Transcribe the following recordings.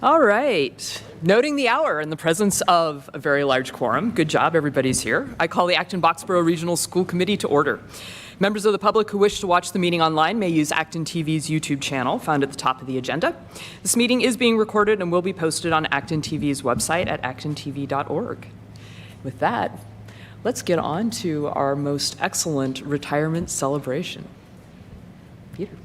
All right. Noting the hour in the presence of a very large quorum, good job, everybody's here. I call the Acton-Boxborough Regional School Committee to order. Members of the public who wish to watch the meeting online may use ActonTV's YouTube channel, found at the top of the agenda. This meeting is being recorded and will be posted on ActonTV's website at actontv.org. With that, let's get on to our most excellent retirement celebration. Peter.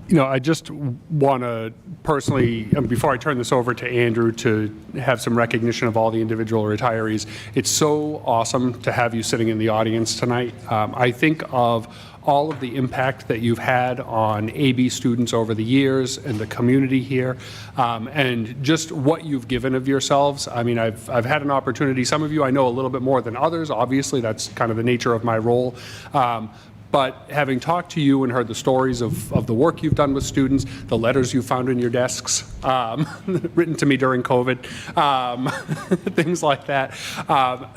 You know, I just want to personally, before I turn this over to Andrew, to have some recognition of all the individual retirees. It's so awesome to have you sitting in the audience tonight. I think of all of the impact that you've had on AB students over the years and the community here, and just what you've given of yourselves. I mean, I've had an opportunity, some of you I know a little bit more than others, obviously that's kind of the nature of my role. But having talked to you and heard the stories of the work you've done with students, the letters you found in your desks, written to me during COVID, things like that,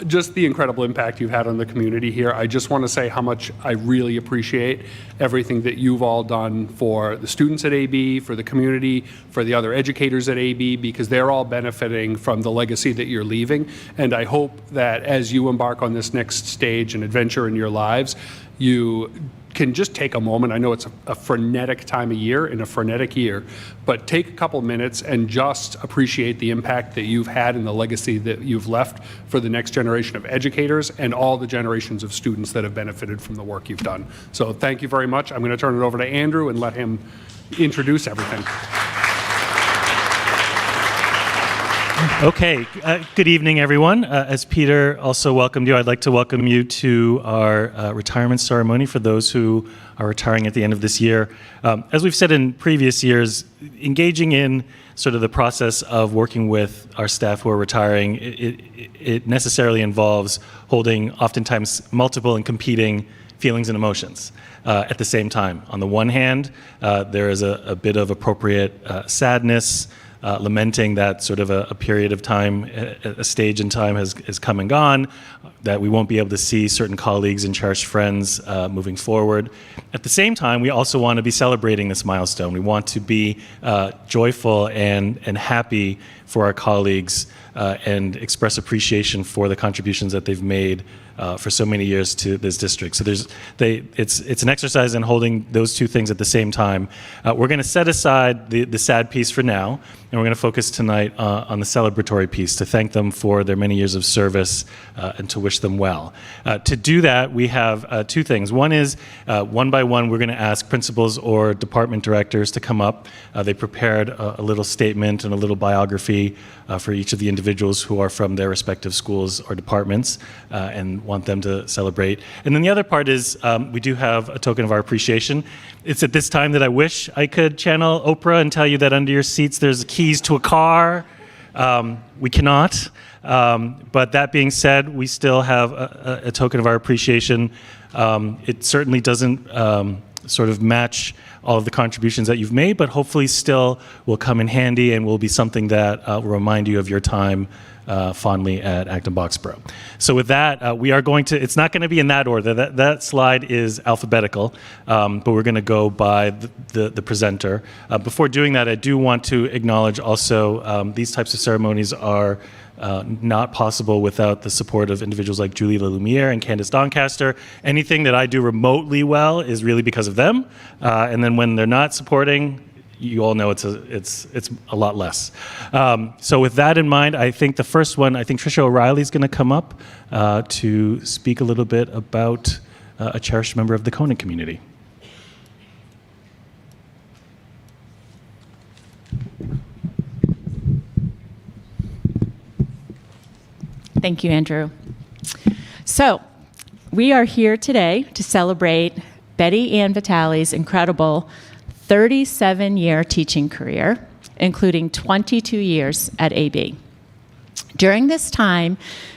just the incredible impact you've had on the community here. I just want to say how much I really appreciate everything that you've all done for the students at AB, for the community, for the other educators at AB, because they're all benefiting from the legacy that you're leaving. And I hope that as you embark on this next stage and adventure in your lives, you can just take a moment. I know it's a frenetic time of year in a frenetic year, but take a couple minutes and just appreciate the impact that you've had and the legacy that you've left for the next generation of educators and all the generations of students that have benefited from the work you've done. So thank you very much. I'm going to turn it over to Andrew and let him introduce everything. Okay, good evening, everyone. As Peter also welcomed you, I'd like to welcome you to our retirement ceremony for those who are retiring at the end of this year. As we've said in previous years, engaging in sort of the process of working with our staff who are retiring, it necessarily involves holding oftentimes multiple and competing feelings and emotions at the same time. On the one hand, there is a bit of appropriate sadness, lamenting that sort of a period of time, a stage in time has come and gone, that we won't be able to see certain colleagues and cherished friends moving forward. At the same time, we also want to be celebrating this milestone. We want to be joyful and happy for our colleagues and express appreciation for the contributions that they've made for so many years to this district. So it's an exercise in holding those two things at the same time. We're going to set aside the sad piece for now, and we're going to focus tonight on the celebratory piece to thank them for their many years of service and to wish them well. To do that, we have two things. One is, one by one, we're going to ask principals or department directors to come up. They prepared a little statement and a little biography for each of the individuals who are from their respective schools or departments, and want them to celebrate. And then the other part is we do have a token of our appreciation. It's at this time that I wish I could channel Oprah and tell you that under your seats there's keys to a car. We cannot. But that being said, we still have a token of our appreciation. It certainly doesn't sort of match all of the contributions that you've made, but hopefully still will come in handy and will be something that will remind you of your time fondly at Acton-Boxborough. So with that, we are going to, it's not going to be in that order. That slide is alphabetical, but we're going to go by the presenter. Before doing that, I do want to acknowledge also these types of ceremonies are not possible without the support of individuals like Julie LaLumiere and Candace Doncaster. Anything that I do remotely well is really because of them. And then when they're not supporting, you all know it's a lot less. So with that in mind, I think the first one, I think Tricia O'Reilly is going to come up to speak a little bit about a cherished member of the Conant community. Thank you, Andrew. So we are here today to celebrate Betty Ann Vitale's incredible 37-year teaching career, including 22 years at AB. During this time,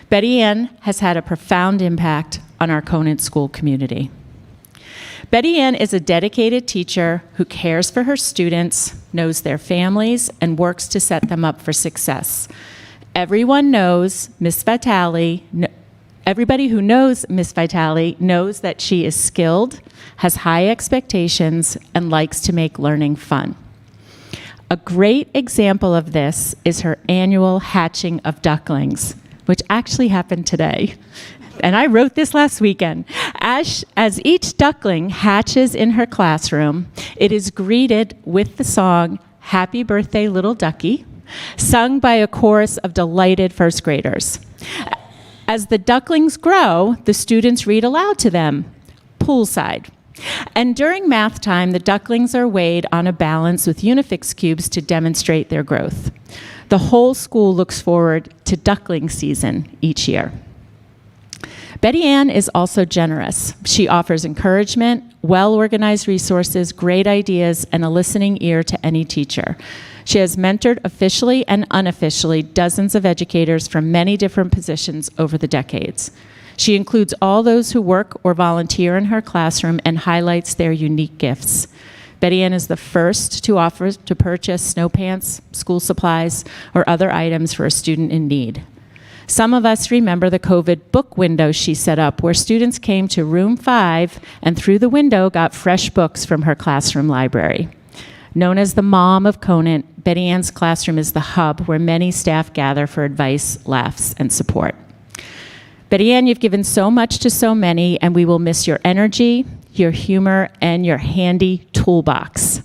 Betty Ann has had a profound impact on our Conant school community. Betty Ann is a dedicated teacher who cares for her students, knows their families, and works to set them up for success. Everyone knows Miss Vitale. Everybody who knows Miss Vitale knows that she is skilled, has high expectations, and likes to make learning fun. A great example of this is her annual hatching of ducklings, which actually happened today. And I wrote this last weekend. As each duckling hatches in her classroom, it is greeted with the song, "Happy Birthday, Little Ducky," sung by a chorus of delighted first graders. As the ducklings grow, the students read aloud to them, poolside. And during math time, the ducklings are weighed on a balance with Unifix cubes to demonstrate their growth. The whole school looks forward to duckling season each year. Betty Ann is also generous. She offers encouragement, well-organized resources, great ideas, and a listening ear to any teacher. She has mentored officially and unofficially dozens of educators from many different positions over the decades. She includes all those who work or volunteer in her classroom and highlights their unique gifts. Betty Ann is the first to offer to purchase snow pants, school supplies, or other items for a student in need. Some of us remember the COVID book window she set up, where students came to room 5 and through the window got fresh books from her classroom library. Known as the mom of Conant, Betty Ann's classroom is the hub where many staff gather for advice, laughs, and support. Betty Ann, you've given so much to so many, and we will miss your energy, your humor, and your handy toolbox.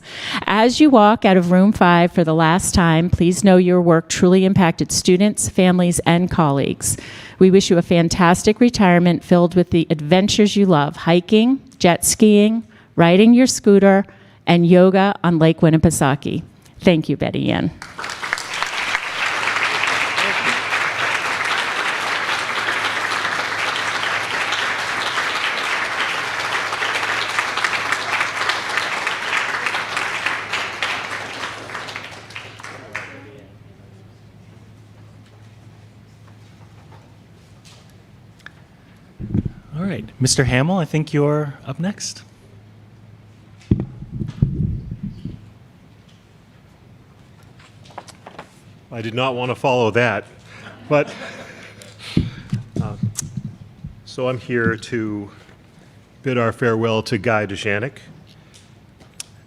As you walk out of room 5 for the last time, please know your work truly impacted students, families, and colleagues. We wish you a fantastic retirement filled with the adventures you love: hiking, jet skiing, riding your scooter, and yoga on Lake Winnipesaukee. Thank you, Betty Ann. All right, Mr. Hamill, I think you're up next. I did not want to follow that, but so I'm here to bid our farewell to Guy DeShanik.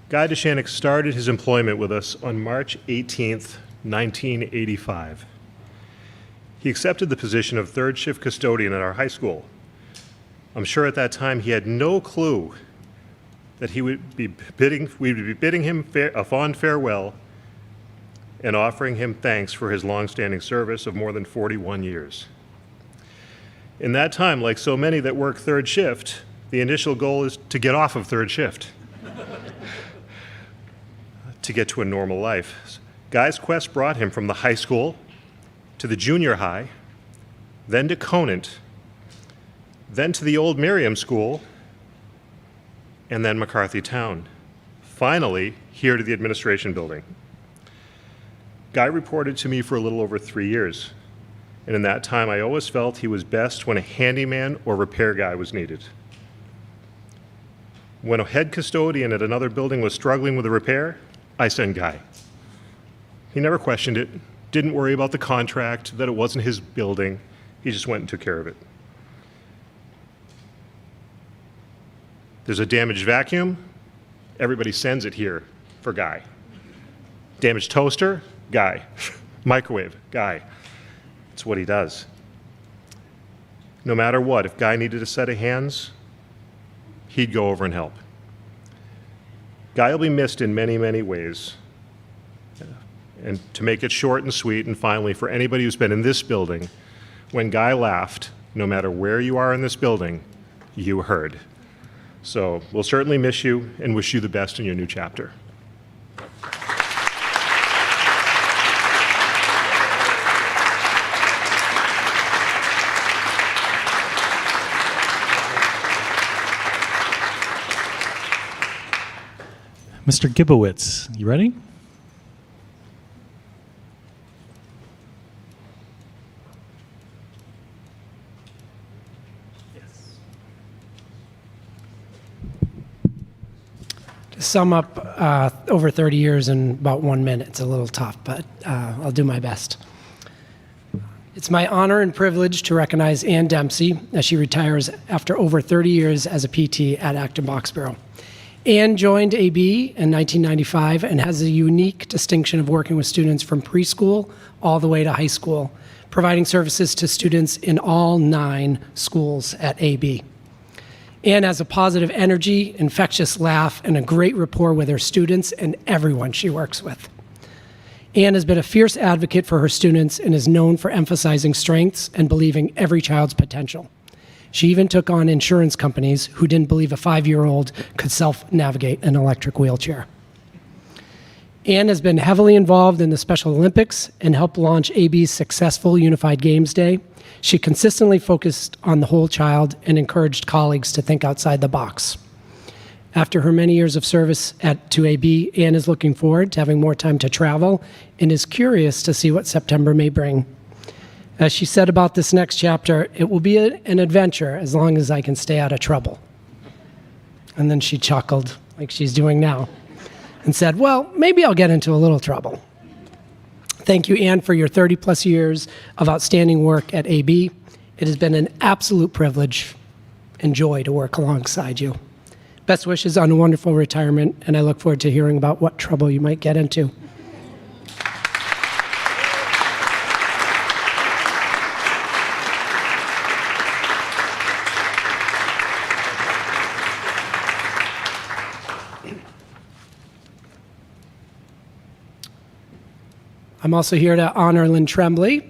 Guy DeShanik started his employment with us on March 18th, 1985. He accepted the position of third shift custodian at our high school. I'm sure at that time he had no clue that we'd be bidding him a fond farewell and offering him thanks for his long-standing service of more than 41 years. In that time, like so many that work third shift, the initial goal is to get off of third shift, to get to a normal life. Guy's quest brought him from the high school to the junior high, then to Conant, then to the old Miriam School, and then McCarthy Town. Finally, here to the administration building. Guy reported to me for a little over 3 years, and in that time I always felt he was best when a handyman or repair guy was needed. When a head custodian at another building was struggling with a repair, I sent Guy. He never questioned it, didn't worry about the contract, that it wasn't his building. He just went and took care of it. There's a damaged vacuum, everybody sends it here for Guy. Damaged toaster, Guy. Microwave, Guy. It's what he does. No matter what, if Guy needed a set of hands, he'd go over and help. Guy will be missed in many, many ways. And to make it short and sweet, and finally, for anybody who's been in this building, when Guy laughed, no matter where you are in this building, you heard. So we'll certainly miss you and wish you the best in your new chapter. Mr. Gibowitz, you ready? To sum up over 30 years in about 1 minute, it's a little tough, but I'll do my best. It's my honor and privilege to recognize Ann Dempsey as she retires after over 30 years as a PT at Acton-Boxborough. Ann joined AB in 1995 and has a unique distinction of working with students from preschool all the way to high school, providing services to students in all 9 schools at AB. Ann has a positive energy, infectious laugh, and a great rapport with her students and everyone she works with. Ann has been a fierce advocate for her students and is known for emphasizing strengths and believing every child's potential. She even took on insurance companies who didn't believe a 5-year-old could self-navigate an electric wheelchair. Ann has been heavily involved in the Special Olympics and helped launch AB's successful Unified Games Day. She consistently focused on the whole child and encouraged colleagues to think outside the box. After her many years of service to AB, Ann is looking forward to having more time to travel and is curious to see what September may bring. As she said about this next chapter, it will be an adventure as long as I can stay out of trouble. And then she chuckled, like she's doing now, and said, well, maybe I'll get into a little trouble. Thank you, Ann, for your 30-plus years of outstanding work at AB. It has been an absolute privilege and joy to work alongside you. Best wishes on a wonderful retirement, and I look forward to hearing about what trouble you might get into. I'm also here to honor Lynn Tremblay.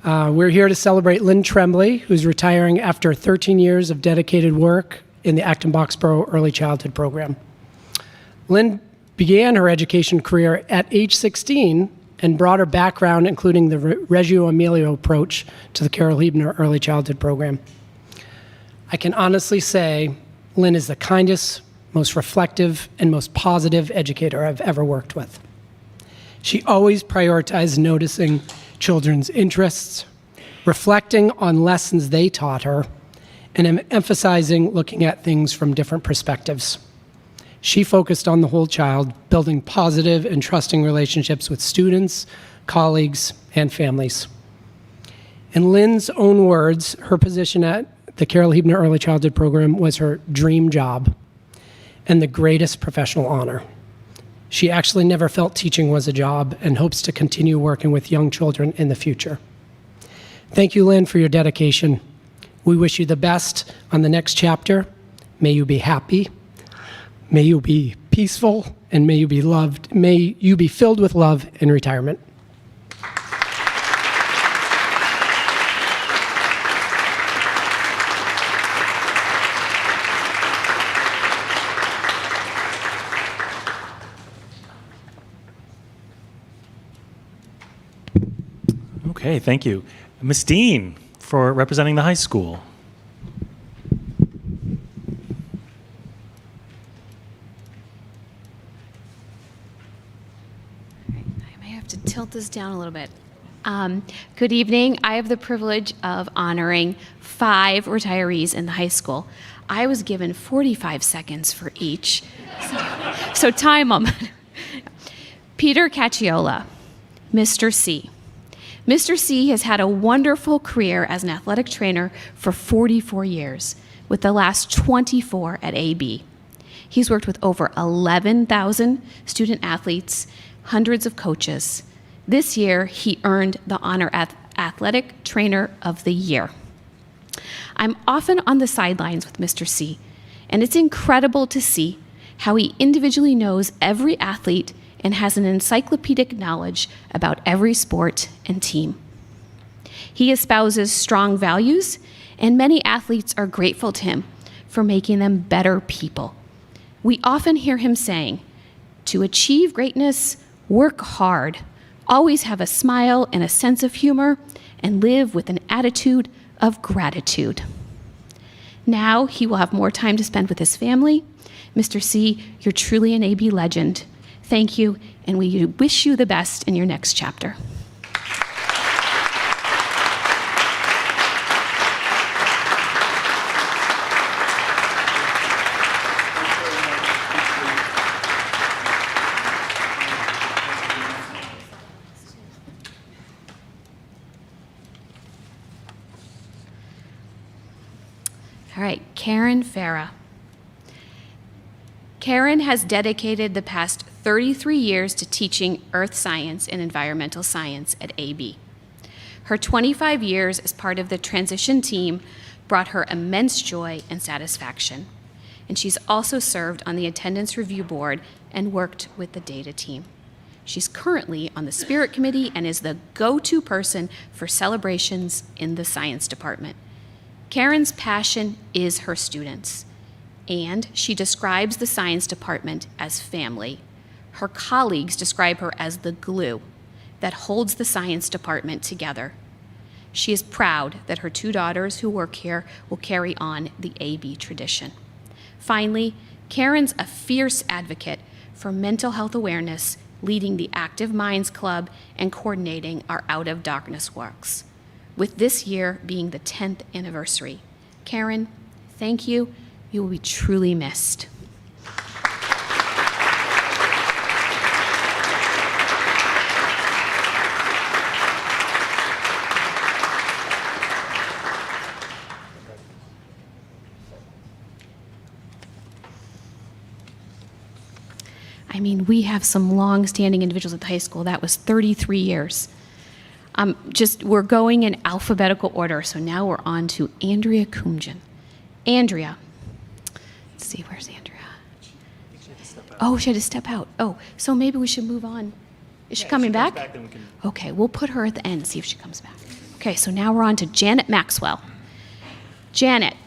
We're here to celebrate Lynn Tremblay, who's retiring after 13 years of dedicated work in the Acton-Boxborough Early Childhood Program. Lynn began her education career at age 16 and brought her background, including the Reggio Emilia approach, to the Carol Hebner Early Childhood Program. I can honestly say Lynn is the kindest, most reflective, and most positive educator I've ever worked with. She always prioritized noticing children's interests, reflecting on lessons they taught her, and emphasizing looking at things from different perspectives. She focused on the whole child, building positive and trusting relationships with students, colleagues, and families. In Lynn's own words, her position at the Carol Hebner Early Childhood Program was her dream job and the greatest professional honor. She actually never felt teaching was a job and hopes to continue working with young children in the future. Thank you, Lynn, for your dedication. We wish you the best on the next chapter. May you be happy, may you be peaceful, and may you be loved. May you be filled with love in retirement. Okay, thank you. Ms. Dean, for representing the high school. I may have to tilt this down a little bit. Good evening. I have the privilege of honoring 5 retirees in the high school. I was given 45 seconds for each, so time them. Peter Cacciola, Mr. C. Mr. C has had a wonderful career as an athletic trainer for 44 years, with the last 24 at AB. He's worked with over 11,000 student athletes, hundreds of coaches. This year, he earned the honor as Athletic Trainer of the Year. I'm often on the sidelines with Mr. C, and it's incredible to see how he individually knows every athlete and has an encyclopedic knowledge about every sport and team. He espouses strong values, and many athletes are grateful to him for making them better people. We often hear him saying, to achieve greatness, work hard, always have a smile and a sense of humor, and live with an attitude of gratitude. Now he will have more time to spend with his family. Mr. C, you're truly an AB legend. Thank you, and we wish you the best in your next chapter. All right, Karen Farah. Karen has dedicated the past 33 years to teaching earth science and environmental science at AB. Her 25 years as part of the transition team brought her immense joy and satisfaction. And she's also served on the attendance review board and worked with the data team. She's currently on the Spirit Committee and is the go-to person for celebrations in the science department. Karen's passion is her students, and she describes the science department as family. Her colleagues describe her as the glue that holds the science department together. She is proud that her 2 daughters who work here will carry on the AB tradition. Finally, Karen's a fierce advocate for mental health awareness, leading the Active Minds Club and coordinating our Out of Darkness walks. With this year being the 10th anniversary. Karen, thank you. You will be truly missed. I mean, we have some long-standing individuals at the high school. That was 33 years. We're going in alphabetical order, so now we're on to Andrea Kumjan. Andrea. Let's see, where's Andrea? Oh, she had to step out. Oh, so maybe we should move on. Is she coming back? Okay, we'll put her at the end, see if she comes back. Okay, so now we're on to Janet Maxwell. Janet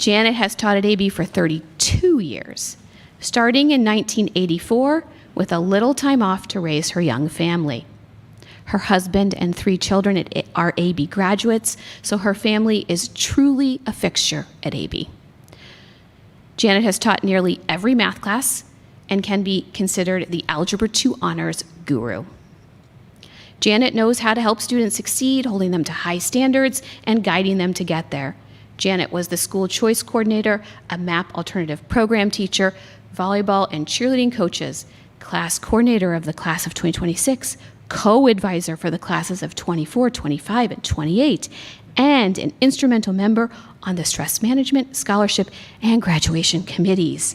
has taught at AB for 32 years. Starting in 1984 with a little time off to raise her young family. Her husband and 3 children are AB graduates, so her family is truly a fixture at AB. Janet has taught nearly every math class and can be considered the Algebra 2 honors guru. Janet knows how to help students succeed, holding them to high standards and guiding them to get there. Janet was the school choice coordinator, a MAP alternative program teacher, volleyball and cheerleading coaches, class coordinator of the class of 2026, co-advisor for the classes of 24, 25, and 28, and an instrumental member on the stress management, scholarship, and graduation committees.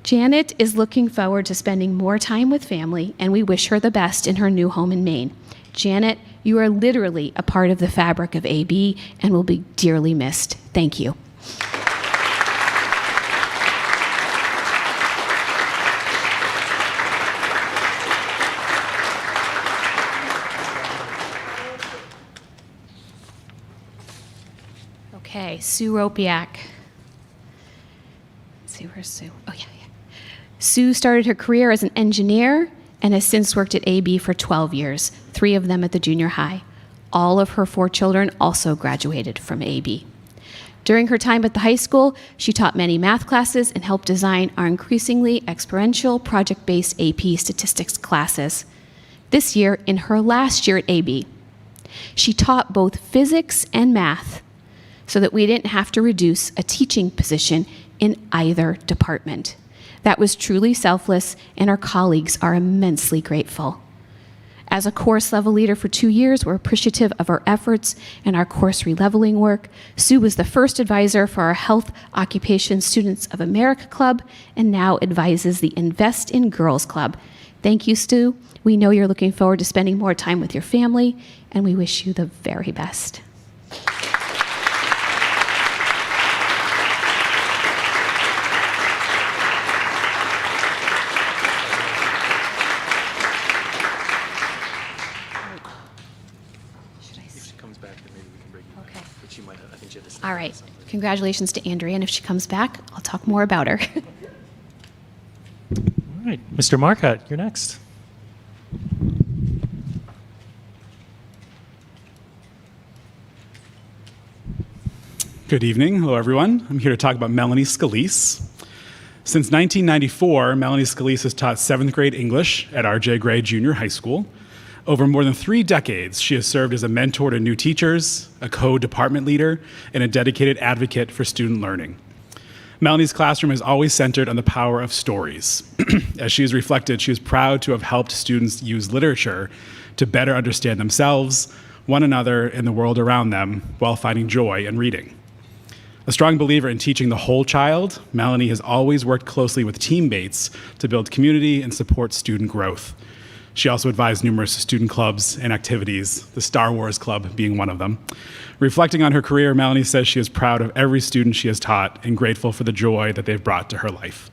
Janet is looking forward to spending more time with family, and we wish her the best in her new home in Maine. Janet, you are literally a part of the fabric of AB and will be dearly missed. Thank you. Okay, Sue Ropiak. Let's see, where's Sue? Oh, yeah. Sue started her career as an engineer and has since worked at AB for 12 years, 3 of them at the junior high. All of her 4 children also graduated from AB. During her time at the high school, she taught many math classes and helped design our increasingly experiential project-based AP statistics classes. This year, in her last year at AB, she taught both physics and math so that we didn't have to reduce a teaching position in either department. That was truly selfless, and our colleagues are immensely grateful. As a course level leader for 2 years, we're appreciative of her efforts and our course releveling work. Sue was the first advisor for our Health Occupation Students of America Club and now advises the Invest in Girls Club. Thank you, Sue. We know you're looking forward to spending more time with your family, and we wish you the very best. All right. Congratulations to Andrea, and if she comes back, I'll talk more about her. All right, Mr. Marcotte, you're next. Good evening. Hello, everyone. I'm here to talk about Melanie Scalise. Since 1994, Melanie Scalise has taught 7th grade English at R.J. Gray Junior High School. Over more than 3 decades, she has served as a mentor to new teachers, a co-department leader, and a dedicated advocate for student learning. Melanie's classroom is always centered on the power of stories. As she has reflected, she is proud to have helped students use literature to better understand themselves, one another, and the world around them while finding joy in reading. A strong believer in teaching the whole child, Melanie has always worked closely with teammates to build community and support student growth. She also advised numerous student clubs and activities, the Star Wars Club being one of them. Reflecting on her career, Melanie says she is proud of every student she has taught and grateful for the joy that they've brought to her life.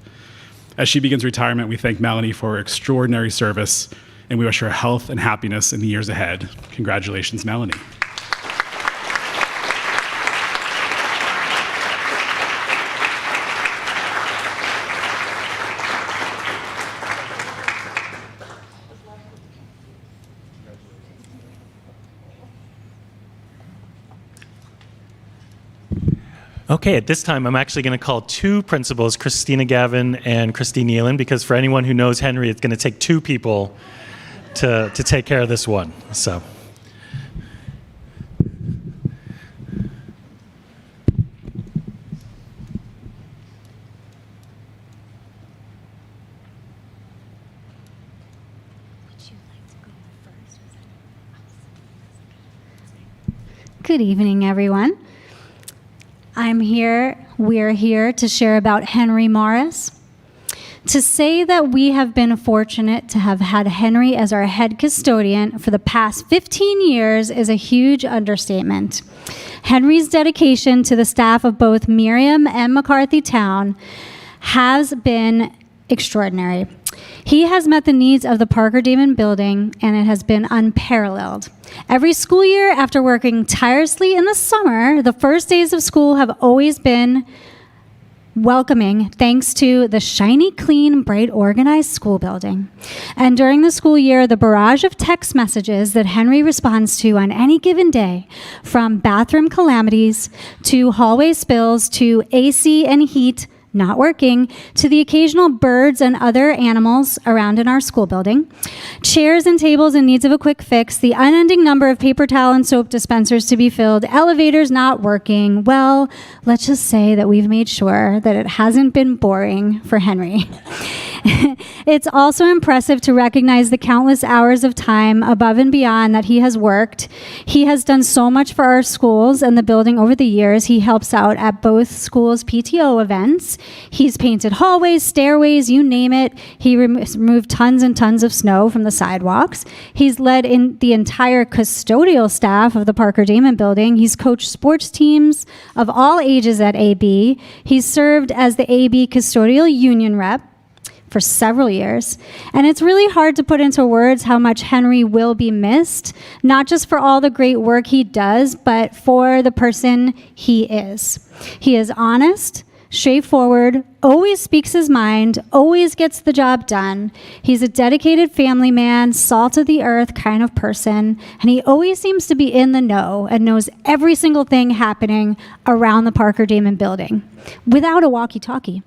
As she begins retirement, we thank Melanie for her extraordinary service, and we wish her health and happiness in the years ahead. Congratulations, Melanie. Okay, at this time, I'm actually going to call two principals, Christina Gavin and Christine Nealon, because for anyone who knows Henry, it's going to take two people to take care of this one. So. Good evening, everyone. We're here to share about Henry Morris. To say that we have been fortunate to have had Henry as our head custodian for the past 15 years is a huge understatement. Henry's dedication to the staff of both Miriam and McCarthy Town has been extraordinary. He has met the needs of the Parker Damon building, and it has been unparalleled. Every school year, after working tirelessly in the summer, the first days of school have always been welcoming thanks to the shiny, clean, bright, organized school building. And during the school year, the barrage of text messages that Henry responds to on any given day, from bathroom calamities to hallway spills to AC and heat not working, to the occasional birds and other animals around in our school building, chairs and tables in needs of a quick fix, the unending number of paper towel and soap dispensers to be filled, elevators not working. Well, let's just say that we've made sure that it hasn't been boring for Henry. It's also impressive to recognize the countless hours of time above and beyond that he has worked. He has done so much for our schools and the building over the years. He helps out at both schools' PTO events. He's painted hallways, stairways, you name it. He removed tons and tons of snow from the sidewalks. He's led in the entire custodial staff of the Parker Damon building. He's coached sports teams of all ages at AB. He's served as the AB custodial union rep for several years. And it's really hard to put into words how much Henry will be missed, not just for all the great work he does, but for the person he is. He is honest, straightforward, always speaks his mind, always gets the job done. He's a dedicated family man, salt of the earth kind of person, and he always seems to be in the know and knows every single thing happening around the Parker Damon building without a walkie-talkie.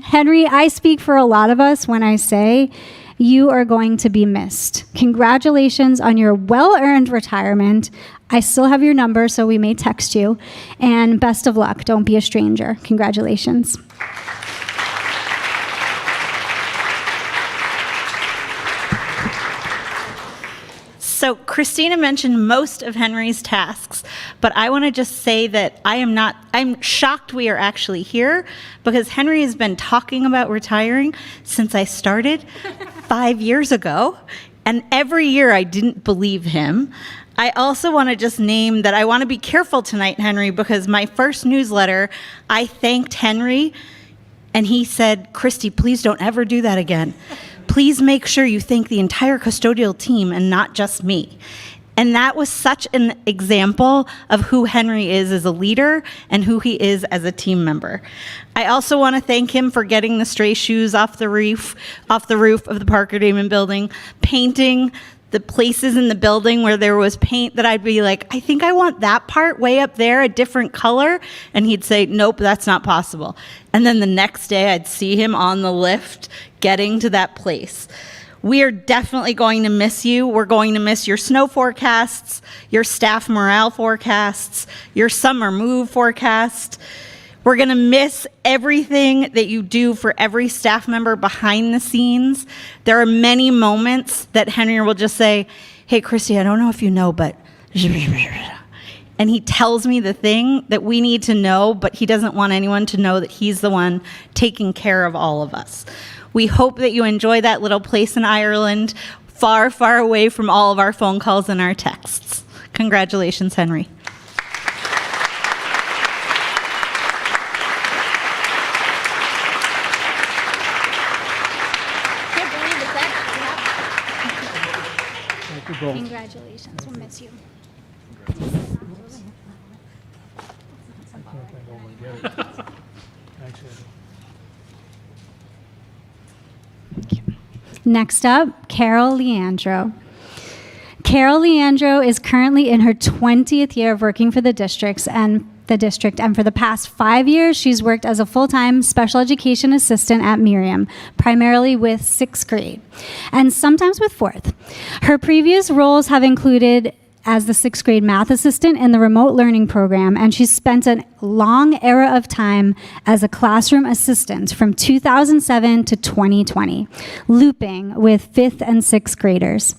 Henry, I speak for a lot of us when I say you are going to be missed. Congratulations on your well-earned retirement. I still have your number, so we may text you. And best of luck. Don't be a stranger. Congratulations. So Christina mentioned most of Henry's tasks, but I want to just say that I'm shocked we are actually here because Henry has been talking about retiring since I started 5 years ago, and every year I didn't believe him. I also want to just name that I want to be careful tonight, Henry, because my first newsletter, I thanked Henry, and he said, "Christy, please don't ever do that again. Please make sure you thank the entire custodial team and not just me." And that was such an example of who Henry is as a leader and who he is as a team member. I also want to thank him for getting the stray shoes off the roof of the Parker Damon building, painting the places in the building where there was paint that I'd be like, I think I want that part way up there, a different color. And he'd say, nope, that's not possible. And then the next day I'd see him on the lift getting to that place. We are definitely going to miss you. We're going to miss your snow forecasts, your staff morale forecasts, your summer move forecast. We're going to miss everything that you do for every staff member behind the scenes. There are many moments that Henry will just say, hey, Christy, I don't know if you know, but... and he tells me the thing that we need to know, but he doesn't want anyone to know that he's the one taking care of all of us. We hope that you enjoy that little place in Ireland, far, far away from all of our phone calls and our texts. Congratulations, Henry. Congratulations. We'll miss you. Next up, Carol Leandro. Carol Leandro is currently in her 20th year of working for the district, and for the past 5 years, she's worked as a full-time special education assistant at Miriam, primarily with 6th grade, and sometimes with 4th. Her previous roles have included as the 6th grade math assistant in the remote learning program, and she's spent a long era of time as a classroom assistant from 2007 to 2020, looping with 5th and 6th graders.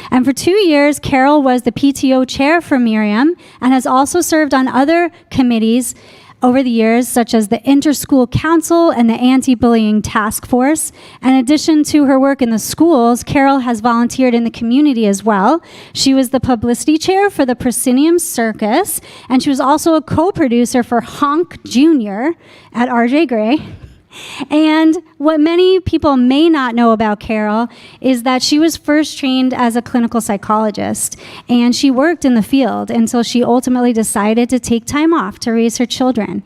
And for 2 years, Carol was the PTO chair for Miriam and has also served on other committees over the years, such as the Interschool Council and the Anti-Bullying Task Force. In addition to her work in the schools, Carol has volunteered in the community as well. She was the publicity chair for the Proscenium Circus, and she was also a co-producer for Honk Jr. at RJ Gray. And what many people may not know about Carol is that she was first trained as a clinical psychologist, and she worked in the field until she ultimately decided to take time off to raise her children.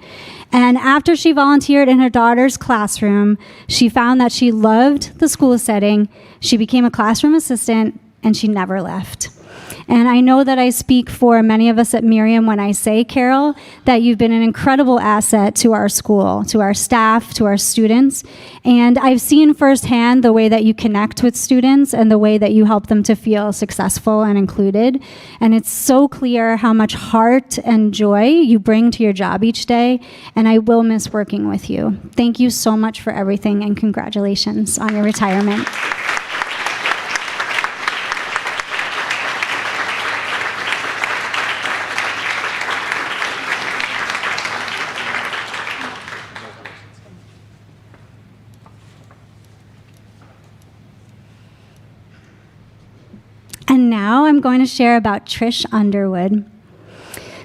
And after she volunteered in her daughter's classroom, she found that she loved the school setting. She became a classroom assistant, and she never left. And I know that I speak for many of us at Miriam when I say, Carol, that you've been an incredible asset to our school, to our staff, to our students. And I've seen firsthand the way that you connect with students and the way that you help them to feel successful and included. And it's so clear how much heart and joy you bring to your job each day. And I will miss working with you. Thank you so much for everything, and congratulations on your retirement. And now I'm going to share about Trish Underwood.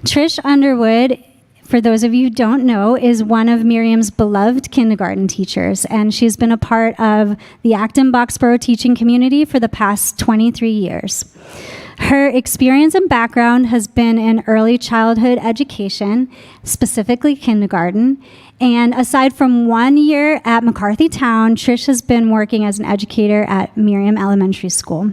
Trish Underwood, for those of you who don't know, is one of Miriam's beloved kindergarten teachers, and she's been a part of the Acton-Boxborough teaching community for the past 23 years. Her experience and background has been in early childhood education, specifically kindergarten, and aside from 1 year at McCarthy Town, Trish has been working as an educator at Miriam Elementary School.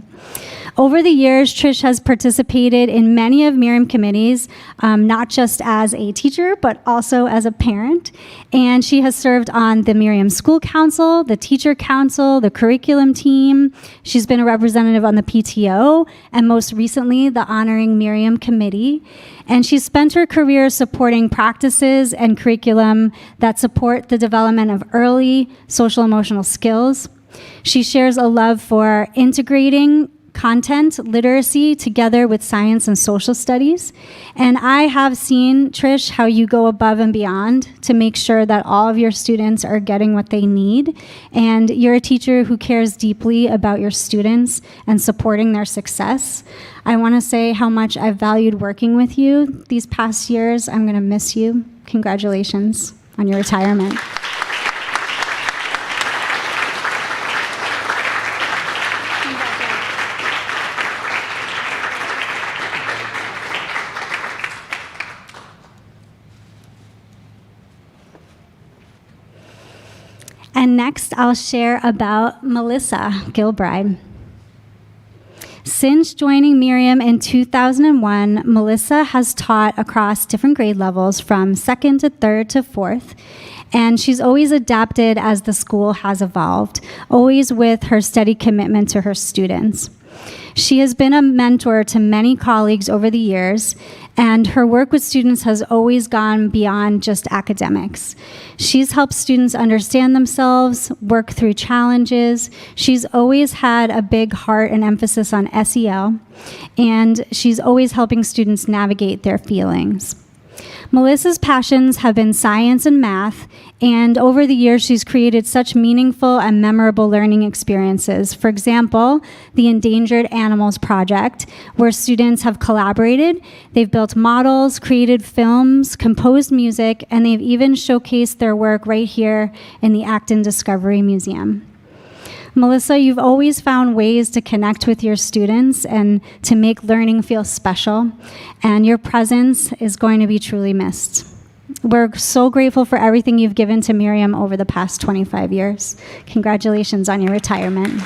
Over the years, Trish has participated in many of Miriam committees, not just as a teacher, but also as a parent. And she has served on the Miriam School Council, the Teacher Council, the curriculum team. She's been a representative on the PTO, and most recently, the Honoring Miriam Committee. And she's spent her career supporting practices and curriculum that support the development of early social emotional skills. She shares a love for integrating content literacy together with science and social studies. And I have seen, Trish, how you go above and beyond to make sure that all of your students are getting what they need. And you're a teacher who cares deeply about your students and supporting their success. I want to say how much I've valued working with you these past years. I'm going to miss you. Congratulations on your retirement. And next, I'll share about Melissa Gilbride. Since joining Miriam in 2001, Melissa has taught across different grade levels from 2nd to 3rd to 4th, and she's always adapted as the school has evolved, always with her steady commitment to her students. She has been a mentor to many colleagues over the years, and her work with students has always gone beyond just academics. She's helped students understand themselves, work through challenges. She's always had a big heart and emphasis on SEL, and she's always helping students navigate their feelings. Melissa's passions have been science and math, and over the years she's created such meaningful and memorable learning experiences. For example, the Endangered Animals Project, where students have collaborated, they've built models, created films, composed music, and they've even showcased their work right here in the Acton Discovery Museum. Melissa, you've always found ways to connect with your students and to make learning feel special, and your presence is going to be truly missed. We're so grateful for everything you've given to Miriam over the past 25 years. Congratulations on your retirement.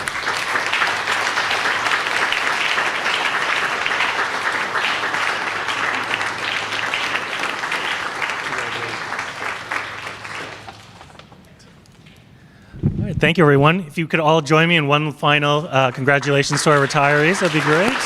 All right, thank you, everyone. If you could all join me in one final congratulations to our retirees, that'd be great.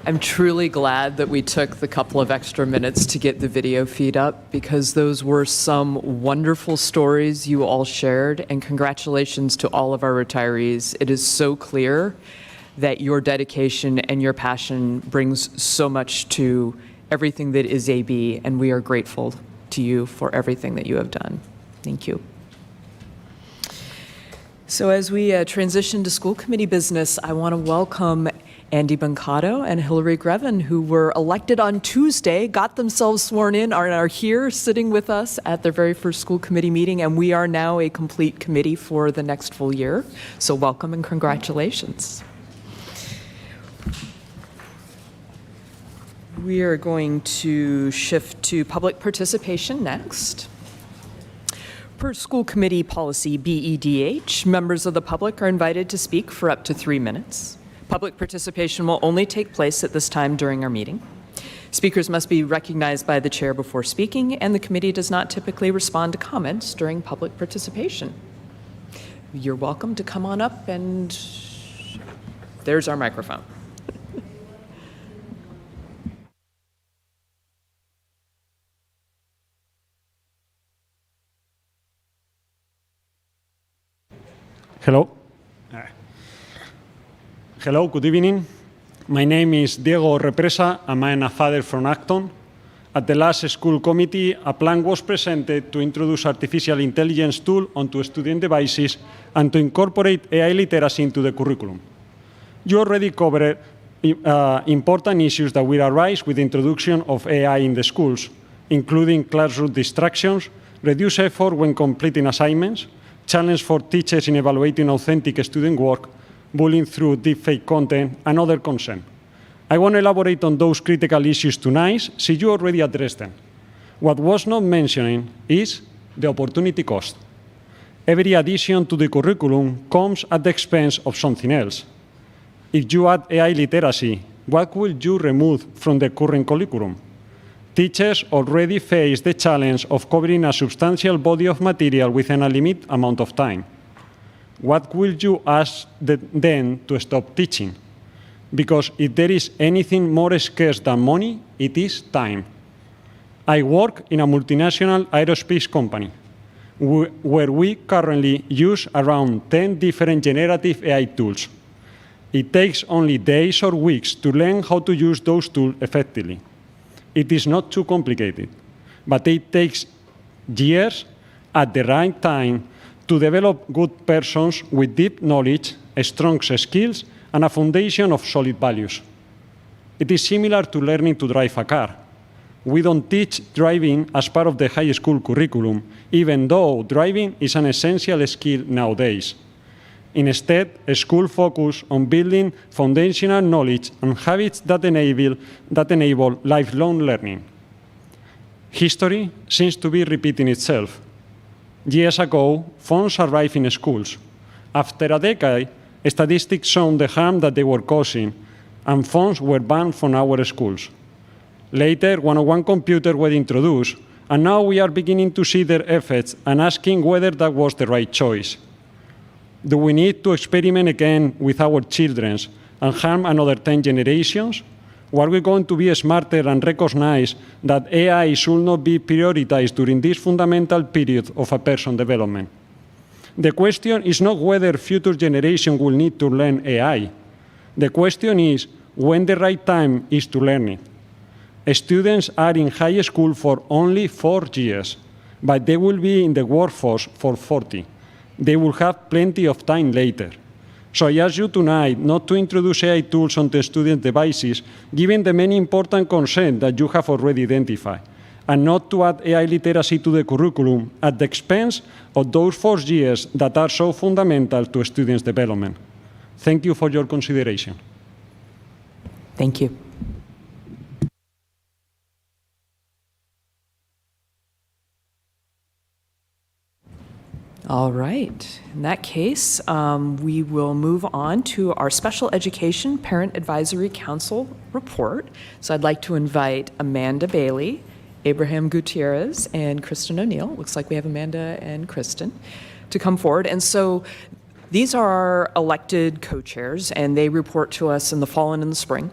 I'm truly glad that we took the couple of extra minutes to get the video feed up, because those were some wonderful stories you all shared, and congratulations to all of our retirees. It is so clear that your dedication and your passion brings so much to everything that is AB, and we are grateful to you for everything that you have done. Thank you. So as we transition to school committee business, I want to welcome Andy Bancado and Hillary Grevin, who were elected on Tuesday, got themselves sworn in, are here sitting with us at their very first school committee meeting, and we are now a complete committee for the next full year. So welcome and congratulations. We are going to shift to public participation next. Per school committee policy BEDH, members of the public are invited to speak for up to 3 minutes. Public participation will only take place at this time during our meeting. Speakers must be recognized by the chair before speaking, and the committee does not typically respond to comments during public participation. You're welcome to come on up, and there's our microphone. Hello. Hello, good evening. My name is Diego Represa, and I am a father from Acton. At the last school committee, a plan was presented to introduce artificial intelligence tool onto student devices and to incorporate AI literacy into the curriculum. You already covered important issues that will arise with the introduction of AI in the schools, including classroom distractions, reduced effort when completing assignments, challenge for teachers in evaluating authentic student work, bullying through deepfake content, and other concerns. I want to elaborate on those critical issues tonight, since you already addressed them. What was not mentioned is the opportunity cost. Every addition to the curriculum comes at the expense of something else. If you add AI literacy, what will you remove from the current curriculum? Teachers already face the challenge of covering a substantial body of material within a limited amount of time. What will you ask then to stop teaching? Because if there is anything more scarce than money, it is time. I work in a multinational aerospace company where we currently use around 10 different generative AI tools. It takes only days or weeks to learn how to use those tools effectively. It is not too complicated, but it takes years at the right time to develop good persons with deep knowledge, strong skills, and a foundation of solid values. It is similar to learning to drive a car. We don't teach driving as part of the high school curriculum, even though driving is an essential skill nowadays. Instead, school focus on building foundational knowledge and habits that enable lifelong learning. History seems to be repeating itself. Years ago, phones arrived in schools. After a decade, statistics showed the harm that they were causing, and phones were banned from our schools. Later, one-on-one computers were introduced, and now we are beginning to see their effects and asking whether that was the right choice. Do we need to experiment again with our children and harm another 10 generations? Or are we going to be smarter and recognize that AI should not be prioritized during this fundamental period of a person's development? The question is not whether future generations will need to learn AI. The question is when the right time is to learn it. Students are in high school for only 4 years, but they will be in the workforce for 40. They will have plenty of time later. So I ask you tonight not to introduce AI tools onto student devices, given the many important concerns that you have already identified, and not to add AI literacy to the curriculum at the expense of those 4 years that are so fundamental to students' development. Thank you for your consideration. Thank you. All right. In that case, we will move on to our Special Education Parent Advisory Council report. So I'd like to invite Amanda Bailey, Abraham Gutierrez, and Kristin O'Neill. Looks like we have Amanda and Kristin to come forward. And so these are our elected co-chairs, and they report to us in the fall and in the spring.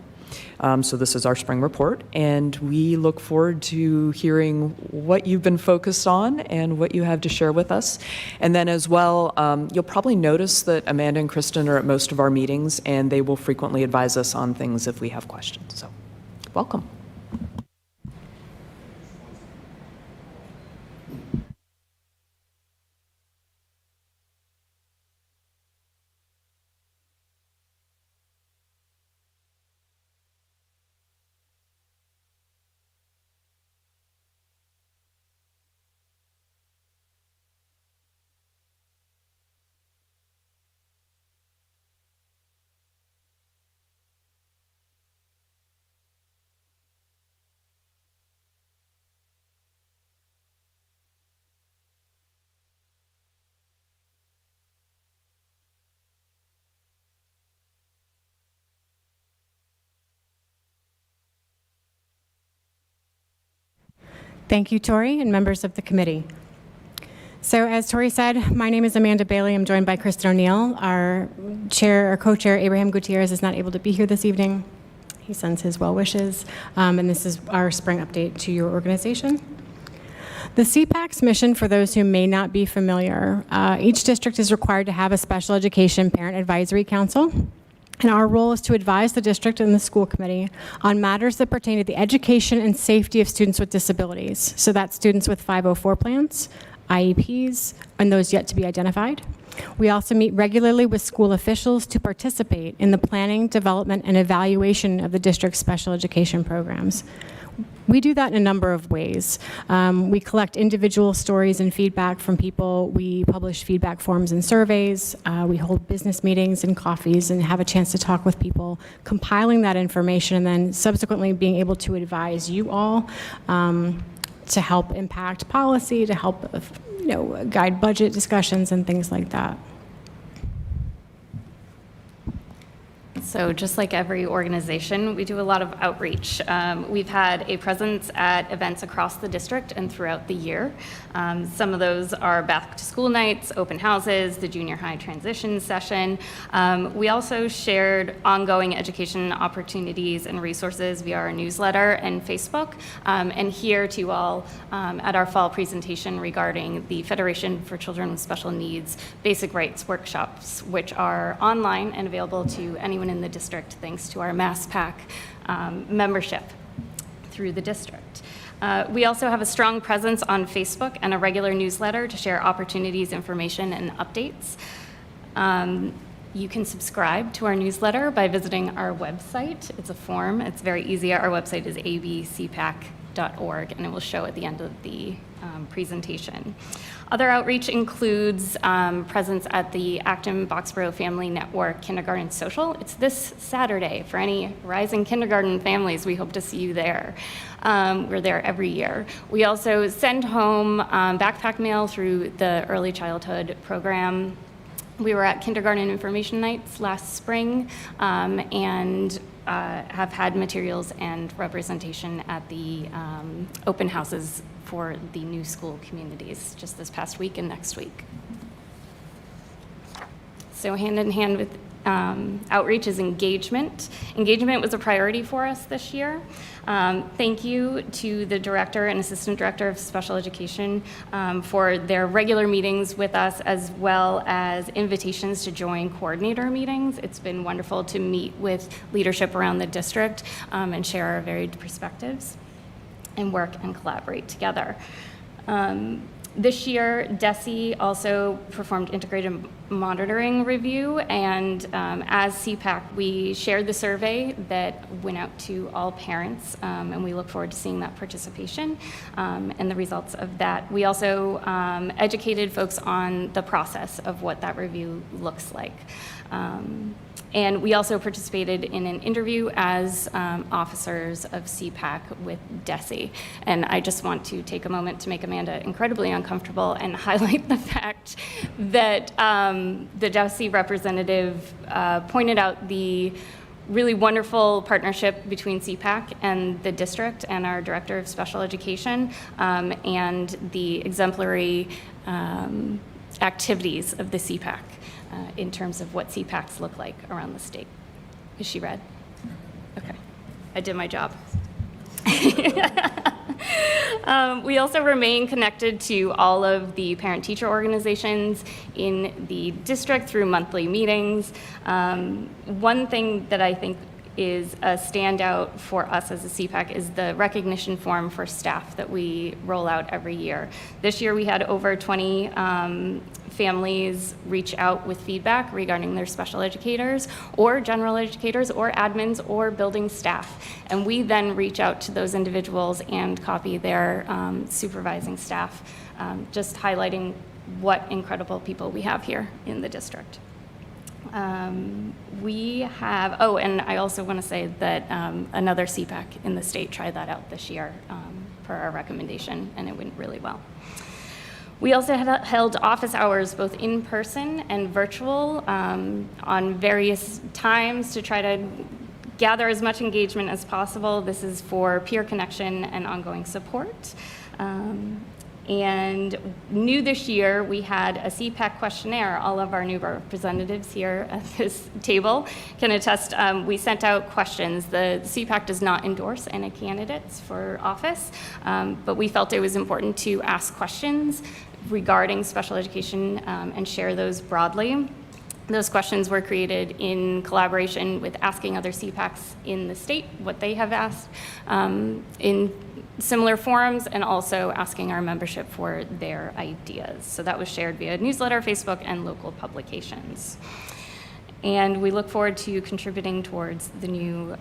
So this is our spring report, and we look forward to hearing what you've been focused on and what you have to share with us. And then as well, you'll probably notice that Amanda and Kristin are at most of our meetings, and they will frequently advise us on things if we have questions. So welcome. Thank you, Tori, and members of the committee. So as Tori said, my name is Amanda Bailey. I'm joined by Kristin O'Neill. Our co-chair, Abraham Gutierrez, is not able to be here this evening. He sends his well wishes, and this is our spring update to your organization. The CPAC's mission, for those who may not be familiar, each district is required to have a special education parent advisory council. And our role is to advise the district and the school committee on matters that pertain to the education and safety of students with disabilities. So that's students with 504 plans, IEPs, and those yet to be identified. We also meet regularly with school officials to participate in the planning, development, and evaluation of the district's special education programs. We do that in a number of ways. We collect individual stories and feedback from people. We publish feedback forms and surveys. We hold business meetings and coffees and have a chance to talk with people, compiling that information and then subsequently being able to advise you all to help impact policy, to help guide budget discussions and things like that. So just like every organization, we do a lot of outreach. We've had a presence at events across the district and throughout the year. Some of those are back to school nights, open houses, the junior high transition session. We also shared ongoing education opportunities and resources via our newsletter and Facebook. And here to you all at our fall presentation regarding the Federation for Children with Special Needs Basic Rights workshops, which are online and available to anyone in the district thanks to our MASC membership through the district. We also have a strong presence on Facebook and a regular newsletter to share opportunities, information, and updates. You can subscribe to our newsletter by visiting our website. It's a form. It's very easy. Our website is abcpac.org, and it will show at the end of the presentation. Other outreach includes presence at the Acton-Boxborough Family Network Kindergarten Social. It's this Saturday. For any rising kindergarten families, we hope to see you there. We're there every year. We also send home backpack mail through the early childhood program. We were at kindergarten information nights last spring and have had materials and representation at the open houses for the new school communities just this past week and next week. So hand in hand with outreach is engagement. Engagement was a priority for us this year. Thank you to the director and assistant director of special education for their regular meetings with us, as well as invitations to join coordinator meetings. It's been wonderful to meet with leadership around the district and share our varied perspectives and work and collaborate together. This year, DESE also performed integrated monitoring review, and as CPAC, we shared the survey that went out to all parents, and we look forward to seeing that participation and the results of that. We also educated folks on the process of what that review looks like. And we also participated in an interview as officers of CPAC with DESE. And I just want to take a moment to make Amanda incredibly uncomfortable and highlight the fact that the DESE representative pointed out the really wonderful partnership between CPAC and the district and our director of special education and the exemplary activities of the CPAC. In terms of what CPACs look like around the state. Is she read? Okay, I did my job. We also remain connected to all of the parent-teacher organizations in the district through monthly meetings. One thing that I think is a standout for us as a CPAC is the recognition form for staff that we roll out every year. This year we had over 20 families reach out with feedback regarding their special educators or general educators or admins or building staff. And we then reach out to those individuals and copy their supervising staff, just highlighting what incredible people we have here in the district. We have, oh, and I also want to say that another CPAC in the state tried that out this year per our recommendation, and it went really well. We also held office hours both in person and virtual on various times to try to gather as much engagement as possible. This is for peer connection and ongoing support. And new this year, we had a CPAC questionnaire. All of our new representatives here at this table can attest. We sent out questions. The CPAC does not endorse any candidates for office, but we felt it was important to ask questions regarding special education and share those broadly. Those questions were created in collaboration with asking other CPACs in the state what they have asked in similar forums, and also asking our membership for their ideas. So that was shared via newsletter, Facebook, and local publications. And we look forward to contributing towards the new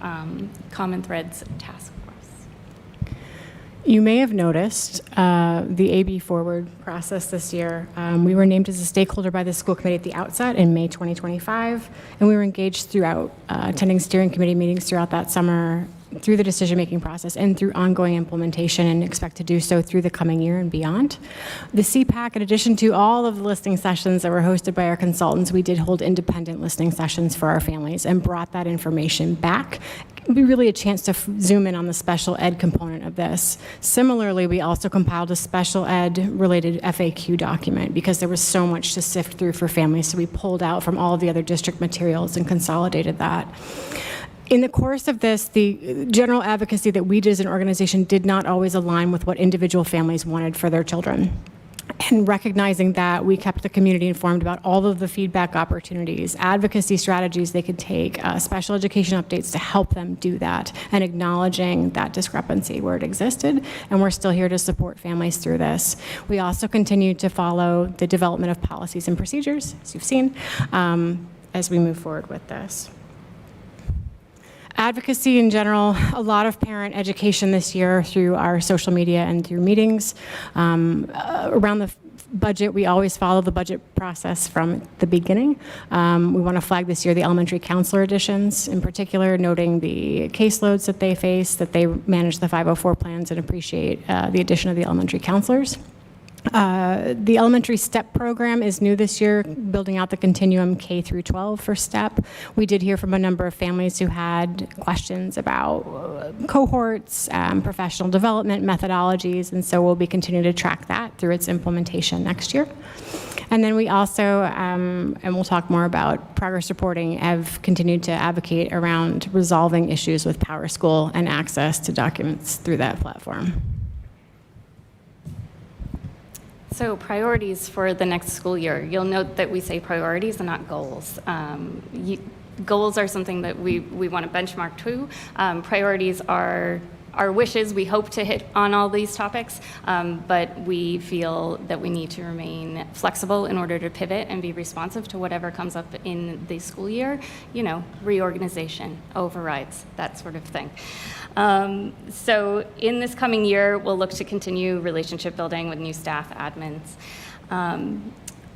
Common Threads task force. You may have noticed the AB Forward process this year. We were named as a stakeholder by the school committee at the outset in May 2025, and we were engaged throughout, attending steering committee meetings throughout that summer, through the decision-making process and through ongoing implementation, and expect to do so through the coming year and beyond. The CPAC, in addition to all of the listening sessions that were hosted by our consultants, we did hold independent listening sessions for our families and brought that information back. It would be really a chance to zoom in on the special ed component of this. Similarly, we also compiled a special ed related FAQ document because there was so much to sift through for families, so we pulled out from all of the other district materials and consolidated that. In the course of this, the general advocacy that we did as an organization did not always align with what individual families wanted for their children. And recognizing that, we kept the community informed about all of the feedback opportunities, advocacy strategies they could take, special education updates to help them do that, and acknowledging that discrepancy where it existed. And we're still here to support families through this. We also continue to follow the development of policies and procedures, as you've seen, as we move forward with this. Advocacy in general, a lot of parent education this year through our social media and through meetings. Around the budget, we always follow the budget process from the beginning. We want to flag this year the elementary counselor additions, in particular, noting the caseloads that they face, that they manage the 504 plans, and appreciate the addition of the elementary counselors. The elementary STEP program is new this year, building out the continuum K through 12 for STEP. We did hear from a number of families who had questions about cohorts, professional development methodologies, and so we'll be continuing to track that through its implementation next year. And then we also, and we'll talk more about progress reporting, have continued to advocate around resolving issues with PowerSchool and access to documents through that platform. So priorities for the next school year. You'll note that we say priorities and not goals. Goals are something that we want to benchmark to. Priorities are our wishes. We hope to hit on all these topics, but we feel that we need to remain flexible in order to pivot and be responsive to whatever comes up in the school year. You know, reorganization, overrides, that sort of thing. So in this coming year, we'll look to continue relationship building with new staff, admins.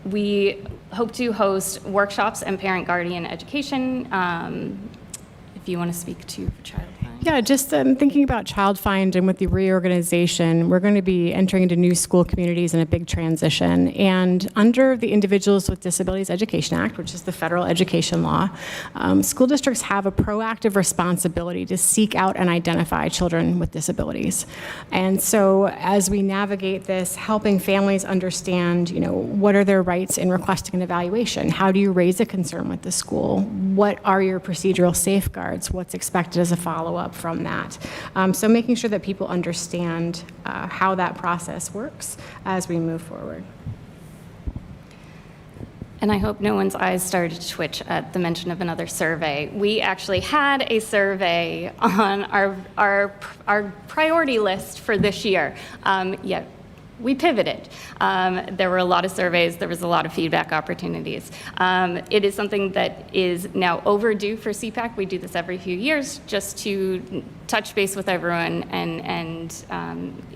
We hope to host workshops and parent-guardian education. If you want to speak to Child Find. Yeah, just thinking about Child Find, and with the reorganization, we're going to be entering into new school communities in a big transition. And under the Individuals with Disabilities Education Act, which is the federal education law, school districts have a proactive responsibility to seek out and identify children with disabilities. And so as we navigate this, helping families understand, you know, what are their rights in requesting an evaluation? How do you raise a concern with the school? What are your procedural safeguards? What's expected as a follow-up from that? So making sure that people understand how that process works as we move forward. And I hope no one's eyes started to twitch at the mention of another survey. We actually had a survey on our priority list for this year, yet we pivoted. There were a lot of surveys, there was a lot of feedback opportunities. It is something that is now overdue for CPAC. We do this every few years just to touch base with everyone and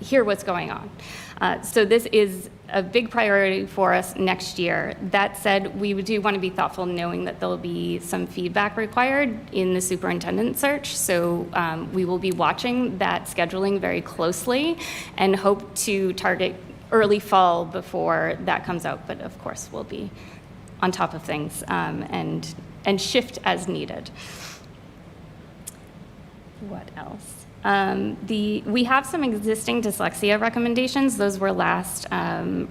hear what's going on. So this is a big priority for us next year. That said, we do want to be thoughtful knowing that there'll be some feedback required in the superintendent search. So we will be watching that scheduling very closely and hope to target early fall before that comes out. But of course, we'll be on top of things and shift as needed. What else? We have some existing dyslexia recommendations. Those were last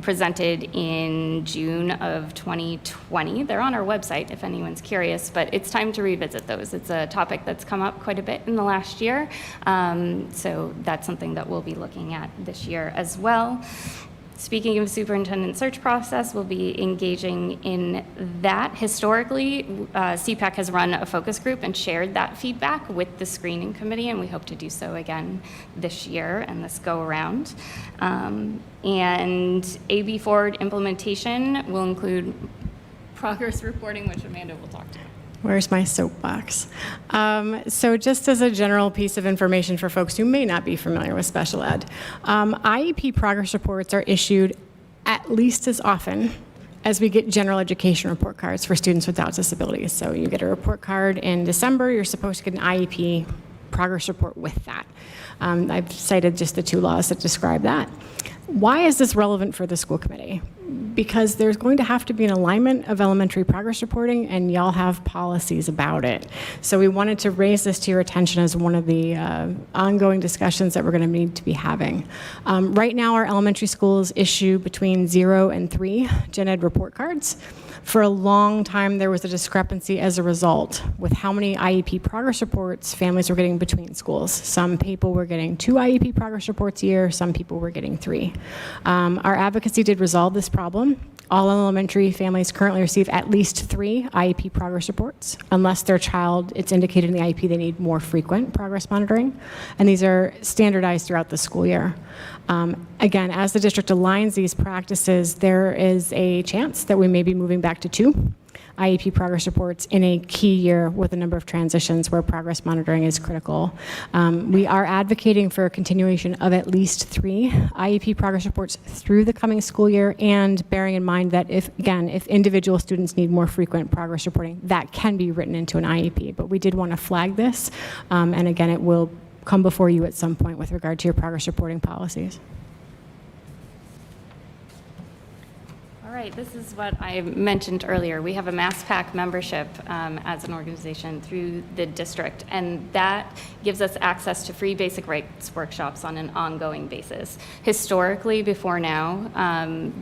presented in June of 2020. They're on our website if anyone's curious, but it's time to revisit those. It's a topic that's come up quite a bit in the last year, so that's something that we'll be looking at this year as well. Speaking of superintendent search process, we'll be engaging in that. Historically, CPAC has run a focus group and shared that feedback with the screening committee, and we hope to do so again this year and this go around. And AB Forward implementation will include progress reporting, which Amanda will talk to. Where's my soapbox? So just as a general piece of information for folks who may not be familiar with special ed, IEP progress reports are issued at least as often as we get general education report cards for students without disabilities. So you get a report card in December, you're supposed to get an IEP progress report with that. I've cited just the two laws that describe that. Why is this relevant for the school committee? Because there's going to have to be an alignment of elementary progress reporting, and y'all have policies about it. So we wanted to raise this to your attention as one of the ongoing discussions that we're going to need to be having. Right now, our elementary schools issue between 0 and 3 gen ed report cards. For a long time, there was a discrepancy as a result with how many IEP progress reports families were getting between schools. Some people were getting 2 IEP progress reports a year, some people were getting 3. Our advocacy did resolve this problem. All elementary families currently receive at least 3 IEP progress reports, unless their child, it's indicated in the IEP they need more frequent progress monitoring, and these are standardized throughout the school year. Again, as the district aligns these practices, there is a chance that we may be moving back to 2. IEP progress reports in a key year with a number of transitions where progress monitoring is critical. We are advocating for a continuation of at least 3 IEP progress reports through the coming school year, and bearing in mind that if individual students need more frequent progress reporting, that can be written into an IEP. But we did want to flag this, and again, it will come before you at some point with regard to your progress reporting policies. All right, this is what I mentioned earlier. We have a MASC membership as an organization through the district, and that gives us access to free basic rights workshops on an ongoing basis. Historically, before now,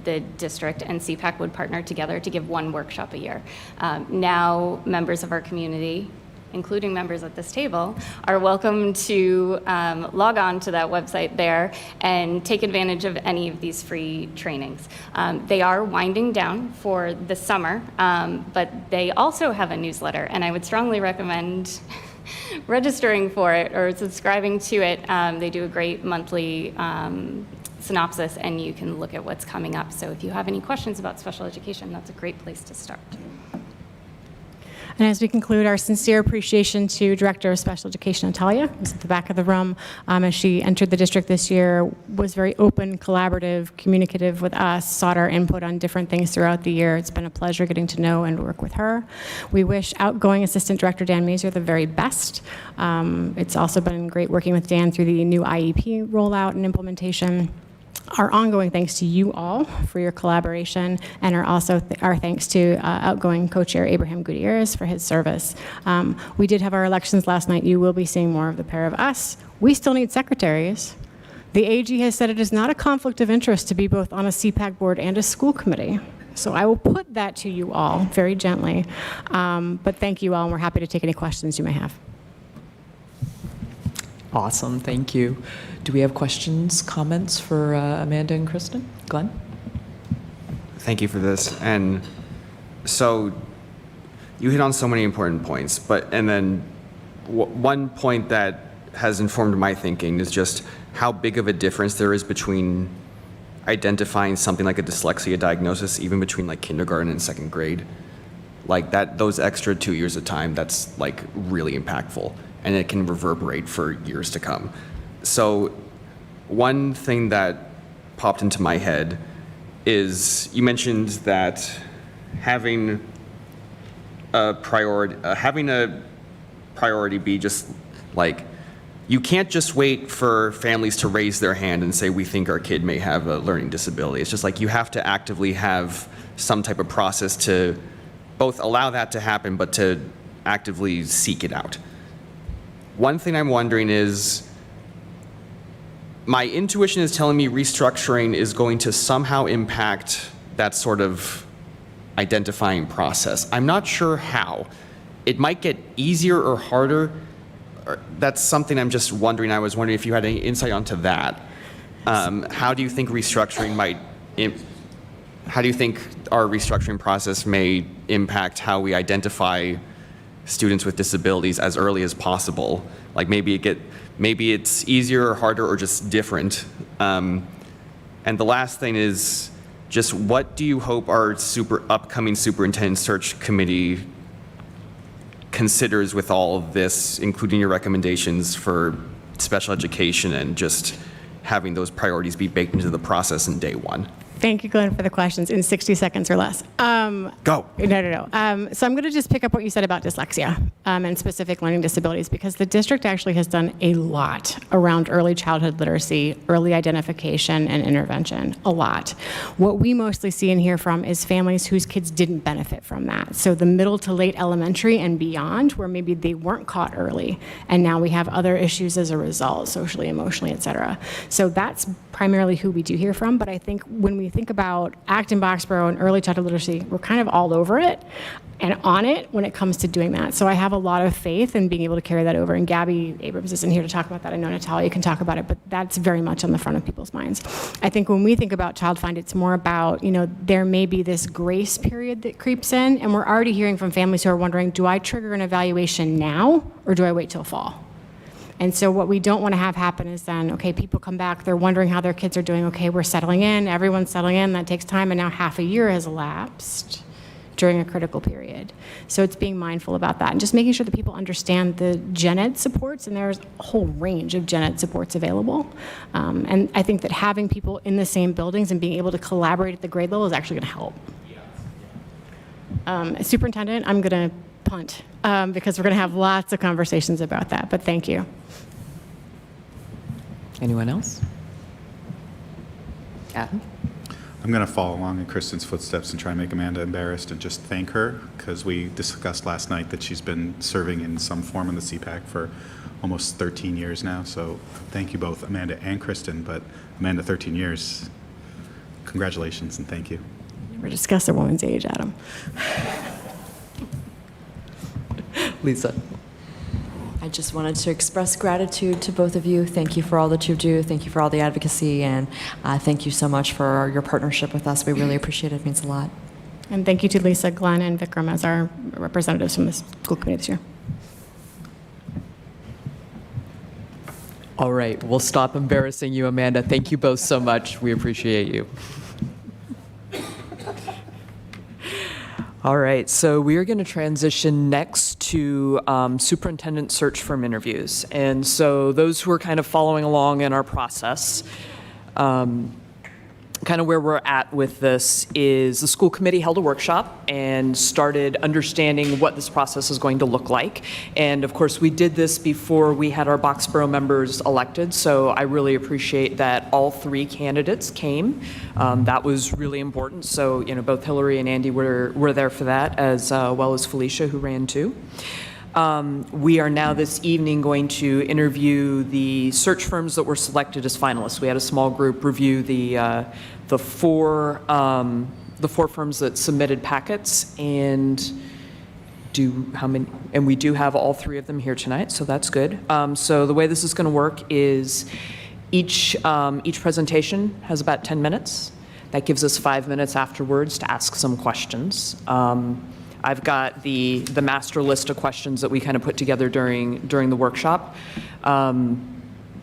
the district and SEPAC would partner together to give 1 workshop a year. Now, members of our community, including members at this table, are welcome to log on to that website there and take advantage of any of these free trainings. They are winding down for the summer, but they also have a newsletter, and I would strongly recommend registering for it or subscribing to it. They do a great monthly synopsis, and you can look at what's coming up. So if you have any questions about special education, that's a great place to start. And as we conclude, our sincere appreciation to Director of Special Education, Natalia, who's at the back of the room, as she entered the district this year, was very open, collaborative, communicative with us, sought our input on different things throughout the year. It's been a pleasure getting to know and work with her. We wish outgoing Assistant Director Dan Mazur the very best. It's also been great working with Dan through the new IEP rollout and implementation. Our ongoing thanks to you all for your collaboration, and our thanks to outgoing co-chair Abraham Gutierrez for his service. We did have our elections last night. You will be seeing more of the pair of us. We still need secretaries. The AG has said it is not a conflict of interest to be both on a CPAC board and a school committee. So I will put that to you all very gently. But thank you all, and we're happy to take any questions you may have. Awesome, thank you. Do we have questions, comments for Amanda and Kristin? Glenn? Thank you for this. And so you hit on so many important points, and then one point that has informed my thinking is just how big of a difference there is between identifying something like a dyslexia diagnosis, even between like kindergarten and 2nd grade. Like those extra 2 years of time, that's like really impactful, and it can reverberate for years to come. So one thing that popped into my head is you mentioned that having a priority be just like, you can't just wait for families to raise their hand and say, we think our kid may have a learning disability. It's just like you have to actively have some type of process to both allow that to happen, but to actively seek it out. One thing I'm wondering is, my intuition is telling me restructuring is going to somehow impact that sort of identifying process. I'm not sure how. It might get easier or harder. That's something I'm just wondering. I was wondering if you had any insight onto that. How do you think restructuring how do you think our restructuring process may impact how we identify students with disabilities as early as possible? Like maybe it's easier or harder or just different. And the last thing is just, what do you hope our upcoming superintendent search committee considers with all of this, including your recommendations for special education and just having those priorities be baked into the process in day one? Thank you, Glenn, for the questions in 60 seconds or less. Go. No. So I'm going to just pick up what you said about dyslexia and specific learning disabilities, because the district actually has done a lot around early childhood literacy, early identification, and intervention. A lot. What we mostly see and hear from is families whose kids didn't benefit from that. So the middle to late elementary and beyond, where maybe they weren't caught early, and now we have other issues as a result, socially, emotionally, et cetera. So that's primarily who we do hear from. But I think when we think about Acton-Boxborough and early childhood literacy, we're kind of all over it and on it when it comes to doing that. So I have a lot of faith in being able to carry that over. And Gabby Abrams isn't here to talk about that. I know Natalia can talk about it, but that's very much on the front of people's minds. I think when we think about Child Find, it's more about, there may be this grace period that creeps in, and we're already hearing from families who are wondering, do I trigger an evaluation now or do I wait till fall? And so what we don't want to have happen is then, okay, people come back, they're wondering how their kids are doing. Okay, we're settling in, everyone's settling in, that takes time, and now half a year has elapsed. during a critical period. So it's being mindful about that and just making sure that people understand the gen ed supports, and there's a whole range of gen ed supports available. And I think that having people in the same buildings and being able to collaborate at the grade level is actually going to help. Superintendent, I'm going to punt because we're going to have lots of conversations about that, but thank you. Anyone else? Adam? I'm going to follow along in Kristin's footsteps and try and make Amanda embarrassed and just thank her, because we discussed last night that she's been serving in some form in the CPAC for almost 13 years now. So thank you both, Amanda and Kristin. But Amanda, 13 years, congratulations and thank you. Never discuss a woman's age, Adam. Lisa? I just wanted to express gratitude to both of you. Thank you for all that you do. Thank you for all the advocacy, and thank you so much for your partnership with us. We really appreciate it. It means a lot. And thank you to Lisa, Glenn, and Vikram as our representatives from the school committee this year. All right, we'll stop embarrassing you, Amanda. Thank you both so much. We appreciate you. All right, so we are going to transition next to superintendent search firm interviews. And so those who are kind of following along in our process, kind of where we're at with this is the school committee held a workshop and started understanding what this process is going to look like. And of course, we did this before we had our Boxborough members elected, so I really appreciate that all three candidates came. That was really important. So, you know, both Hillary and Andy were there for that, as well as Felicia, who ran too. We are now this evening going to interview the search firms that were selected as finalists. We had a small group review the four firms that submitted packets, and we do have all three of them here tonight, so that's good. So the way this is going to work is each presentation has about 10 minutes. That gives us 5 minutes afterwards to ask some questions. I've got the master list of questions that we kind of put together during the workshop.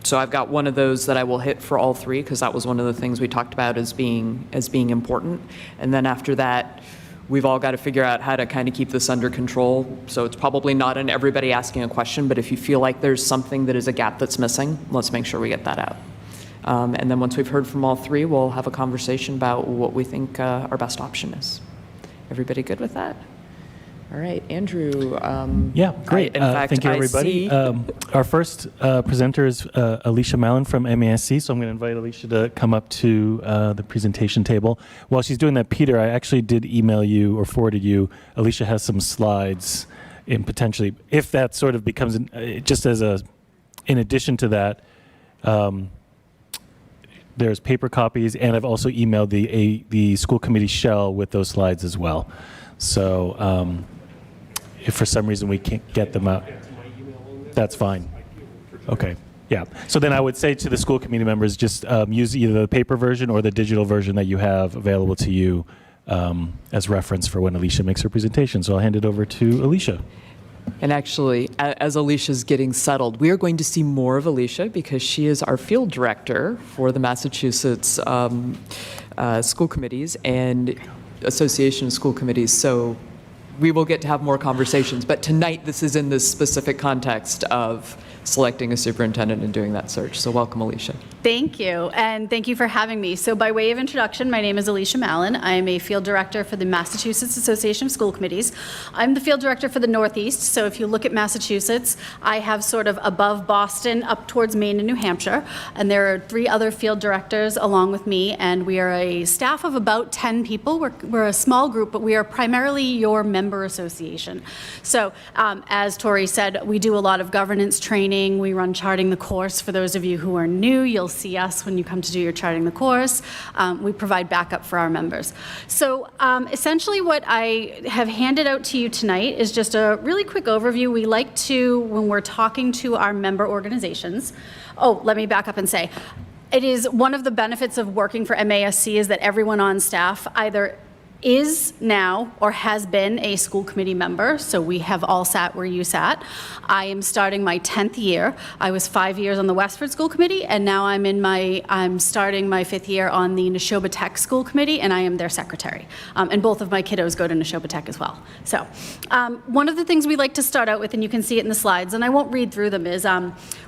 So I've got one of those that I will hit for all three, because that was one of the things we talked about as being important. And then after that, we've all got to figure out how to kind of keep this under control. So it's probably not in everybody asking a question, but if you feel like there's something that is a gap that's missing, let's make sure we get that out. And then once we've heard from all three, we'll have a conversation about what we think our best option is. Everybody good with that? All right, Andrew. Yeah, great. In fact, thank you, everybody. Our first presenter is Alicia Mallon from MASC, so I'm going to invite Alicia to come up to the presentation table. While she's doing that, Peter, I actually did email you or forwarded you. Alicia has some slides, in potentially, if that sort of becomes, just as in addition to that, there's paper copies, and I've also emailed the school committee shell with those slides as well. So if for some reason we can't get them out, that's fine. Okay, yeah. So then I would say to the school committee members, just use either the paper version or the digital version that you have available to you as reference for when Alicia makes her presentation. So I'll hand it over to Alicia. And actually, as Alicia's getting settled, we are going to see more of Alicia because she is our field director for the Massachusetts school committees and Association of School Committees. So we will get to have more conversations. But tonight, this is in this specific context of selecting a superintendent and doing that search. So welcome, Alicia. Thank you, and thank you for having me. So by way of introduction, my name is Alicia Mallon. I'm a field director for the Massachusetts Association of School Committees. I'm the field director for the Northeast, so if you look at Massachusetts, I have sort of above Boston, up towards Maine and New Hampshire, and there are 3 other field directors along with me, and we are a staff of about 10 people. We're a small group, but we are primarily your member association. So as Tori said, we do a lot of governance training. We run Charting the Course. For those of you who are new, you'll see us when you come to do your Charting the Course. We provide backup for our members. So essentially what I have handed out to you tonight is just a really quick overview. We like to, when we're talking to our member organizations, let me back up and say, it is one of the benefits of working for MASC is that everyone on staff either is now or has been a school committee member, so we have all sat where you sat. I am starting my 10th year. I was 5 years on the Westford School Committee, and now I'm starting my 5th year on the Neshoba Tech School Committee, and I am their secretary. And both of my kiddos go to Neshoba Tech as well. So one of the things we like to start out with, and you can see it in the slides, and I won't read through them, is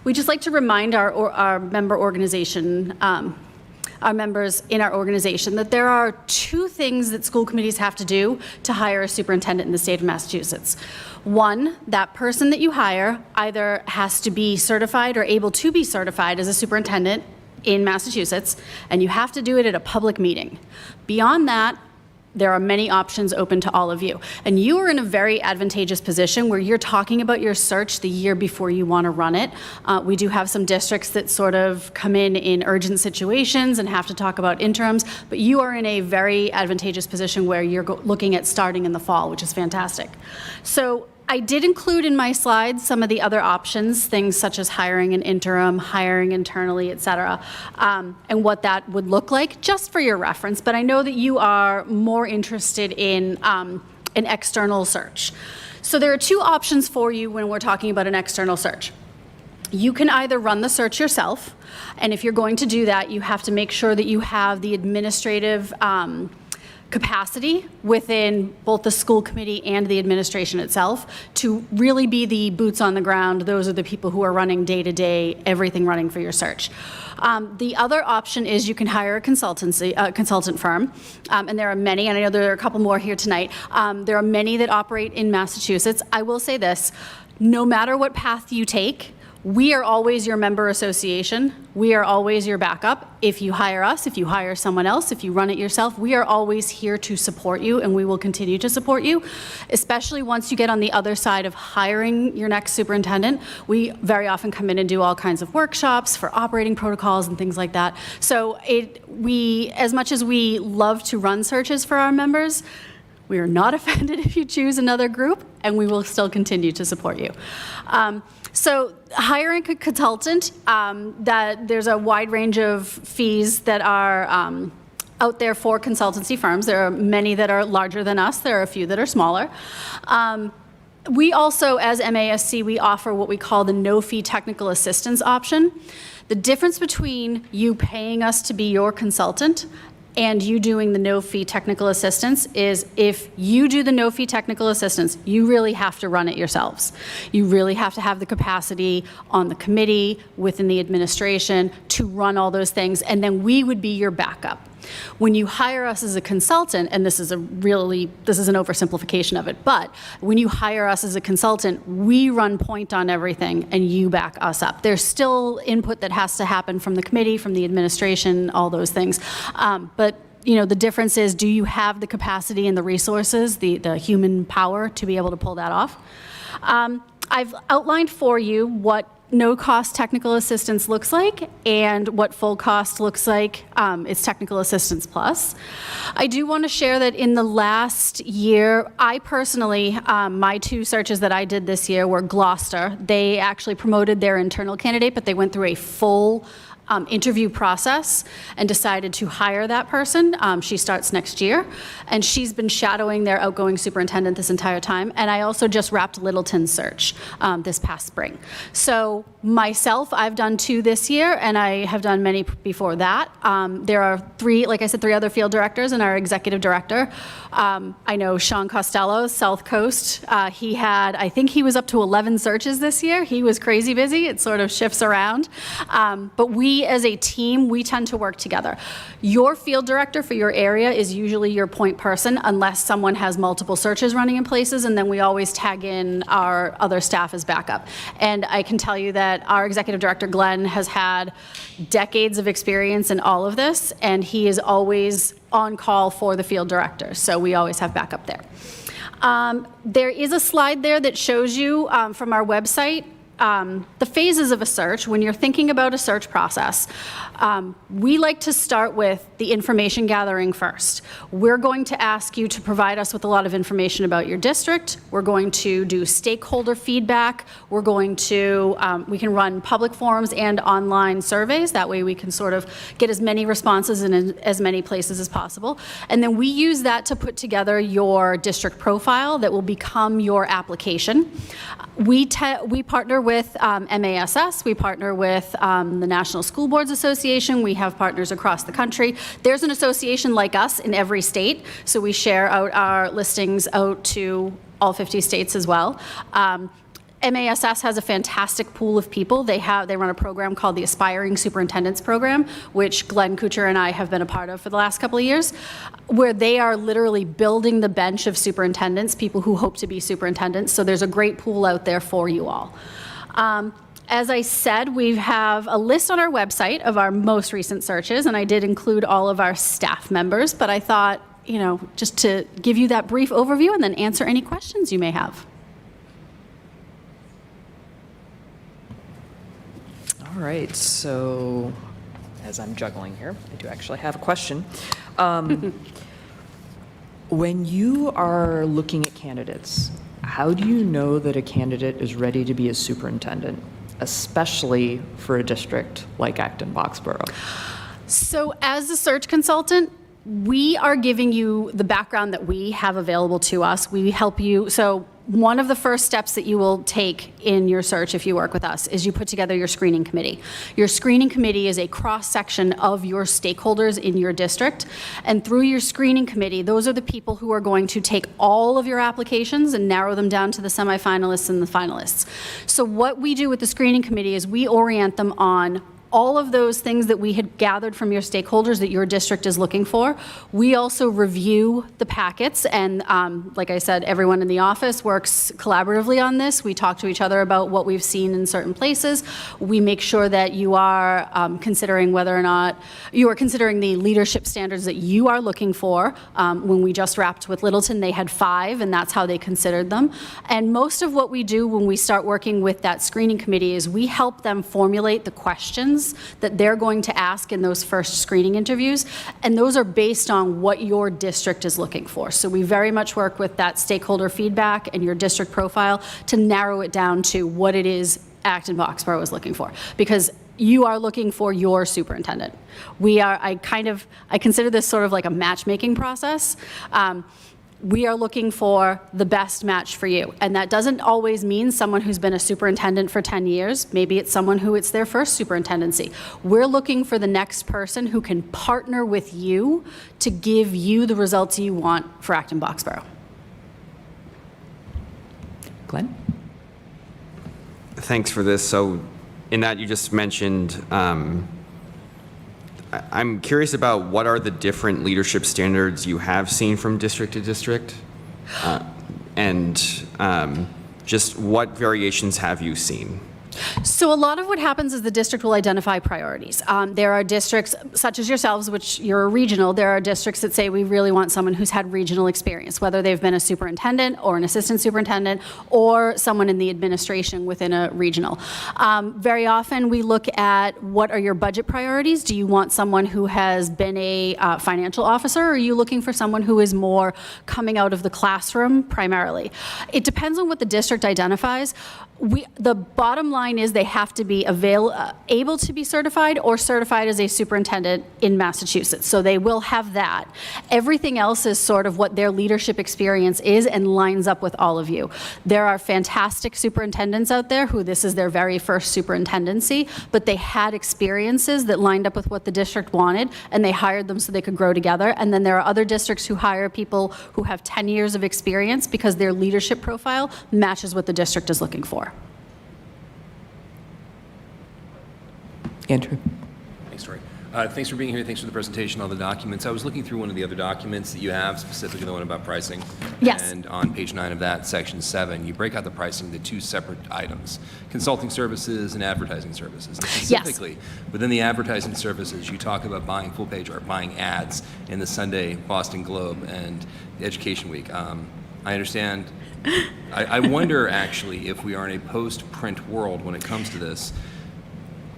we just like to remind our member organization, our members in our organization, that there are 2 things that school committees have to do to hire a superintendent in the state of Massachusetts. One, that person that you hire either has to be certified or able to be certified as a superintendent in Massachusetts, and you have to do it at a public meeting. Beyond that, there are many options open to all of you. And you are in a very advantageous position where you're talking about your search the year before you want to run it. We do have some districts that sort of come in urgent situations and have to talk about interims, but you are in a very advantageous position where you're looking at starting in the fall, which is fantastic. So I did include in my slides some of the other options, things such as hiring an interim, hiring internally, et cetera, and what that would look like, just for your reference. But I know that you are more interested in an external search. So there are 2 options for you when we're talking about an external search. You can either run the search yourself, and if you're going to do that, you have to make sure that you have the administrative capacity within both the school committee and the administration itself to really be the boots on the ground. Those are the people who are running day-to-day, everything running for your search. The other option is you can hire a consultant firm, and there are many, and I know there are a couple more here tonight. There are many that operate in Massachusetts. I will say this, no matter what path you take, we are always your member association. We are always your backup. If you hire us, if you hire someone else, if you run it yourself, we are always here to support you, and we will continue to support you, especially once you get on the other side of hiring your next superintendent. We very often come in and do all kinds of workshops for operating protocols and things like that. So as much as we love to run searches for our members, we are not offended if you choose another group, and we will still continue to support you. So hiring a consultant, that there's a wide range of fees that are out there for consultancy firms. There are many that are larger than us. There are a few that are smaller. We also, as MASC, we offer what we call the no-fee technical assistance option. The difference between you paying us to be your consultant and you doing the no-fee technical assistance is if you do the no-fee technical assistance, you really have to run it yourselves. You really have to have the capacity on the committee, within the administration, to run all those things, and then we would be your backup. When you hire us as a consultant, and this is an oversimplification of it, but when you hire us as a consultant, we run point on everything and you back us up. There's still input that has to happen from the committee, from the administration, all those things. But the difference is, do you have the capacity and the resources, the human power to be able to pull that off? I've outlined for you what no-cost technical assistance looks like and what full cost looks like. It's technical assistance plus. I do want to share that in the last year, I personally, my 2 searches that I did this year were Gloucester. They actually promoted their internal candidate, but they went through a full interview process and decided to hire that person. She starts next year, and she's been shadowing their outgoing superintendent this entire time. And I also just wrapped Littleton's search this past spring. So myself, I've done 2 this year, and I have done many before that. There are 3, like I said, 3 other field directors and our executive director. I know Sean Costello, South Coast. I think he was up to 11 searches this year. He was crazy busy. It sort of shifts around. But we, as a team, we tend to work together. Your field director for your area is usually your point person, unless someone has multiple searches running in places, and then we always tag in our other staff as backup. And I can tell you that our executive director, Glenn, has had decades of experience in all of this, and he is always on call for the field director, so we always have backup there. There is a slide there that shows you from our website the phases of a search, when you're thinking about a search process, we like to start with the information gathering first. We're going to ask you to provide us with a lot of information about your district. We're going to do stakeholder feedback. We're going to, we can run public forums and online surveys. That way we can sort of get as many responses in as many places as possible. And then we use that to put together your district profile that will become your application. We partner with MASC, we partner with the National School Boards Association, we have partners across the country. There's an association like us in every state, so we share out our listings out to all 50 states as well. MASC has a fantastic pool of people. They run a program called the Aspiring Superintendents Program, which Glenn Kuchar and I have been a part of for the last couple of years, where they are literally building the bench of superintendents, people who hope to be superintendents. So there's a great pool out there for you all. As I said, we have a list on our website of our most recent searches, and I did include all of our staff members, but I thought, you know, just to give you that brief overview and then answer any questions you may have. All right, so as I'm juggling here, I do actually have a question. When you are looking at candidates, how do you know that a candidate is ready to be a superintendent, especially for a district like Acton-Boxborough? So as a search consultant, we are giving you the background that we have available to us. We help you. So one of the first steps that you will take in your search if you work with us is you put together your screening committee. Your screening committee is a cross-section of your stakeholders in your district. And through your screening committee, those are the people who are going to take all of your applications and narrow them down to the semifinalists and the finalists. So what we do with the screening committee is we orient them on all of those things that we had gathered from your stakeholders that your district is looking for. We also review the packets, and like I said, everyone in the office works collaboratively on this. We talk to each other about what we've seen in certain places. We make sure that you are considering whether or not you are considering the leadership standards that you are looking for. When we just wrapped with Littleton, they had 5, and that's how they considered them. And most of what we do when we start working with that screening committee is we help them formulate the questions that they're going to ask in those first screening interviews, and those are based on what your district is looking for. So we very much work with that stakeholder feedback and your district profile to narrow it down to what it is Acton-Boxborough is looking for, because you are looking for your superintendent. I consider this sort of like a matchmaking process. We are looking for the best match for you. And that doesn't always mean someone who's been a superintendent for 10 years. Maybe it's someone who it's their first superintendency. We're looking for the next person who can partner with you to give you the results you want for Acton-Boxborough. Glenn? Thanks for this. So in that you just mentioned, I'm curious about what are the different leadership standards you have seen from district to district? And just what variations have you seen? So a lot of what happens is the district will identify priorities. There are districts, such as yourselves, which you're a regional, there are districts that say we really want someone who's had regional experience, whether they've been a superintendent or an assistant superintendent or someone in the administration within a regional. Very often we look at what are your budget priorities. Do you want someone who has been a financial officer, or are you looking for someone who is more coming out of the classroom primarily? It depends on what the district identifies. The bottom line is they have to be able to be certified or certified as a superintendent in Massachusetts. So they will have that. Everything else is sort of what their leadership experience is and lines up with all of you. There are fantastic superintendents out there who this is their very first superintendency, but they had experiences that lined up with what the district wanted, and they hired them so they could grow together. And then there are other districts who hire people who have 10 years of experience because their leadership profile matches what the district is looking for. Andrew. Thanks, Tori. Thanks for being here. Thanks for the presentation, all the documents. I was looking through one of the other documents that you have, specifically the one about pricing. Yes. And on page 9 of that, section 7, you break out the pricing into 2 separate items, consulting services and advertising services. And specifically, within the advertising services, you talk about buying full page or buying ads in the Sunday Boston Globe and the Education Week. I understand. I wonder, actually, if we are in a post-print world when it comes to this.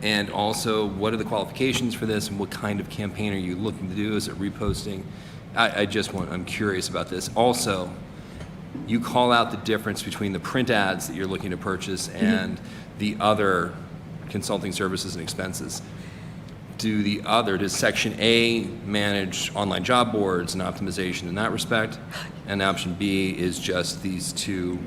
And also, what are the qualifications for this, and what kind of campaign are you looking to do? Is it reposting? I'm curious about this. Also, you call out the difference between the print ads that you're looking to purchase and the other consulting services and expenses. Does Section A manage online job boards and optimization in that respect? And option B is just these two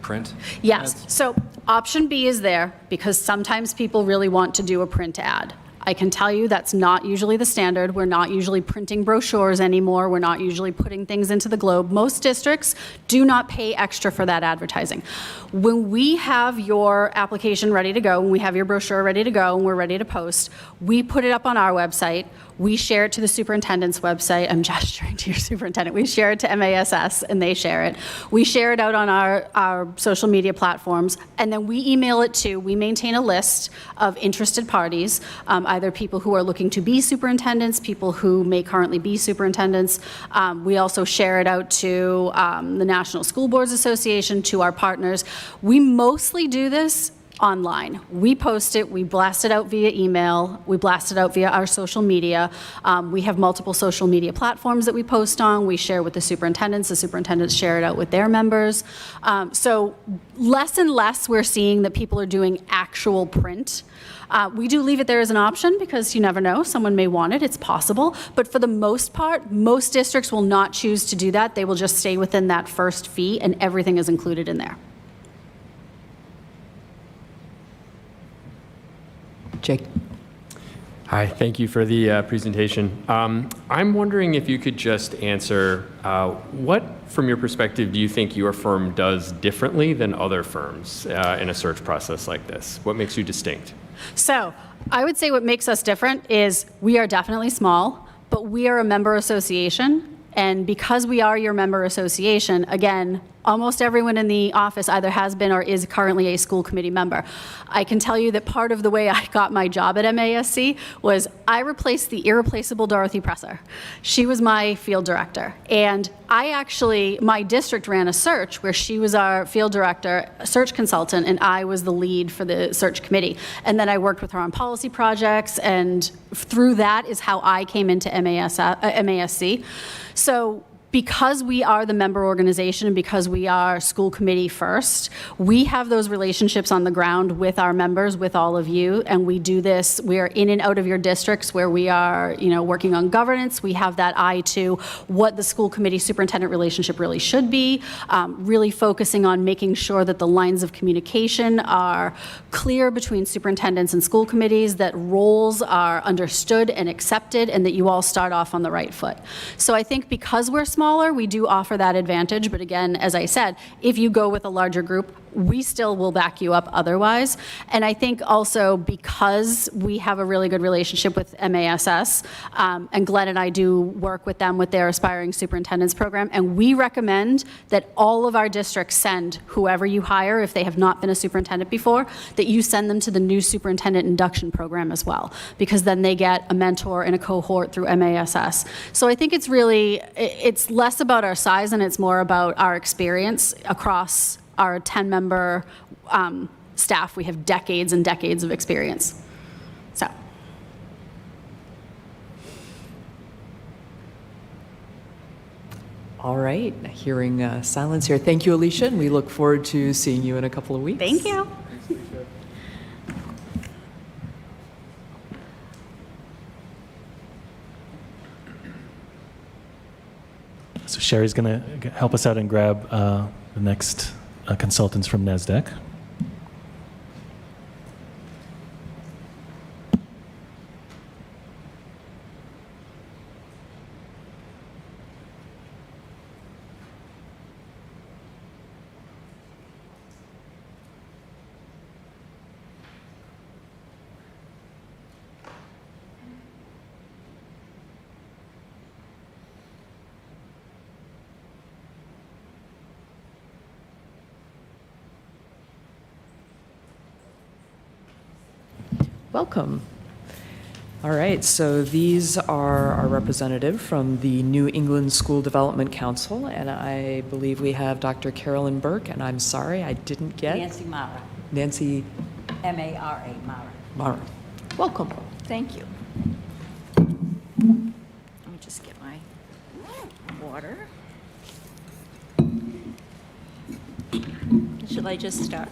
print? Yes. So option B is there because sometimes people really want to do a print ad. I can tell you that's not usually the standard. We're not usually printing brochures anymore. We're not usually putting things into the Globe. Most districts do not pay extra for that advertising. When we have your application ready to go, when we have your brochure ready to go, and we're ready to post, we put it up on our website. We share it to the superintendent's website. I'm gesturing to your superintendent. We share it to MASS, and they share it. We share it out on our social media platforms, and then we maintain a list of interested parties, either people who are looking to be superintendents, people who may currently be superintendents. We also share it out to the National School Boards Association, to our partners. We mostly do this online. We post it, we blast it out via email, we blast it out via our social media. We have multiple social media platforms that we post on. We share with the superintendents share it out with their members. So less and less we're seeing that people are doing actual print. We do leave it there as an option because you never know, someone may want it, it's possible. But for the most part, most districts will not choose to do that. They will just stay within that first fee and everything is included in there. Jake. Hi, thank you for the presentation. I'm wondering if you could just answer what, from your perspective, do you think your firm does differently than other firms in a search process like this? What makes you distinct? So I would say what makes us different is we are definitely small, but we are a member association. And because we are your member association, again, almost everyone in the office either has been or is currently a school committee member. I can tell you that part of the way I got my job at MASC was I replaced the irreplaceable Dorothy Presser. She was my field director. And my district ran a search where she was our field director, search consultant, and I was the lead for the search committee. And then I worked with her on policy projects, and through that is how I came into MASC. So because we are the member organization and because we are school committee first, we have those relationships on the ground with our members, with all of you, and we do this. We are in and out of your districts where we are, working on governance. We have that eye to what the school committee superintendent relationship really should be, really focusing on making sure that the lines of communication are clear between superintendents and school committees, that roles are understood and accepted, and that you all start off on the right foot. So I think because we're smaller, we do offer that advantage. But again, as I said, if you go with a larger group, we still will back you up otherwise. And I think also because we have a really good relationship with MASS, and Glenn and I do work with them with their Aspiring Superintendents program, and we recommend that all of our districts send whoever you hire, if they have not been a superintendent before, that you send them to the new superintendent induction program as well, because then they get a mentor and a cohort through MASS. So I think it's less about our size and it's more about our experience across our 10-member staff. We have decades and decades of experience. So. All right, hearing silence here. Thank you, Alicia, and we look forward to seeing you in a couple of weeks. Thank you. So Sherry's going to help us out and grab the next consultants from NESDEC. Welcome. All right, so these are our representative from the New England School Development Council, and I believe we have Dr. Carolyn Burke, and I'm sorry, I didn't get... Nancy Mara. Nancy... M-A-R-A, Mara. Mara. Welcome. Thank you. Let me just get my water. Should I just start?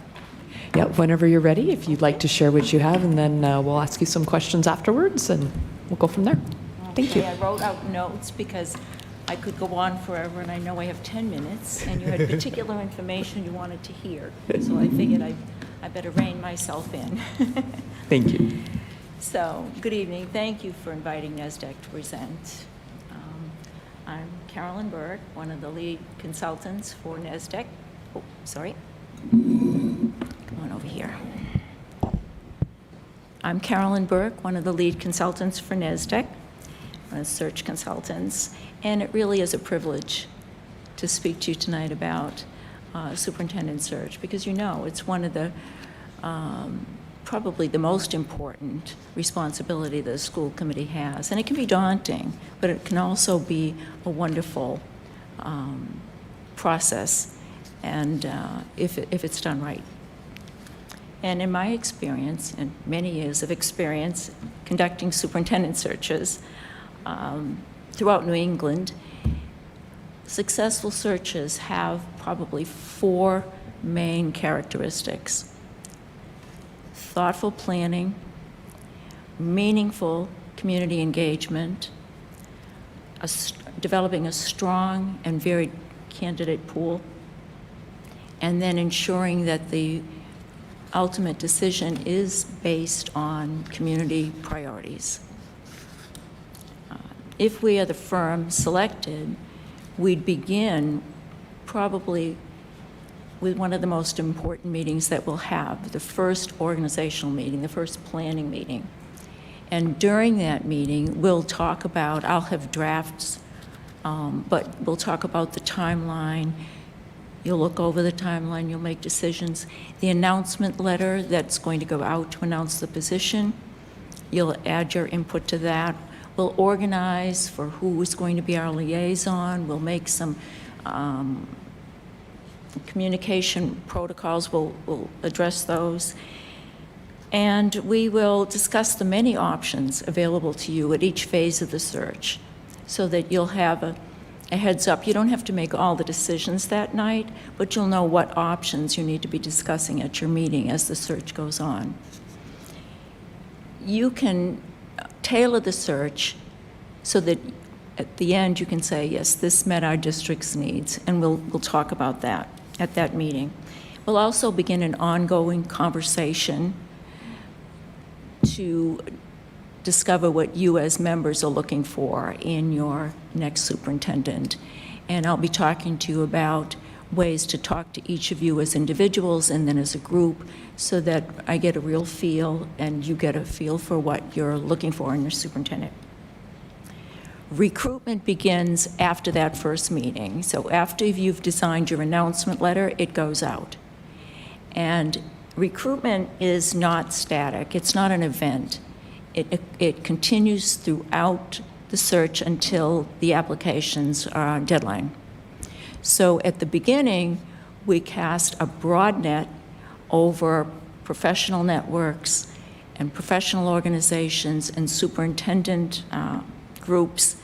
Yeah, whenever you're ready, if you'd like to share what you have, and then we'll ask you some questions afterwards, and we'll go from there. Thank you. I wrote out notes because I could go on forever, and I know I have 10 minutes, and you had particular information you wanted to hear. So I figured I better rein myself in. Thank you. So, good evening. Thank you for inviting NESDEC to present. I'm Carolyn Burke, one of the lead consultants for NESDEC. Oh, sorry. Come on over here. I'm Carolyn Burke, one of the lead consultants for NESDEC, one of the search consultants, and it really is a privilege to speak to you tonight about superintendent search, because you know it's one of the probably the most important responsibility that a school committee has. And it can be daunting, but it can also be a wonderful process, and if it's done right. And in my experience, and many years of experience conducting superintendent searches throughout New England, successful searches have probably 4 main characteristics: thoughtful planning, meaningful community engagement, developing a strong and varied candidate pool, and then ensuring that the ultimate decision is based on community priorities. If we are the firm selected, we'd begin probably with one of the most important meetings that we'll have, the first organizational meeting, the first planning meeting. And during that meeting, we'll talk about, I'll have drafts, but we'll talk about the timeline. You'll look over the timeline, you'll make decisions. The announcement letter that's going to go out to announce the position, you'll add your input to that. We'll organize for who is going to be our liaison. We'll make some communication protocols. We'll address those. And we will discuss the many options available to you at each phase of the search so that you'll have a heads up. You don't have to make all the decisions that night, but you'll know what options you need to be discussing at your meeting as the search goes on. You can tailor the search so that at the end you can say, yes, this met our district's needs, and we'll talk about that at that meeting. We'll also begin an ongoing conversation to discover what you as members are looking for in your next superintendent. And I'll be talking to you about ways to talk to each of you as individuals and then as a group so that I get a real feel and you get a feel for what you're looking for in your superintendent. Recruitment begins after that first meeting. So after you've designed your announcement letter, it goes out. And recruitment is not static. It's not an event. It continues throughout the search until the applications are deadline. So at the beginning, we cast a broad net over professional networks and professional organizations and superintendent groups.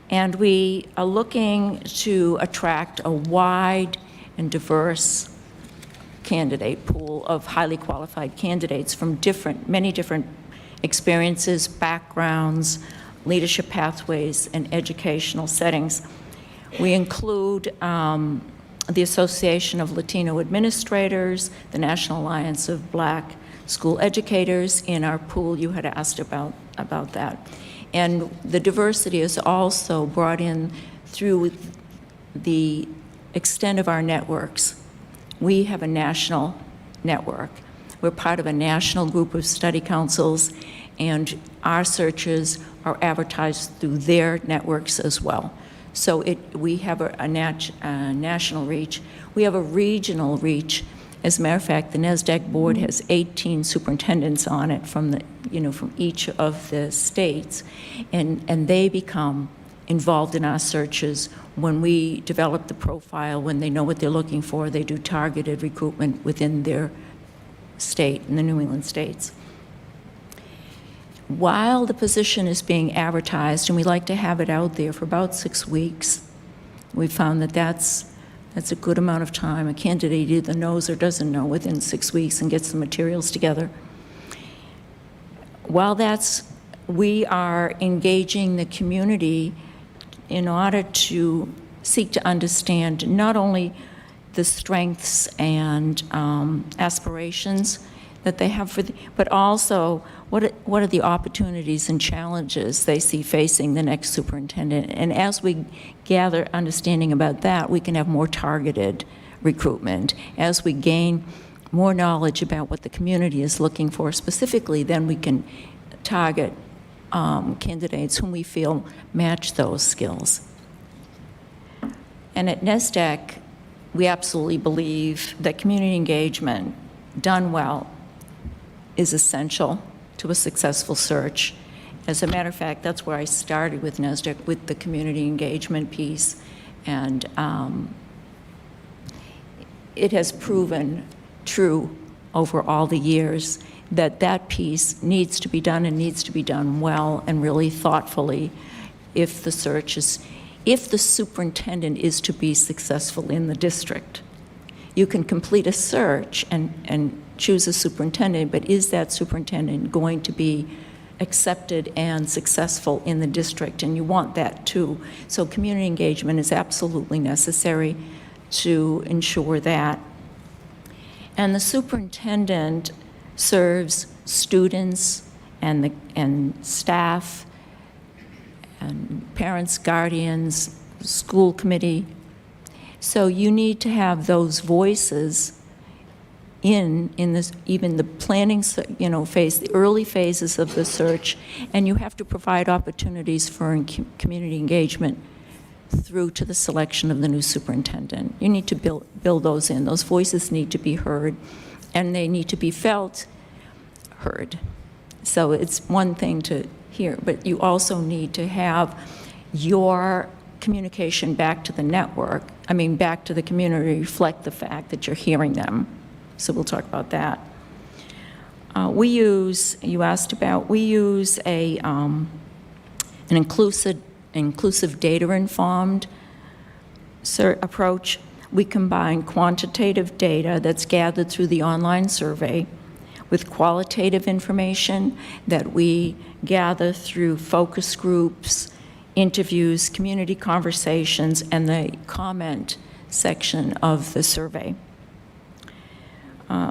And we are looking to attract a wide and diverse candidate pool of highly qualified candidates from many different experiences, backgrounds, leadership pathways, and educational settings. We include the Association of Latino Administrators, the National Alliance of Black School Educators in our pool. You had asked about that. And the diversity is also brought in through the extent of our networks. We have a national network. We're part of a national group of study councils, and our searches are advertised through their networks as well. So we have a national reach. We have a regional reach As a matter of fact, the NESDEC board has 18 superintendents on it from from each of the states, and they become involved in our searches when we develop the profile, when they know what they're looking for. They do targeted recruitment within their state, in the New England states. While the position is being advertised, and we like to have it out there for about 6 weeks, we found that that's a good amount of time. A candidate either knows or doesn't know within 6 weeks and gets the materials together. While we are engaging the community in order to seek to understand not only the strengths and aspirations that they have but also what are the opportunities and challenges they see facing the next superintendent. And as we gather understanding about that, we can have more targeted recruitment. As we gain more knowledge about what the community is looking for specifically, then we can target candidates whom we feel match those skills. And at NESDEC, we absolutely believe that community engagement done well is essential to a successful search. As a matter of fact, that's where I started with NESDEC, with the community engagement piece. And it has proven true over all the years that that piece needs to be done and needs to be done well and really thoughtfully if the superintendent is to be successful in the district. You can complete a search and choose a superintendent, but is that superintendent going to be accepted and successful in the district? And you want that too. So community engagement is absolutely necessary to ensure that. And the superintendent serves students and staff and parents, guardians, school committee. So you need to have those voices in this, even the planning, phase, the early phases of the search, and you have to provide opportunities for community engagement through to the selection of the new superintendent. You need to build those in. Those voices need to be heard, and they need to be felt heard. So it's one thing to hear, but you also need to have your communication back to the network, back to the community, reflect the fact that you're hearing them. So we'll talk about that. You asked about, we use an inclusive data-informed approach. We combine quantitative data that's gathered through the online survey with qualitative information that we gather through focus groups, interviews, community conversations, and the comment section of the survey.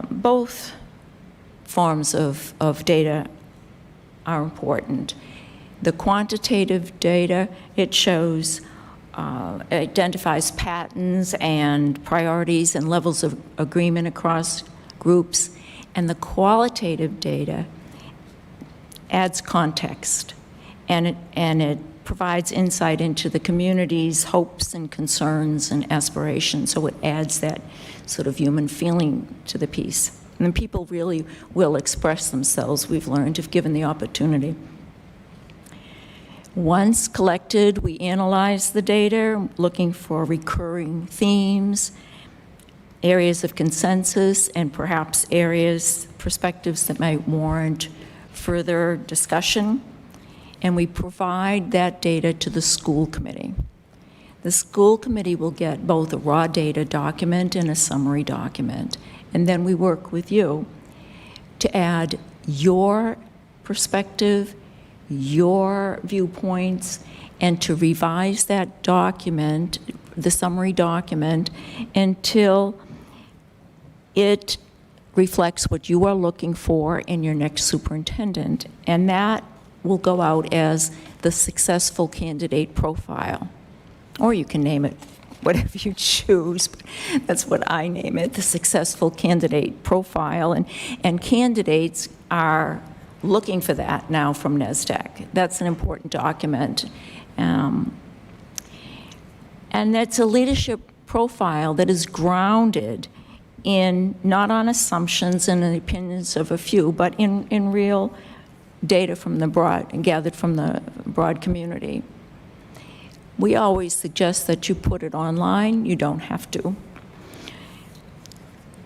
Both forms of data are important. The quantitative data, it shows, identifies patterns and priorities and levels of agreement across groups. And the qualitative data adds context, and it provides insight into the community's hopes and concerns and aspirations, so it adds that sort of human feeling to the piece. And then people really will express themselves, we've learned, if given the opportunity. Once collected, we analyze the data, looking for recurring themes, areas of consensus, and perhaps perspectives that might warrant further discussion. And we provide that data to the school committee. The school committee will get both a raw data document and a summary document. And then we work with you to add your perspective, your viewpoints, and to revise that document, the summary document, until it reflects what you are looking for in your next superintendent. And that will go out as the successful candidate profile. Or you can name it whatever you choose, but that's what I name it, the successful candidate profile. And candidates are looking for that now from NESDEC. That's an important document. And that's a leadership profile that is grounded not on assumptions and the opinions of a few, but in real data from gathered from the broad community. We always suggest that you put it online. You don't have to.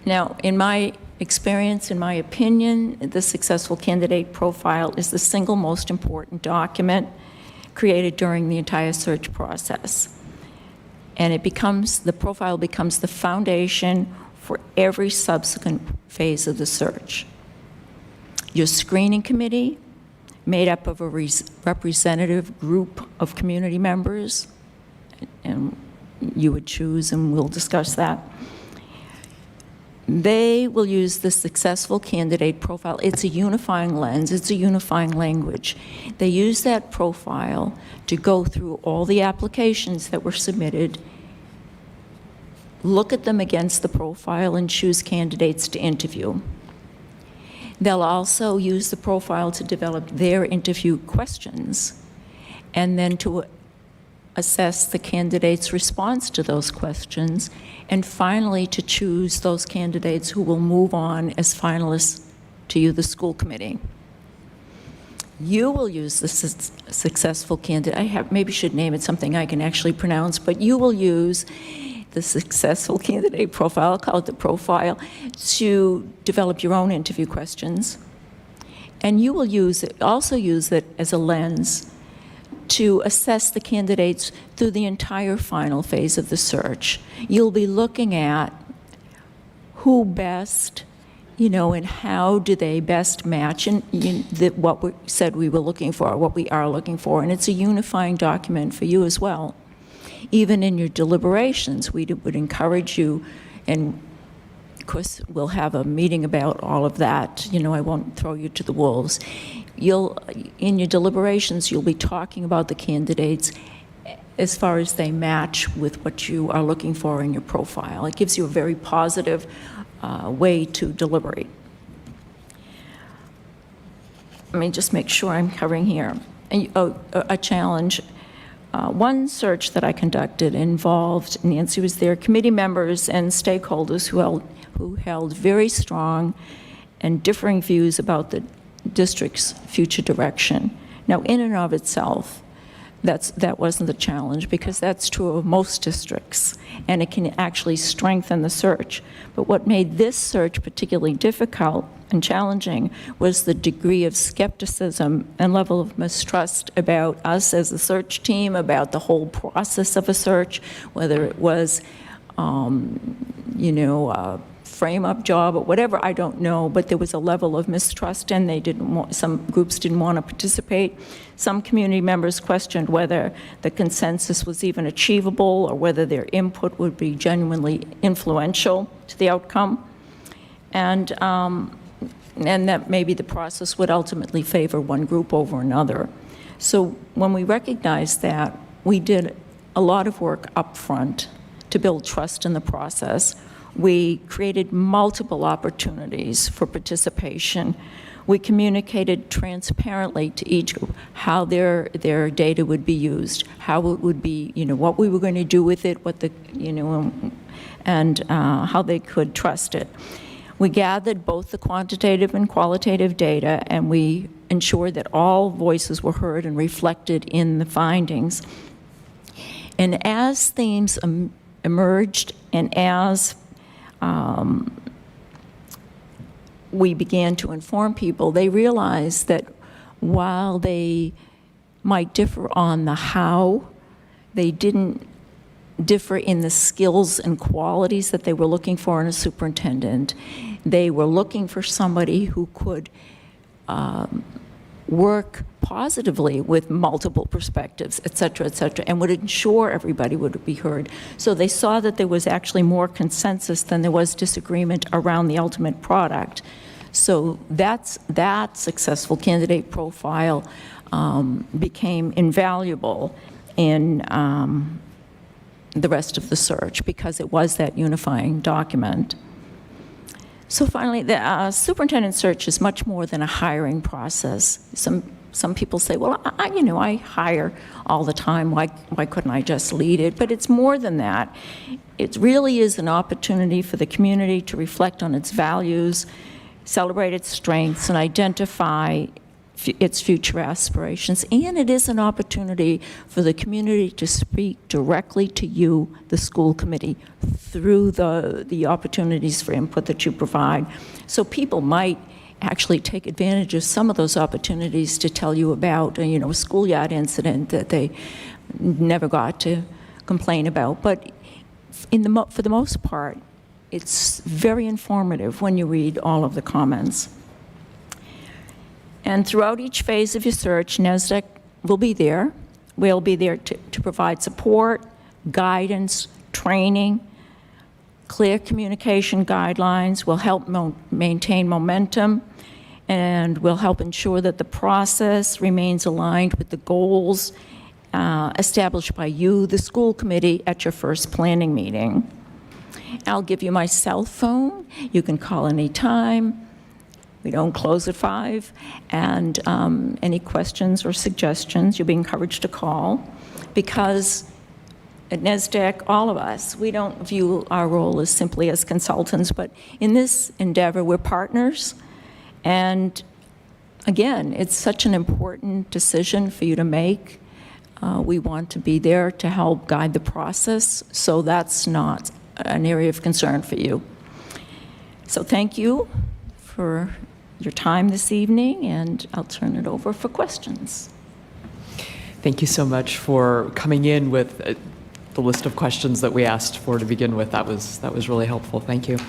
Now, in my experience, in my opinion, the successful candidate profile is the single most important document created during the entire search process. And the profile becomes the foundation for every subsequent phase of the search. Your screening committee, made up of a representative group of community members, and you would choose, and we'll discuss that. They will use the successful candidate profile. It's a unifying lens, it's a unifying language. They use that profile to go through all the applications that were submitted, look at them against the profile, and choose candidates to interview. They'll also use the profile to develop their interview questions, and then to assess the candidate's response to those questions, and finally to choose those candidates who will move on as finalists to you, the school committee. You will use the successful candidate. Maybe should name it something I can actually pronounce, but you will use the successful candidate profile, I'll call it the profile, to develop your own interview questions. And you will also use it as a lens to assess the candidates through the entire final phase of the search. You'll be looking at who best, and how do they best match what we said we were looking for, what we are looking for. And it's a unifying document for you as well. Even in your deliberations, we would encourage you, and of course we'll have a meeting about all of that. I won't throw you to the wolves. In your deliberations, you'll be talking about the candidates as far as they match with what you are looking for in your profile. It gives you a very positive way to deliberate. Let me just make sure I'm covering here. A challenge. One search that I conducted involved, Nancy was there, committee members and stakeholders who held very strong and differing views about the district's future direction. Now, in and of itself, that wasn't the challenge, because that's true of most districts, and it can actually strengthen the search. But what made this search particularly difficult and challenging was the degree of skepticism and level of mistrust about us as a search team, about the whole process of a search, whether it was, a frame-up job or whatever, I don't know, but there was a level of mistrust, and some groups didn't want to participate. Some community members questioned whether the consensus was even achievable, or whether their input would be genuinely influential to the outcome, and that maybe the process would ultimately favor one group over another. So when we recognized that, we did a lot of work up front to build trust in the process. We created multiple opportunities for participation. We communicated transparently to each group how their data would be used, how it would be, what we were going to do with it, and how they could trust it. We gathered both the quantitative and qualitative data, and we ensured that all voices were heard and reflected in the findings. And as themes emerged, and as we began to inform people, they realized that while they might differ on the how, they didn't differ in the skills and qualities that they were looking for in a superintendent. They were looking for somebody who could work positively with multiple perspectives, et cetera, and would ensure everybody would be heard. So they saw that there was actually more consensus than there was disagreement around the ultimate product. So that successful candidate profile became invaluable in the rest of the search, because it was that unifying document. So finally, the superintendent search is much more than a hiring process. Some some people say, well, I hire all the time. Why couldn't I just lead it? But it's more than that. It really is an opportunity for the community to reflect on its values, celebrate its strengths, and identify its future aspirations. And it is an opportunity for the community to speak directly to you, the school committee, through the opportunities for input that you provide. So people might actually take advantage of some of those opportunities to tell you about, a schoolyard incident that they never got to complain about. But for the most part, it's very informative when you read all of the comments. And throughout each phase of your search, NESDEC will be there. We'll be there to provide support, guidance, training, clear communication guidelines. We'll help maintain momentum, and we'll help ensure that the process remains aligned with the goals established by you, the school committee, at your first planning meeting. I'll give you my cell phone. You can call anytime. We don't close at 5, and any questions or suggestions, you'll be encouraged to call, because at NESDEC, all of us, we don't view our role as simply as consultants, but in this endeavor, we're partners. And again, it's such an important decision for you to make. We want to be there to help guide the process, so that's not an area of concern for you. So thank you for your time this evening, and I'll turn it over for questions. Thank you so much for coming in with the list of questions that we asked for to begin with. That was really helpful. Thank you.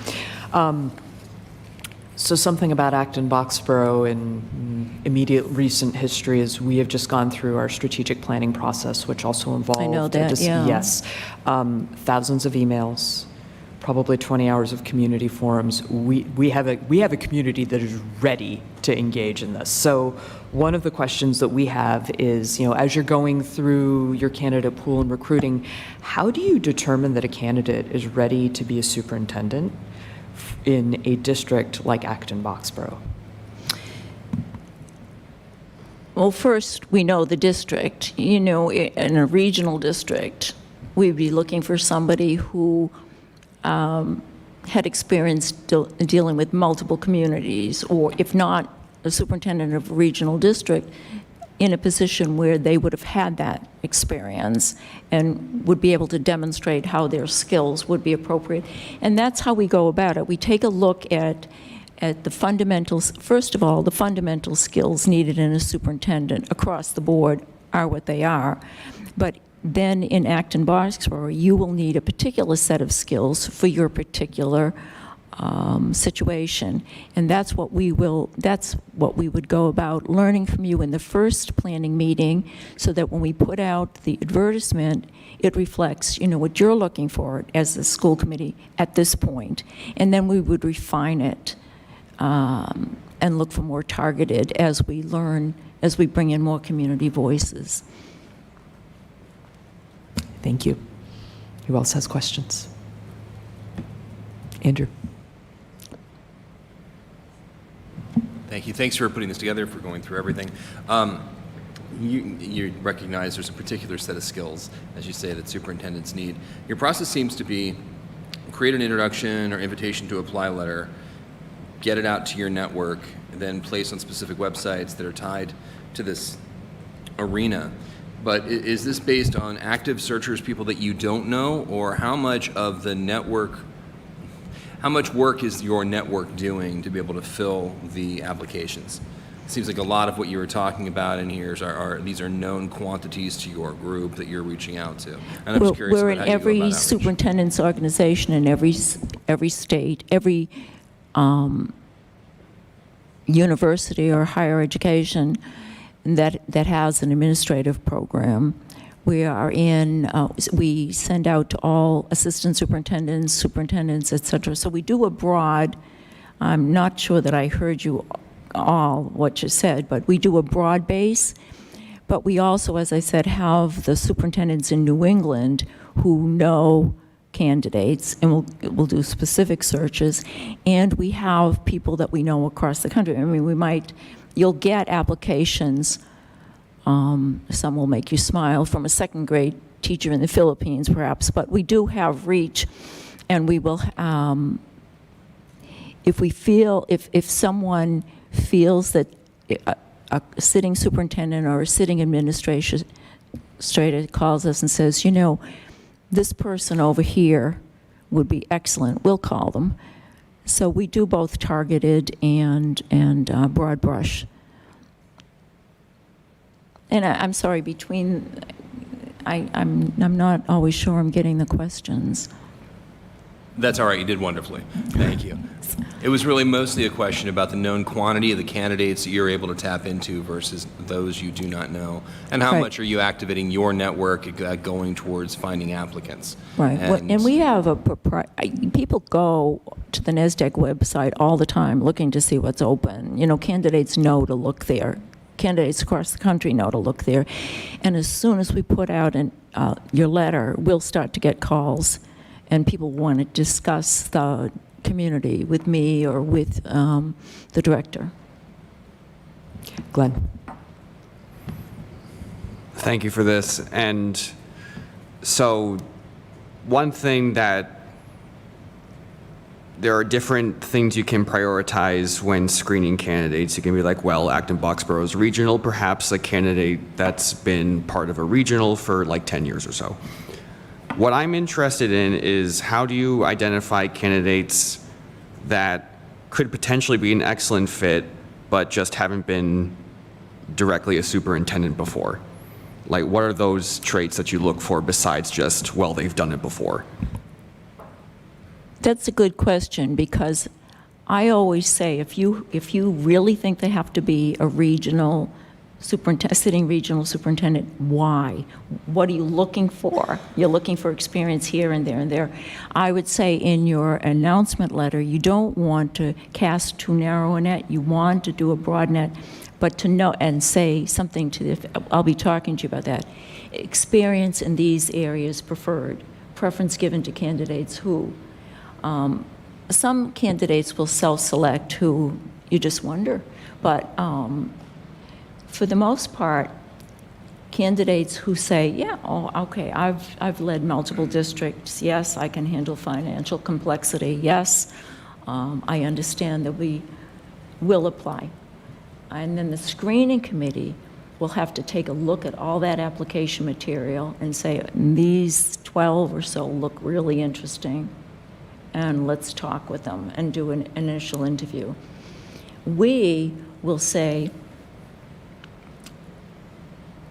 So something about Acton-Boxborough in immediate recent history is we have just gone through our strategic planning process, which also involved I know that, yeah. Yes, thousands of emails, probably 20 hours of community forums. We have a community that is ready to engage in this. So one of the questions that we have is, as you're going through your candidate pool and recruiting, how do you determine that a candidate is ready to be a superintendent in a district like Acton-Boxborough? Well, first, we know the district. In a regional district, we'd be looking for somebody who had experience dealing with multiple communities, or if not a superintendent of a regional district, in a position where they would have had that experience and would be able to demonstrate how their skills would be appropriate. And that's how we go about it. We take a look at the fundamentals. First of all, the fundamental skills needed in a superintendent across the board are what they are. But then in Acton-Boxborough, you will need a particular set of skills for your particular situation, and that's what we would go about learning from you in the first planning meeting, so that when we put out the advertisement, it reflects, what you're looking for as the school committee at this point, and then we would refine it and look for more targeted as we learn, as we bring in more community voices. Thank you. Who else has questions? Andrew. Thank you. Thanks for putting this together, for going through everything. You recognize there's a particular set of skills, as you say, that superintendents need. Your process seems to be create an introduction or invitation to apply letter, get it out to your network, and then place on specific websites that are tied to this arena. But is this based on active searchers, people that you don't know, or how much of the network, how much work is your network doing to be able to fill the applications? It seems like a lot of what you were talking about in here these are known quantities to your group that you're reaching out to. And I'm just curious We're about in how you go every about outreach. superintendent's organization in every state, every university or higher education that has an administrative program. We are in, we send out to all assistant superintendents, et cetera. So we do a broad, I'm not sure that I heard you all what you said, but we do a broad base. But we also, as I said, have the superintendents in New England who know candidates, and we'll do specific searches. And we have people that we know across the country. I mean, you'll get applications Some will make you smile, from a second grade teacher in the Philippines, perhaps. But we do have reach, and we will, if someone feels that a sitting superintendent or a sitting administrator calls us and says, you know, this person over here would be excellent, we'll call them. So we do both targeted and broad brush. And I'm sorry, I'm not always sure I'm getting the questions. That's all right, you did wonderfully. Thank you. It was really mostly a question about the known quantity of the candidates that you're able to tap into versus those you do not know, and how Right. much are you activating your network going towards finding applicants. Right, and we have people go to the NESDEC website all the time looking to see what's open. You know, candidates know to look there. Candidates across the country know to look there. And as soon as we put out your letter, we'll start to get calls, and people want to discuss the community with me or with the director. Glenn. Thank you for this. And so one thing that there are different things you can prioritize when screening candidates. You can be like, well, Acton-Boxborough is regional, perhaps a candidate that's been part of a regional for like 10 years or so. What I'm interested in is, how do you identify candidates that could potentially be an excellent fit, but just haven't been directly a superintendent before? Like, what are those traits that you look for besides just, well, they've done it before? That's a good question, because I always say, if you really think they have to be a regional superintendent, sitting regional superintendent, why? What are you looking for? You're looking for experience here and there and there. I would say in your announcement letter, you don't want to cast too narrow a net. You want to do a broad net, but to know and say something to the, I'll be talking to you about that. Experience in these areas preferred. Preference given to candidates who, some candidates will self-select who you just wonder, but for the most part, candidates who say, yeah, oh, okay, I've led multiple districts. Yes, I can handle financial complexity. Yes, I understand that we will apply. And then the screening committee will have to take a look at all that application material and say, these 12 or so look really interesting, and let's talk with them and do an initial interview. We will say,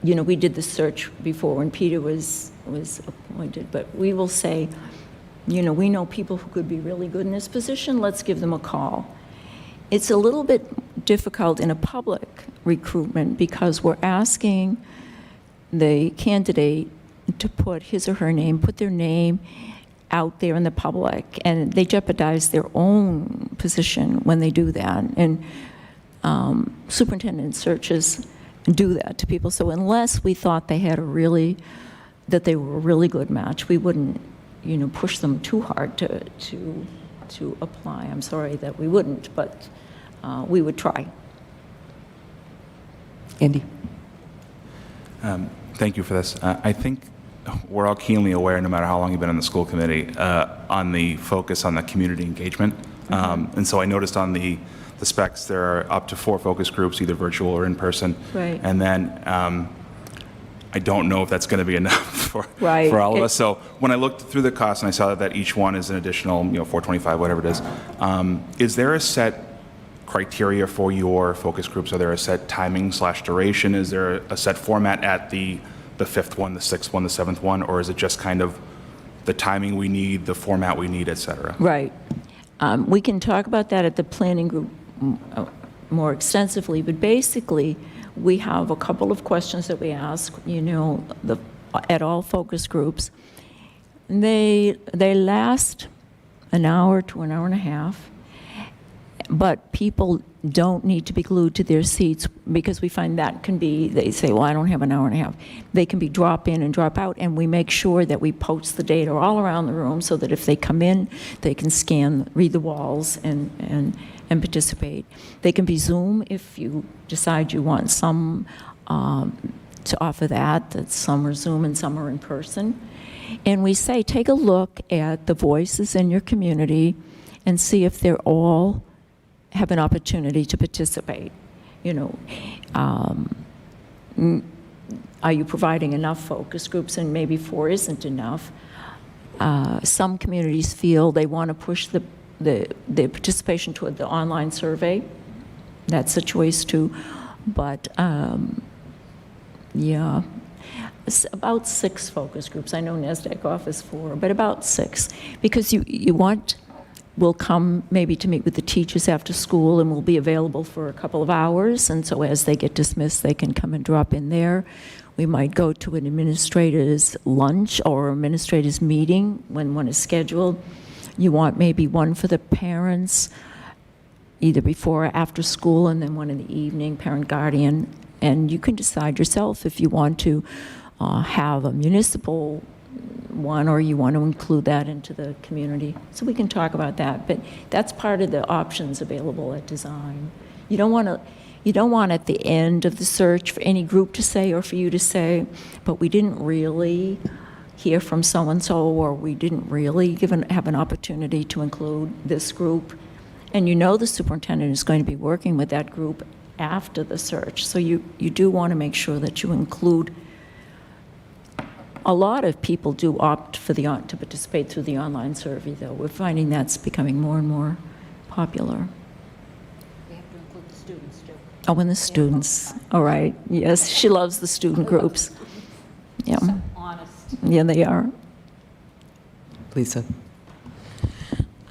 you know, we did the search before when Peter was appointed, but we will say, you know, we know people who could be really good in this position, let's give them a call. It's a little bit difficult in a public recruitment because we're asking the candidate to put his or her name, put their name out there in the public, and they jeopardize their own position when they do that. And superintendent searches do that to people. So unless we thought they had that they were a really good match, we wouldn't, you know, push them too hard to apply. I'm sorry that we wouldn't, but we would try. Andy. Thank you for this. I think we're all keenly aware, no matter how long you've been on the school committee, on the focus on the community engagement. And so I noticed on the specs there are up to 4 focus groups, either virtual or in person. Right. And then I don't know if that's going to be enough for all of us. So when I looked through the costs and I saw that each one is an additional, you know, $425, whatever it is there a set criteria for your focus groups? Are there a set timing / duration? Is there a set format at the 5th one, the 6th one, the 7th one, or is it just kind of the timing we need, the format we need, et cetera? Right. We can talk about that at the planning group more extensively, but basically we have a couple of questions that we ask, you know, at all focus groups. They last an hour to an hour and a half, but people don't need to be glued to their seats, because we find that can be, they say, well, I don't have an hour and a half. They can be drop in and drop out, and we make sure that we post the data all around the room so that if they come in, they can scan, read the walls, and participate. They can be Zoom if you decide you want some to offer that some are Zoom and some are in person. And we say, take a look at the voices in your community and see if they're all have an opportunity to participate. You know, are you providing enough focus groups? And maybe 4 isn't enough. Some communities feel they want to push the participation toward the online survey. That's a choice too. But yeah, it's about 6 focus groups. I know NESDEC offers 4, but about 6. Because we'll come maybe to meet with the teachers after school, and we'll be available for a couple of hours. And so as they get dismissed, they can come and drop in there. We might go to an administrator's lunch or administrator's meeting when one is scheduled. You want maybe one for the parents, either before or after school, and then one in the evening, parent guardian. And you can decide yourself if you want to have a municipal one or you want to include that into the community. So we can talk about that, but that's part of the options available at design. You don't want at the end of the search for any group to say or for you to say, but we didn't really hear from so-and-so, or we didn't really have an opportunity to include this group. And you know the superintendent is going to be working with that group after the search. So you do want to make sure that you include. A lot of people do opt for to participate through the online survey, though. We're finding that's becoming more and more popular. We have to include the students, too. Oh, and the students. All right. Yes, she loves the student groups. Yeah. So honest. Yeah, they are. Lisa.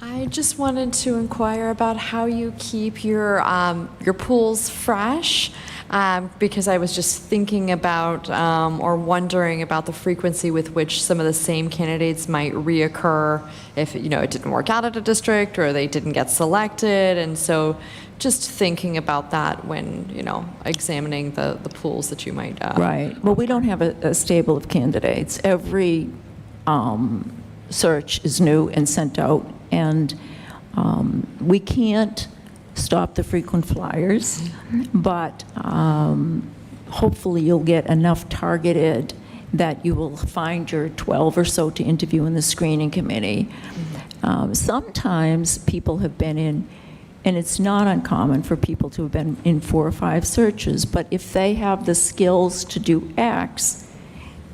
I just wanted to inquire about how you keep your pools fresh, because I was just thinking about or wondering about the frequency with which some of the same candidates might reoccur if it didn't work out at a district or they didn't get selected, and so just thinking about that when examining the pools that you might. Right. Well, we don't have a stable of candidates. Every search is new and sent out. And we can't stop the frequent flyers, but hopefully you'll get enough targeted that you will find your 12 or so to interview in the screening committee. Sometimes people have been in, and it's not uncommon for people to have been in 4 or 5 searches, but if they have the skills to do X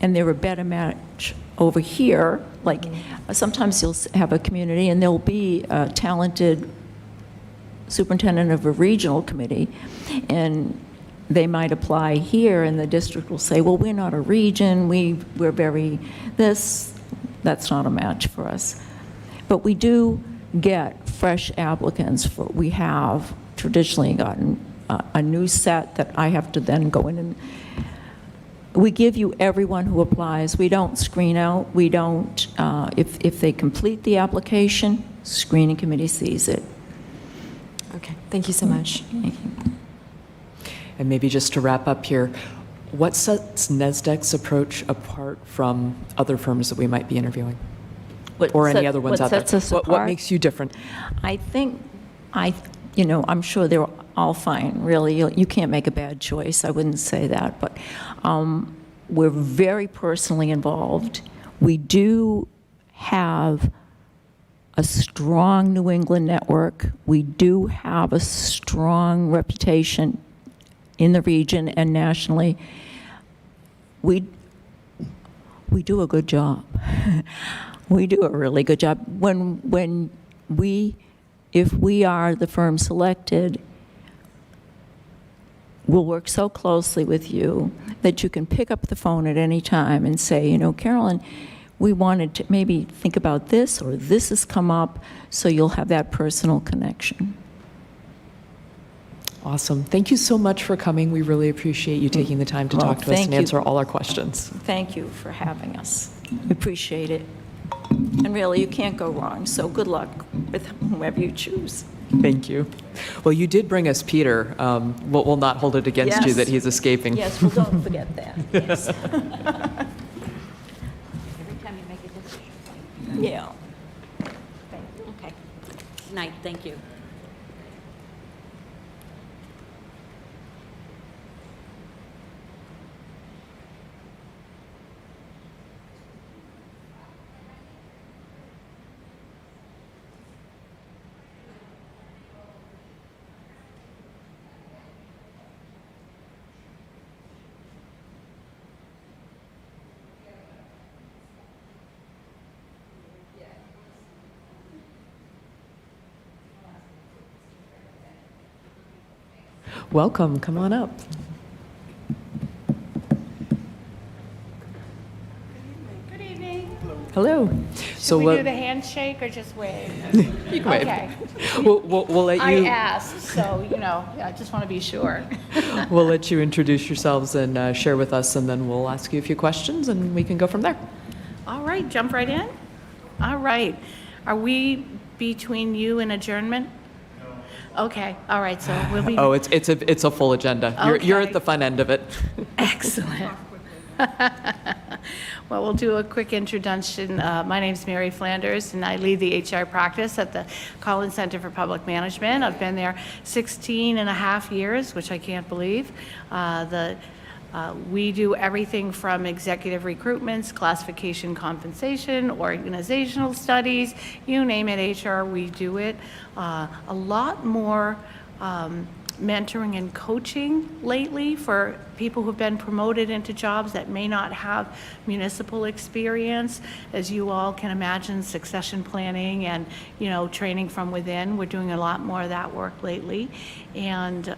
and they're a better match over here, like sometimes you'll have a community and there'll be a talented superintendent of a regional committee, and they might apply here and the district will say, well, we're not a region, we're very that's not a match for us. But we do get fresh applicants. We have traditionally gotten a new set that I have to then go in and we give you everyone who applies. We don't screen out. We don't, if they complete the application, screening committee sees it. Okay, thank you so much. Thank you. And maybe just to wrap up here, what sets NESDEC's approach apart from other firms that we might be interviewing? Or any other ones out there? What makes you different? I think, I'm sure they're all fine, really. You can't make a bad choice. I wouldn't say that. But we're very personally involved. We do have a strong New England network. We do have a strong reputation in the region and nationally. We do a good job. We do a really good job. If we are the firm selected, we'll work so closely with you that you can pick up the phone at any time and say, Carolyn, we wanted to maybe think about this, or this has come up, so you'll have that personal connection. Awesome. Thank you so much for coming. We really appreciate you taking the time to talk to us and answer all our questions. Thank you for having us. We appreciate it. And really, you can't go wrong, so good luck with whomever you choose. Thank you. Well, you did bring us Peter. We'll not hold it against you that he's escaping. Yes, well, don't forget that. Yes. Every time you make a decision. Yeah. Okay. Good night. Thank you. Welcome, come on up. Good evening. Hello. Should we do the handshake or just wave? You can wave. Okay. We'll let I you. asked, so, I just want to be sure. We'll let you introduce yourselves and share with us, and then we'll ask you a few questions, and we can go from there. All right, jump right in. All right. Are we between you and adjournment? Okay, all right, so we'll be. Oh, it's a full agenda. You're at the fun end of it. Excellent. Well, we'll do a quick introduction. My name is Mary Flanders, and I lead the HR practice at the Collins Center for Public Management. I've been there 16 and a half years, which I can't believe. We do everything from executive recruitments, classification, compensation, organizational studies, you name it, HR, we do it. A lot more mentoring and coaching lately for people who've been promoted into jobs that may not have municipal experience. As you all can imagine, succession planning and, training from within. We're doing a lot more of that work lately. And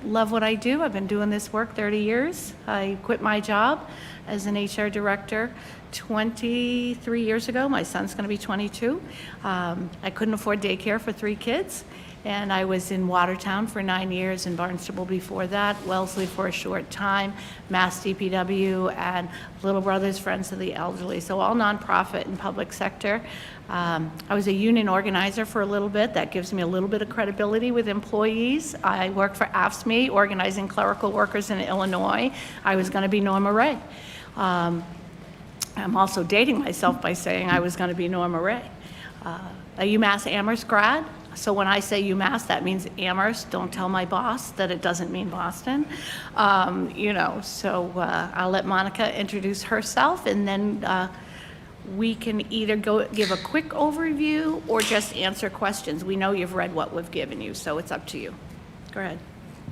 love what I do. I've been doing this work 30 years. I quit my job as an HR director 23 years ago. My son's going to be 22. I couldn't afford daycare for 3 kids. And I was in Watertown for 9 years, in Barnstable before that, Wellesley for a short time, Mass DPW, and Little Brothers Friends of the Elderly, so all nonprofit and public sector. I was a union organizer for a little bit. That gives me a little bit of credibility with employees. I worked for AFSCME, organizing clerical workers in Illinois. I was going to be Norma Ray. I'm also dating myself by saying I was going to be Norma Ray. A UMass Amherst grad. So when I say UMass, that means Amherst. Don't tell my boss that it doesn't mean Boston. So I'll let Monica introduce herself, and then we can either give a quick overview or just answer questions. We know you've read what we've given you, so it's up to you. Go ahead.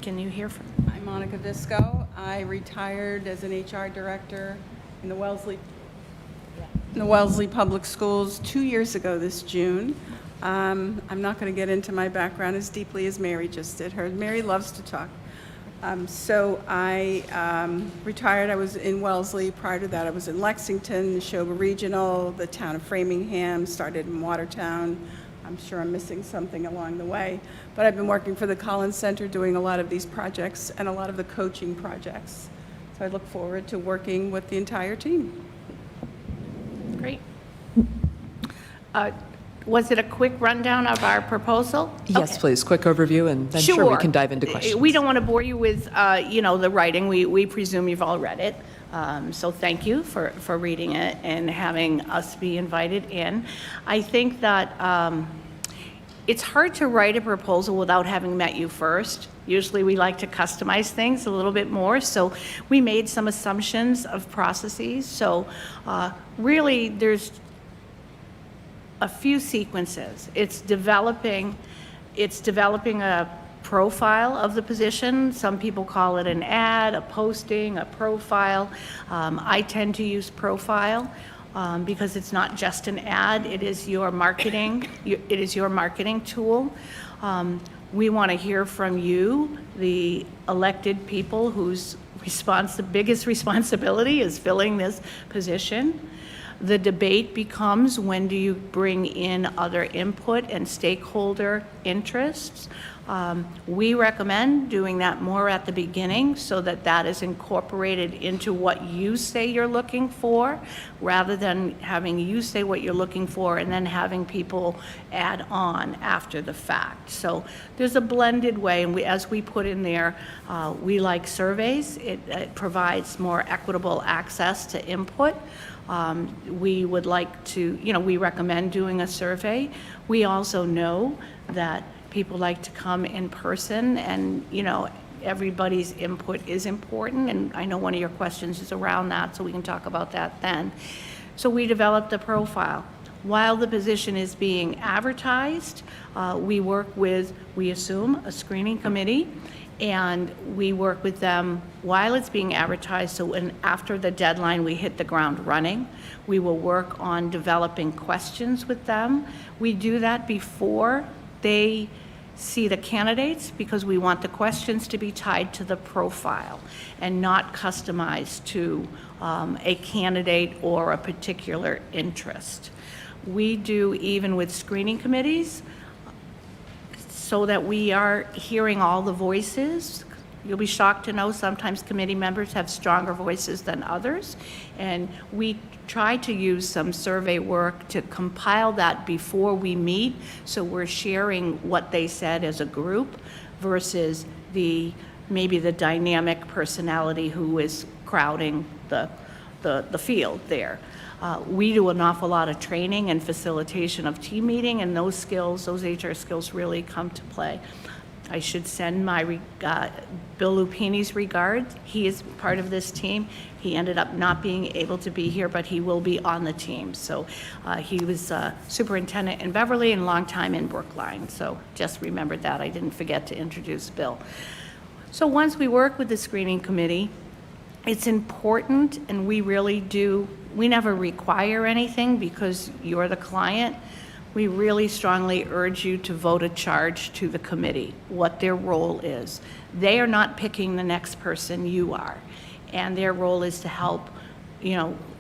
Can you hear from? I'm Monica Visco. I retired as an HR director in the Wellesley Public Schools 2 years ago this June. I'm not going to get into my background as deeply as Mary just did. Mary loves to talk. So I retired. I was in Wellesley. Prior to that, I was in Lexington, Neshoba Regional, the town of Framingham, started in Watertown. I'm sure I'm missing something along the way. But I've been working for the Collins Center doing a lot of these projects and a lot of the coaching projects. So I look forward to working with the entire team. Great. Was it a quick rundown of our proposal? Yes, Okay. please, quick overview, and then sure we can dive into questions. We don't want to bore you with, the writing. We presume you've all read it. So thank you for reading it and having us be invited in. I think that it's hard to write a proposal without having met you first. Usually we like to customize things a little bit more, so we made some assumptions of processes. So really there's a few sequences. It's developing a profile of the position. Some people call it an ad, a posting, a profile. I tend to use profile because it's not just an ad. It is your marketing. It is your marketing tool. We want to hear from you, the elected people whose biggest responsibility is filling this position. The debate becomes, when do you bring in other input and stakeholder interests? We recommend doing that more at the beginning so that that is incorporated into what you say you're looking for, rather than having you say what you're looking for and then having people add on after the fact. So there's a blended way, and as we put in there, we like surveys. It provides more equitable access to input. We would like to, we recommend doing a survey. We also know that people like to come in person, and, everybody's input is important. And I know one of your questions is around that, so we can talk about that then. So we developed a profile. While the position is being advertised, we work with, we assume, a screening committee. And we work with them while it's being advertised, so after the deadline, we hit the ground running. We will work on developing questions with them. We do that before they see the candidates because we want the questions to be tied to the profile and not customized to a candidate or a particular interest. We do even with screening committees so that we are hearing all the voices. You'll be shocked to know sometimes committee members have stronger voices than others, and we try to use some survey work to compile that before we meet, so we're sharing what they said as a group versus maybe the dynamic personality who is crowding the field there. We do an awful lot of training and facilitation of team meeting, and those skills, those HR skills really come to play. I should send my Bill Lupini's regards. He is part of this team. He ended up not being able to be here, but he will be on the team. So he was superintendent in Beverly and long time in Brookline. So just remembered that. I didn't forget to introduce Bill. So once we work with the screening committee, it's important, and we really do, we never require anything because you're the client. We really strongly urge you to vote a charge to the committee, what their role is. They are not picking the next person, you are. And their role is to help,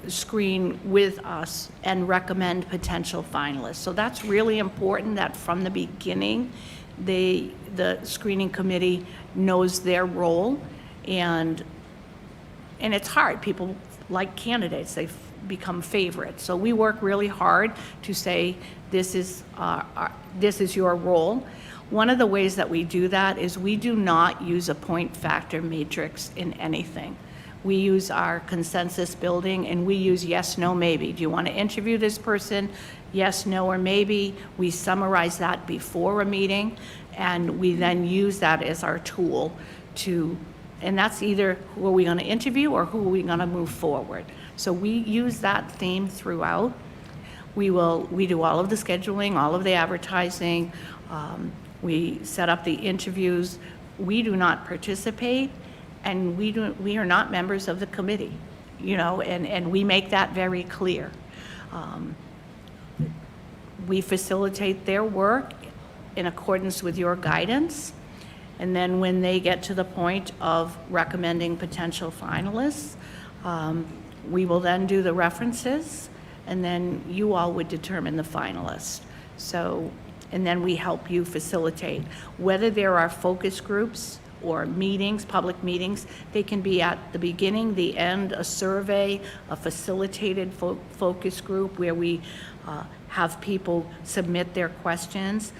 screen with us and recommend potential finalists. So that's really important that from the beginning, the screening committee knows their role, and it's hard. People like candidates, they become favorites. So we work really hard to say, this is your role. One of the ways that we do that is we do not use a point factor matrix in anything. We use our consensus building, and we use yes, no, maybe. Do you want to interview this person? Yes, no, or maybe. We summarize that before a meeting, and we then use that as our tool and that's either who are we going to interview or who are we going to move forward. So we use that theme throughout. We do all of the scheduling, all of the advertising. We set up the interviews. We do not participate, and we are not members of the committee, and we make that very clear. We facilitate their work in accordance with your guidance. And then when they get to the point of recommending potential finalists, we will then do the references, and then you all would determine the finalist. So, and then we help you facilitate. Whether there are focus groups or meetings, public meetings, they can be at the beginning, the end, a survey, a facilitated focus group where we have people submit their questions.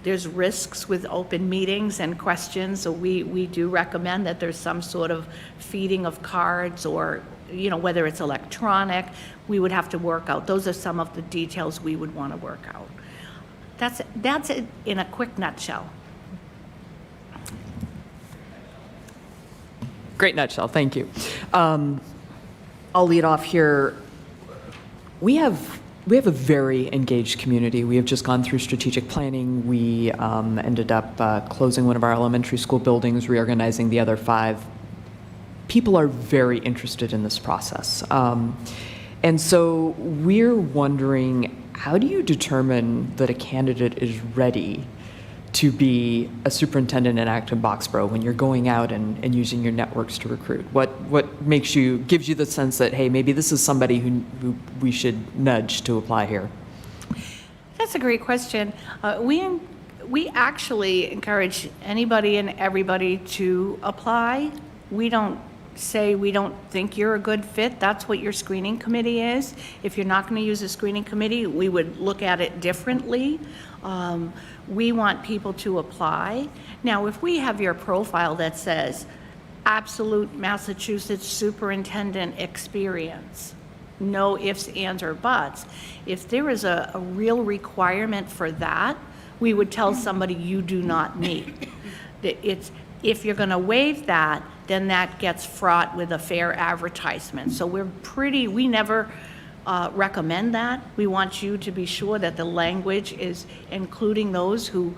There's risks with open meetings and questions, so we do recommend that there's some sort of feeding of cards, or whether it's electronic, we would have to work out. Those are some of the details we would want to work out. That's it in a quick nutshell. Great nutshell, thank you. I'll lead off here. We have a very engaged community. We have just gone through strategic planning. We ended up closing one of our elementary school buildings, reorganizing the other 5. People are very interested in this process. And so we're wondering, how do you determine that a candidate is ready to be a superintendent in Acton-Boxborough when you're going out and using your networks to recruit? What gives you the sense that, hey, maybe this is somebody who we should nudge to apply here? That's a great question. We actually encourage anybody and everybody to apply. We don't say we don't think you're a good fit. That's what your screening committee is. If you're not going to use a screening committee, we would look at it differently. We want people to apply. Now, if we have your profile that says absolute Massachusetts superintendent experience, no ifs, ands, or buts, if there is a real requirement for that, we would tell somebody you do not meet. If you're going to waive that, then that gets fraught with a fair advertisement. So we never recommend that. We want you to be sure that the language is including those who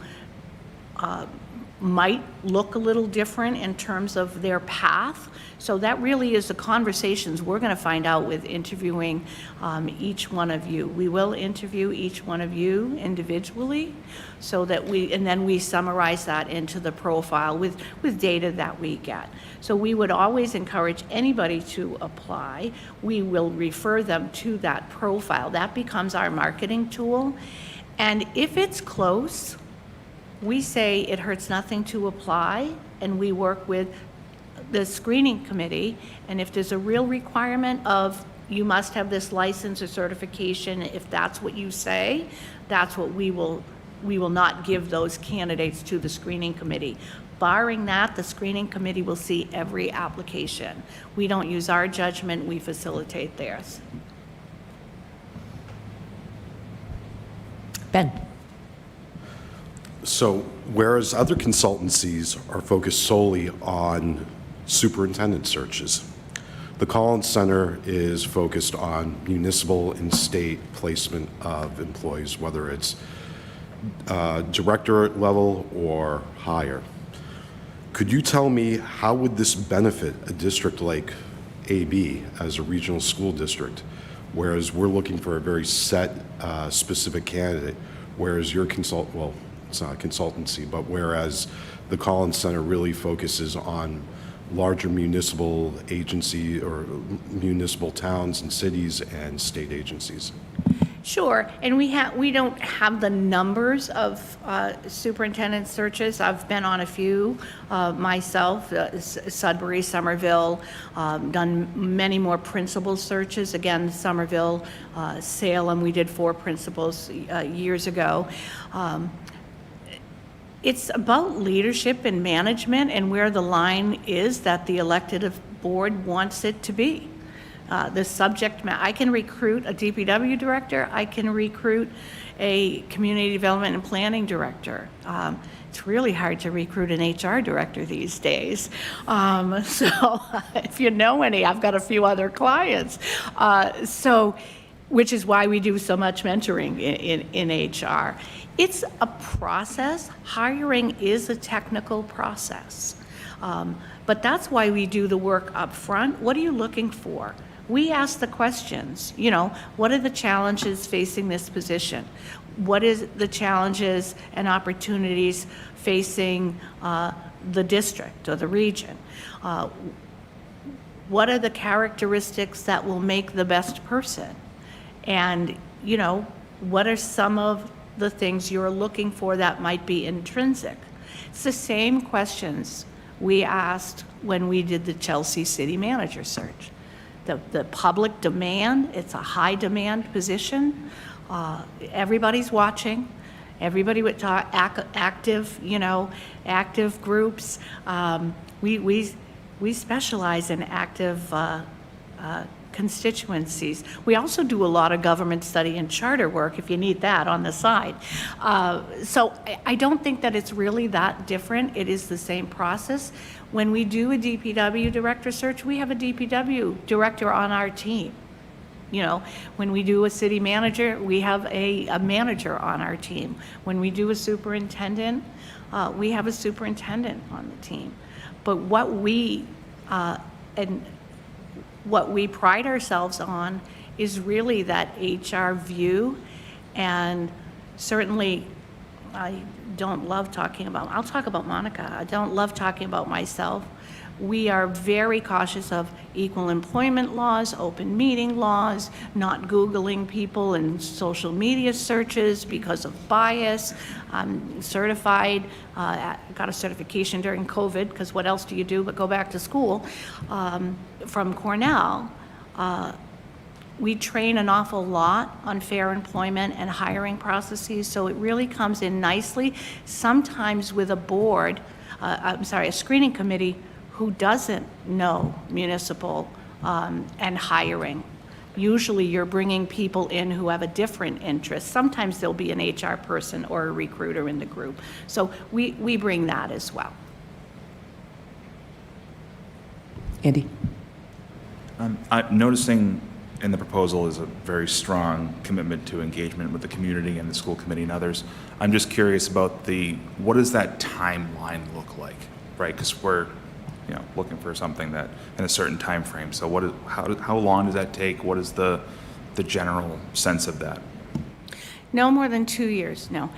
might look a little different in terms of their path. So that really is the conversations we're going to find out with interviewing each one of you. We will interview each one of you individually so that and then we summarize that into the profile with data that we get. So we would always encourage anybody to apply. We will refer them to that profile. That becomes our marketing tool. And if it's close, we say it hurts nothing to apply, and we work with the screening committee. And if there's a real requirement of you must have this license or certification, if that's what you say, that's what we will not give those candidates to the screening committee. Barring that, the screening committee will see every application. We don't use our judgment, we facilitate theirs. Ben. So whereas other consultancies are focused solely on superintendent searches, the Collins Center is focused on municipal and state placement of employees, whether it's directorate level or higher. Could you tell me how would this benefit a district like AB as a regional school district, whereas we're looking for a very set, specific candidate, whereas your it's not a consultancy, but whereas the Collins Center really focuses on larger municipal agency or municipal towns and cities and state agencies? Sure, and we don't have the numbers of superintendent searches. I've been on a few myself, Sudbury, Somerville, done many more principal searches. Again, Somerville, Salem, we did 4 principals years ago. It's about leadership and management and where the line is that the elected board wants it to be. The subject matter, I can recruit a DPW director, I can recruit a community development and planning director. It's really hard to recruit an HR director these days. So if you know any, I've got a few other clients. Which is why we do so much mentoring in HR. It's a process. Hiring is a technical process. But that's why we do the work up front. What are you looking for? We ask the questions, what are the challenges facing this position? What is the challenges and opportunities facing the district or the region? What are the characteristics that will make the best person? And, what are some of the things you're looking for that might be intrinsic? It's the same questions we asked when we did the Chelsea City Manager search. The public demand, it's a high demand position. Everybody's watching. Everybody would talk active, active groups. We specialize in active constituencies. We also do a lot of government study and charter work if you need that on the side. So I don't think that it's really that different. It is the same process. When we do a DPW director search, we have a DPW director on our team. When we do a city manager, we have a manager on our team. When we do a superintendent, we have a superintendent on the team. But what we pride ourselves on is really that HR view, and certainly I don't love talking about, I'll talk about Monica, I don't love talking about myself. We are very cautious of equal employment laws, open meeting laws, not Googling people in social media searches because of bias. I'm certified, got a certification during COVID, because what else do you do but go back to school, from Cornell. We train an awful lot on fair employment and hiring processes, so it really comes in nicely, sometimes with a board, a screening committee who doesn't know municipal and hiring. Usually you're bringing people in who have a different interest. Sometimes there'll be an HR person or a recruiter in the group. So we bring that as well. Andy? I'm noticing in the proposal is a very strong commitment to engagement with the community and the school committee and others. I'm just curious about what does that timeline look like, right? Because we're, looking for something that in a certain time frame. So how long does that take? What is the general sense of that? No more than 2 years, no.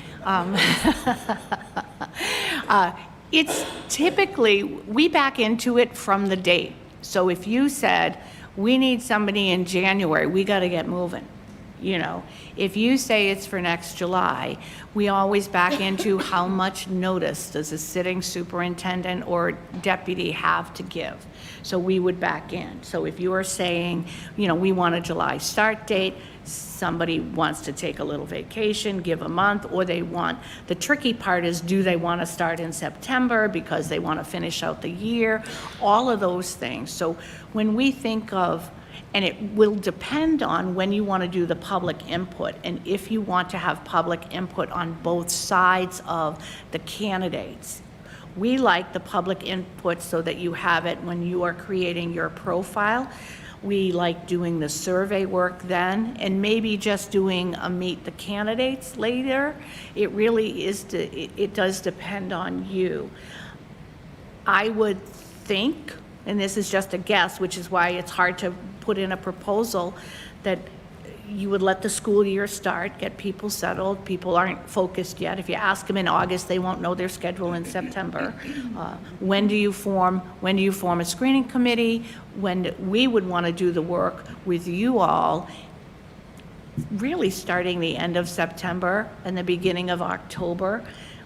It's typically, we back into it from the date. So if you said, we need somebody in January, we got to get moving. If you say it's for next July, we always back into how much notice does a sitting superintendent or deputy have to give. So we would back in. So if you are saying, we want a July start date, somebody wants to take a little vacation, give a month, or the tricky part is, do they want to start in September because they want to finish out the year? All of those things. So when we think of, and it will depend on when you want to do the public input, and if you want to have public input on both sides of the candidates. We like the public input so that you have it when you are creating your profile. We like doing the survey work then, and maybe just doing a meet the candidates later. It really is, it does depend on you. I would think, and this is just a guess, which is why it's hard to put in a proposal, that you would let the school year start, get people settled. People aren't focused yet. If you ask them in August, they won't know their schedule in September. When do you form a screening committee? When we would want to do the work with you all, really starting the end of September and the beginning of October.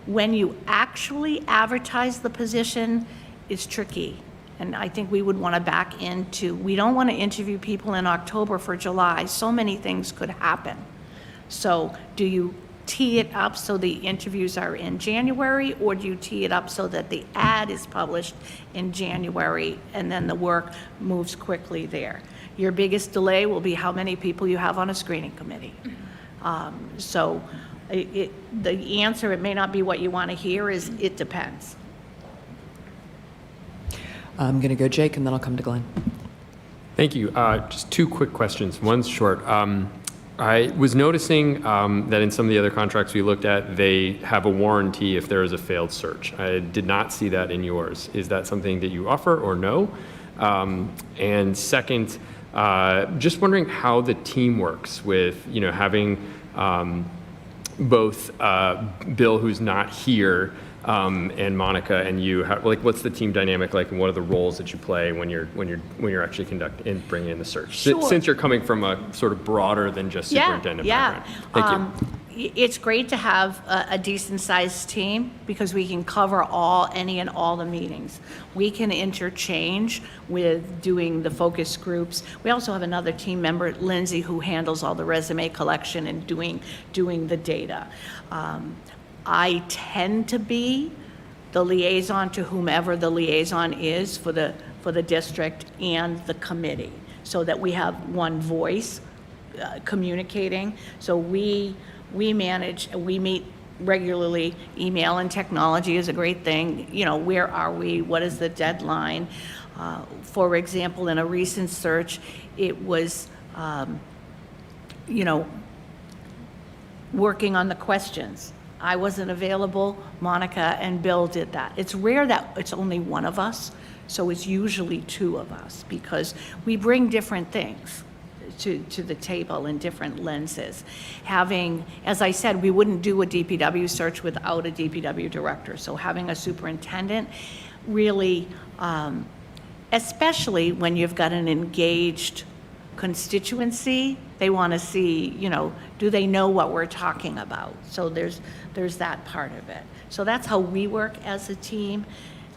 When you actually advertise the position, it's tricky. And I think we would want to back into, we don't want to interview people in October for July. So many things could happen. So do you tee it up so the interviews are in January, or do you tee it up so that the ad is published in January and then the work moves quickly there? Your biggest delay will be how many people you have on a screening committee. So the answer, it may not be what you want to hear, is it depends. I'm going to go Jake, and then I'll come to Glenn. Thank you. Just two quick questions. One's short. I was noticing that in some of the other contracts we looked at, they have a warranty if there is a failed search. I did not see that in yours. Is that something that you offer or no? And second, just wondering how the team works with, having both Bill, who's not here, and Monica and you. What's the team dynamic like, and what are the roles that you play when you're actually conducting and bringing in the search? Sure. Since you're coming from a sort of broader than just superintendent background. Thank you. It's great to have a decent-sized team because we can cover any and all the meetings. We can interchange with doing the focus groups. We also have another team member, Lindsay, who handles all the resume collection and doing the data. I tend to be the liaison to whomever the liaison is for the district and the committee, so that we have one voice communicating. So we manage, we meet regularly. Email and technology is a great thing. Where are we? What is the deadline? For example, in a recent search, it was, working on the questions. I wasn't available, Monica and Bill did that. It's rare that it's only one of us, so it's usually two of us, because we bring different things to the table in different lenses. As I said, we wouldn't do a DPW search without a DPW director, so having a superintendent really, especially when you've got an engaged constituency, they want to see, do they know what we're talking about? So there's that part of it. So that's how we work as a team.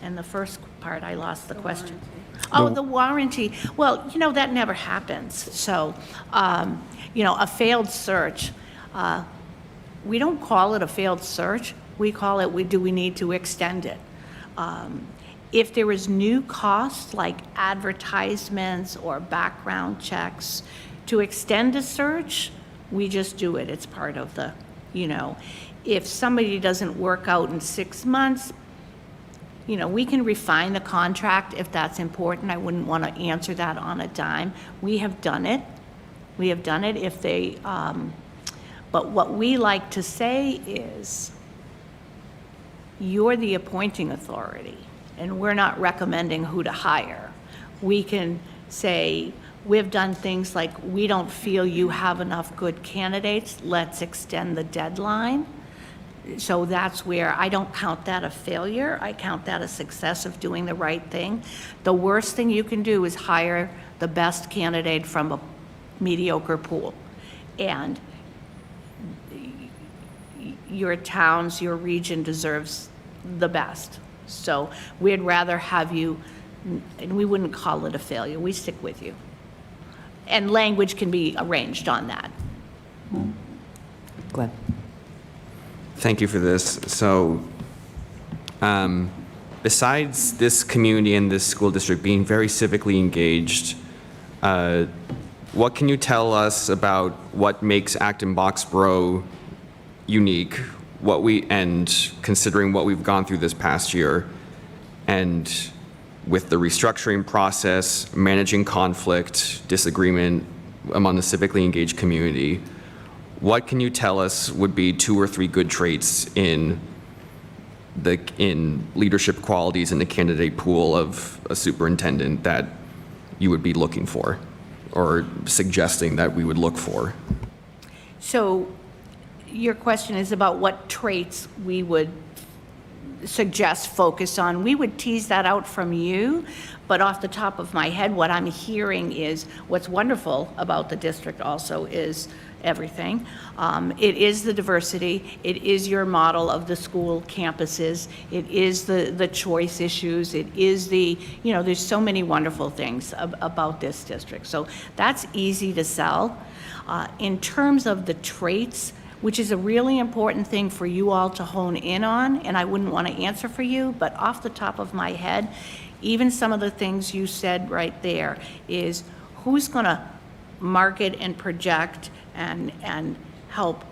And the first part, I lost the question. Oh, the warranty. Well, that never happens. So, a failed search, we don't call it a failed search. We call it, do we need to extend it? If there is new costs like advertisements or background checks, to extend a search, we just do it. It's part of the, if somebody doesn't work out in 6 months, we can refine the contract if that's important. I wouldn't want to answer that on a dime. We have done it, We have done it if they, but what we like to say is, you're the appointing authority, and we're not recommending who to hire. We can say, we've done things like, we don't feel you have enough good candidates, let's extend the deadline. So that's where I don't count that a failure, I count that a success of doing the right thing. The worst thing you can do is hire the best candidate from a mediocre pool. And your towns, your region deserves the best. So we'd rather have you, and we wouldn't call it a failure, we stick with you. And language can be arranged on that. Glenn. Thank you for this. So, besides this community and this school district being very civically engaged, what can you tell us about what makes Acton-Boxborough unique, and considering what we've gone through this past year, and with the restructuring process, managing conflict, disagreement among the civically engaged community, what can you tell us would be 2 or 3 good traits in leadership qualities in the candidate pool of a superintendent that you would be looking for, or suggesting that we would look for? So your question is about what traits we would suggest focus on. We would tease that out from you, but off the top of my head, what I'm hearing is what's wonderful about the district also is everything. It is the diversity. It is your model of the school campuses. It is the choice issues. It is there's so many wonderful things about this district. So that's easy to sell. In terms of the traits, which is a really important thing for you all to hone in on, and I wouldn't want to answer for you, but off the top of my head, even some of the things you said right there is who's going to market and project and help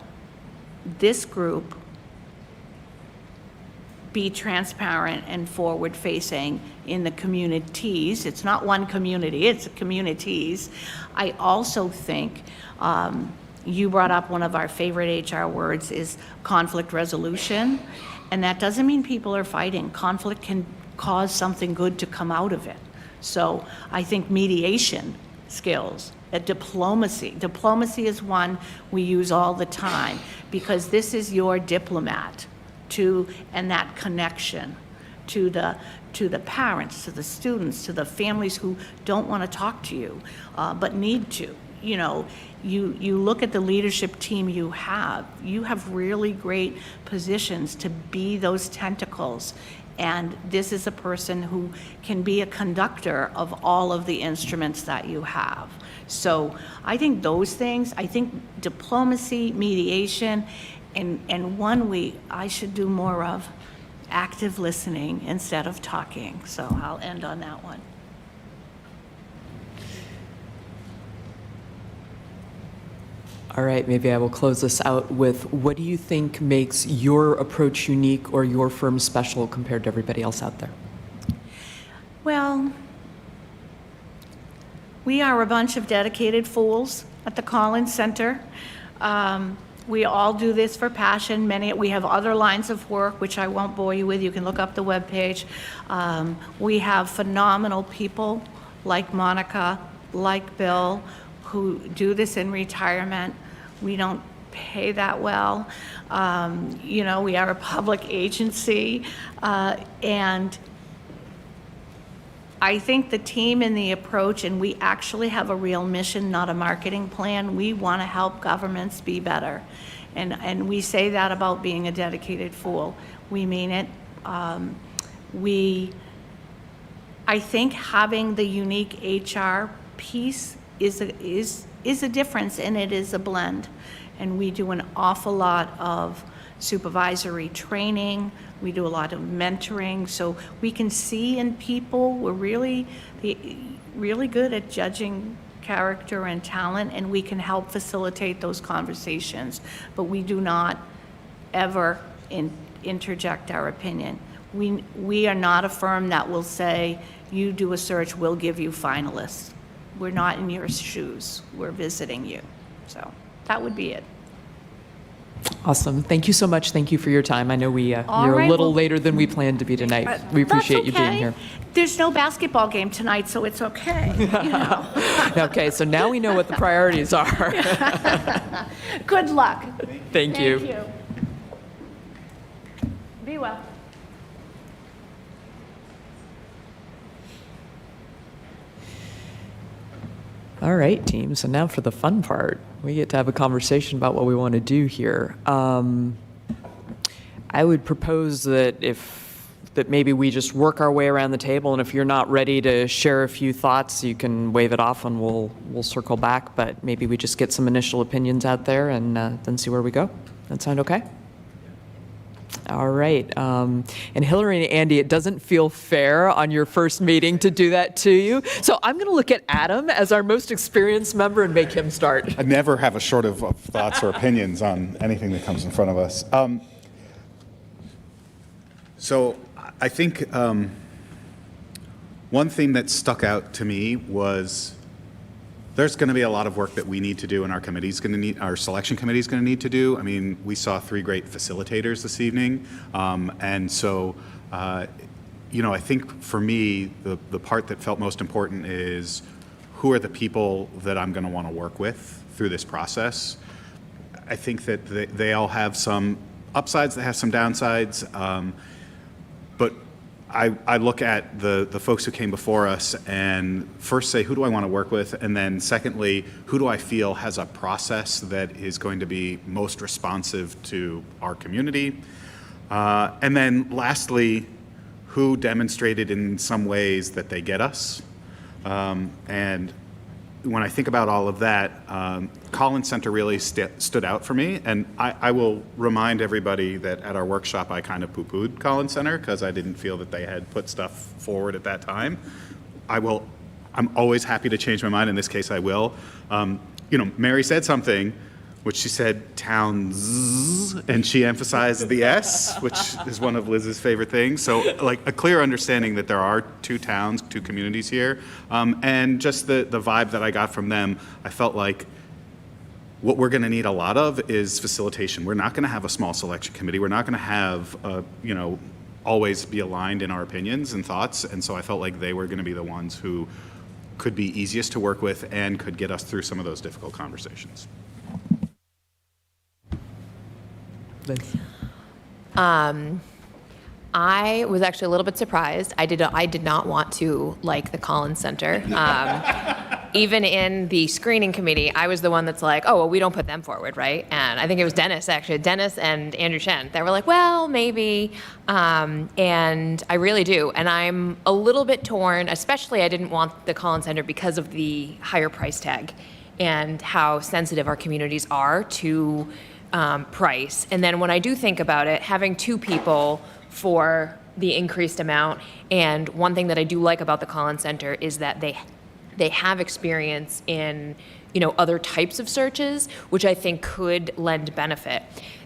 this group be transparent and forward-facing in the communities. It's not one community, it's communities. I also think you brought up one of our favorite HR words is conflict resolution, and that doesn't mean people are fighting. Conflict can cause something good to come out of it. So I think mediation skills, diplomacy is one we use all the time, because this is your diplomat and that connection to the parents, to the students, to the families who don't want to talk to you, but need to. You look at the leadership team you have really great positions to be those tentacles. And this is a person who can be a conductor of all of the instruments that you have. So I think those things, I think diplomacy, mediation, and one I should do more of, active listening instead of talking. So I'll end on that one. All right, maybe I will close this out with, what do you think makes your approach unique or your firm special compared to everybody else out there? Well, we are a bunch of dedicated fools at the Collins Center. We all do this for passion. We have other lines of work, which I won't bore you with. You can look up the webpage. We have phenomenal people like Monica, like Bill, who do this in retirement. We don't pay that well. We are a public agency. And I think the team and the approach, and we actually have a real mission, not a marketing plan. We want to help governments be better. And we say that about being a dedicated fool. We mean it. I think having the unique HR piece is a difference, and it is a blend. And we do an awful lot of supervisory training. We do a lot of mentoring. So we can see in people, we're really good at judging character and talent, and we can help facilitate those conversations. But we do not ever interject our opinion. We are not a firm that will say, you do a search, we'll give you finalists. we're not in your shoes. We're visiting you. So that would be it. Awesome. Thank you so much. Thank you for your time. I know you're All a right, little well- later than we planned to be tonight. We appreciate you being here. There's no basketball game tonight, so it's okay. You know. Okay, so now we know what the priorities are. Good luck. Thank you. Thank you. Be well. All right, team. So now for the fun part. We get to have a conversation about what we want to do here. I would propose that maybe we just work our way around the table, and if you're not ready to share a few thoughts, you can wave it off and we'll circle back, but maybe we just get some initial opinions out there and then see where we go. That sound okay? All right. And Hillary and Andy, it doesn't feel fair on your first meeting to do that to you. So I'm going to look at Adam as our most experienced member and make him start. I never have a short of thoughts or opinions on anything that comes in front of us. So I think one thing that stuck out to me was there's going to be a lot of work that we need to do, and our selection committee is going to need to do. I mean, we saw 3 great facilitators this evening, and so I think for me the part that felt most important is who are the people that I'm going to want to work with through this process. I think that they all have some upsides, they have some downsides, but I look at the folks who came before us and first say, who do I want to work with? And then secondly, who do I feel has a process that is going to be most responsive to our community? And then lastly, who demonstrated in some ways that they get us? And when I think about all of that, Collins Center really stood out for me. And I will remind everybody that at our workshop, I kind of poo-pooed Collins Center because I didn't feel that they had put stuff forward at that time. I'm always happy to change my mind. In this case, I will. Mary said something, which she said towns, and she emphasized the S, which is one of Liz's favorite things. So like a clear understanding that there are 2 towns, 2 communities here. And just the vibe that I got from them, I felt like what we're gonna need a lot of is facilitation. We're not gonna have a small selection committee. We're not gonna have, always be aligned in our opinions and thoughts. And so I felt like they were gonna be the ones who could be easiest to work with and could get us through some of those difficult conversations. I was actually a little bit surprised. I did not want to like the Collins Center. Even in the screening committee, I was the one that's like, oh, well, we don't put them forward, right? And I think it was Dennis and Andrew Shen. They were like, well, maybe. And I really do. And I'm a little bit torn, especially I didn't want the Collins Center because of the higher price tag and how sensitive our communities are to price. And then when I do think about it, having 2 people for the increased amount, and one thing that I do like about the Collins Center is that they have experience in other types of searches, which I think could lend benefit.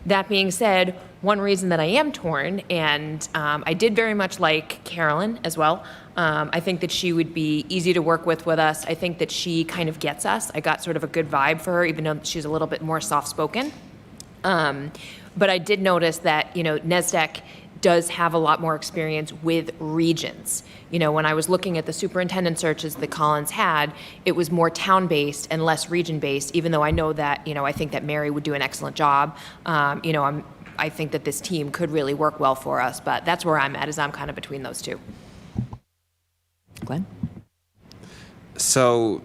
That being said, one reason that I am torn, and I did very much like Carolyn as well. I think that she would be easy to work with us. I think that she kind of gets us. I got sort of a good vibe for her, even though she's a little bit more soft-spoken. But I did notice that, NESDEC does have a lot more experience with regions. When I was looking at the superintendent searches that Collins had, it was more town-based and less region-based, even though I know that, I think that Mary would do an excellent job. I think that this team could really work well for us, but that's where I'm at, is I'm kind of between those 2. Glenn? So,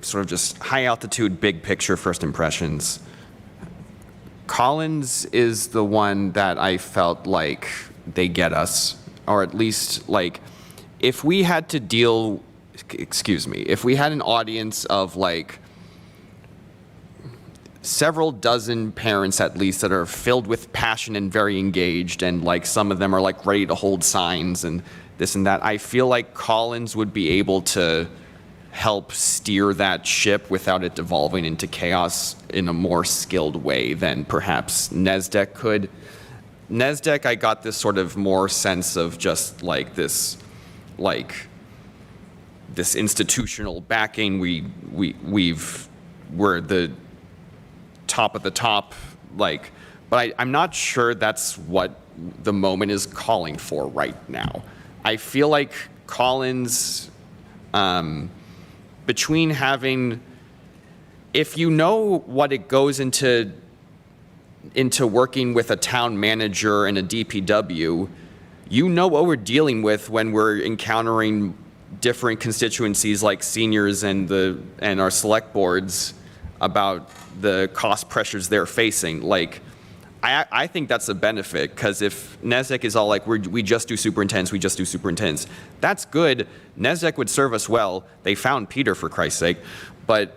sort of just high altitude, big picture first impressions. Collins is the one that I felt like they get us, or at least like if we had to deal, if we had an audience of like several dozen parents at least that are filled with passion and very engaged, and like some of them are like ready to hold signs and this and that, I feel like Collins would be able to help steer that ship without it devolving into chaos in a more skilled way than perhaps NESDEC could. NESDEC, I got this sort of more sense of just like this, like this institutional backing. We're the top of the top, like, but I'm not sure that's what the moment is calling for right now. I feel like Collins, between having, if you know what it goes into working with a town manager and a DPW, you know what we're dealing with when we're encountering different constituencies like seniors and our select boards about the cost pressures they're facing. Like, I think that's a benefit, because if NESDEC is all like, we just do superintendents, that's good. NESDEC would serve us well. They found Peter, for Christ's sake. But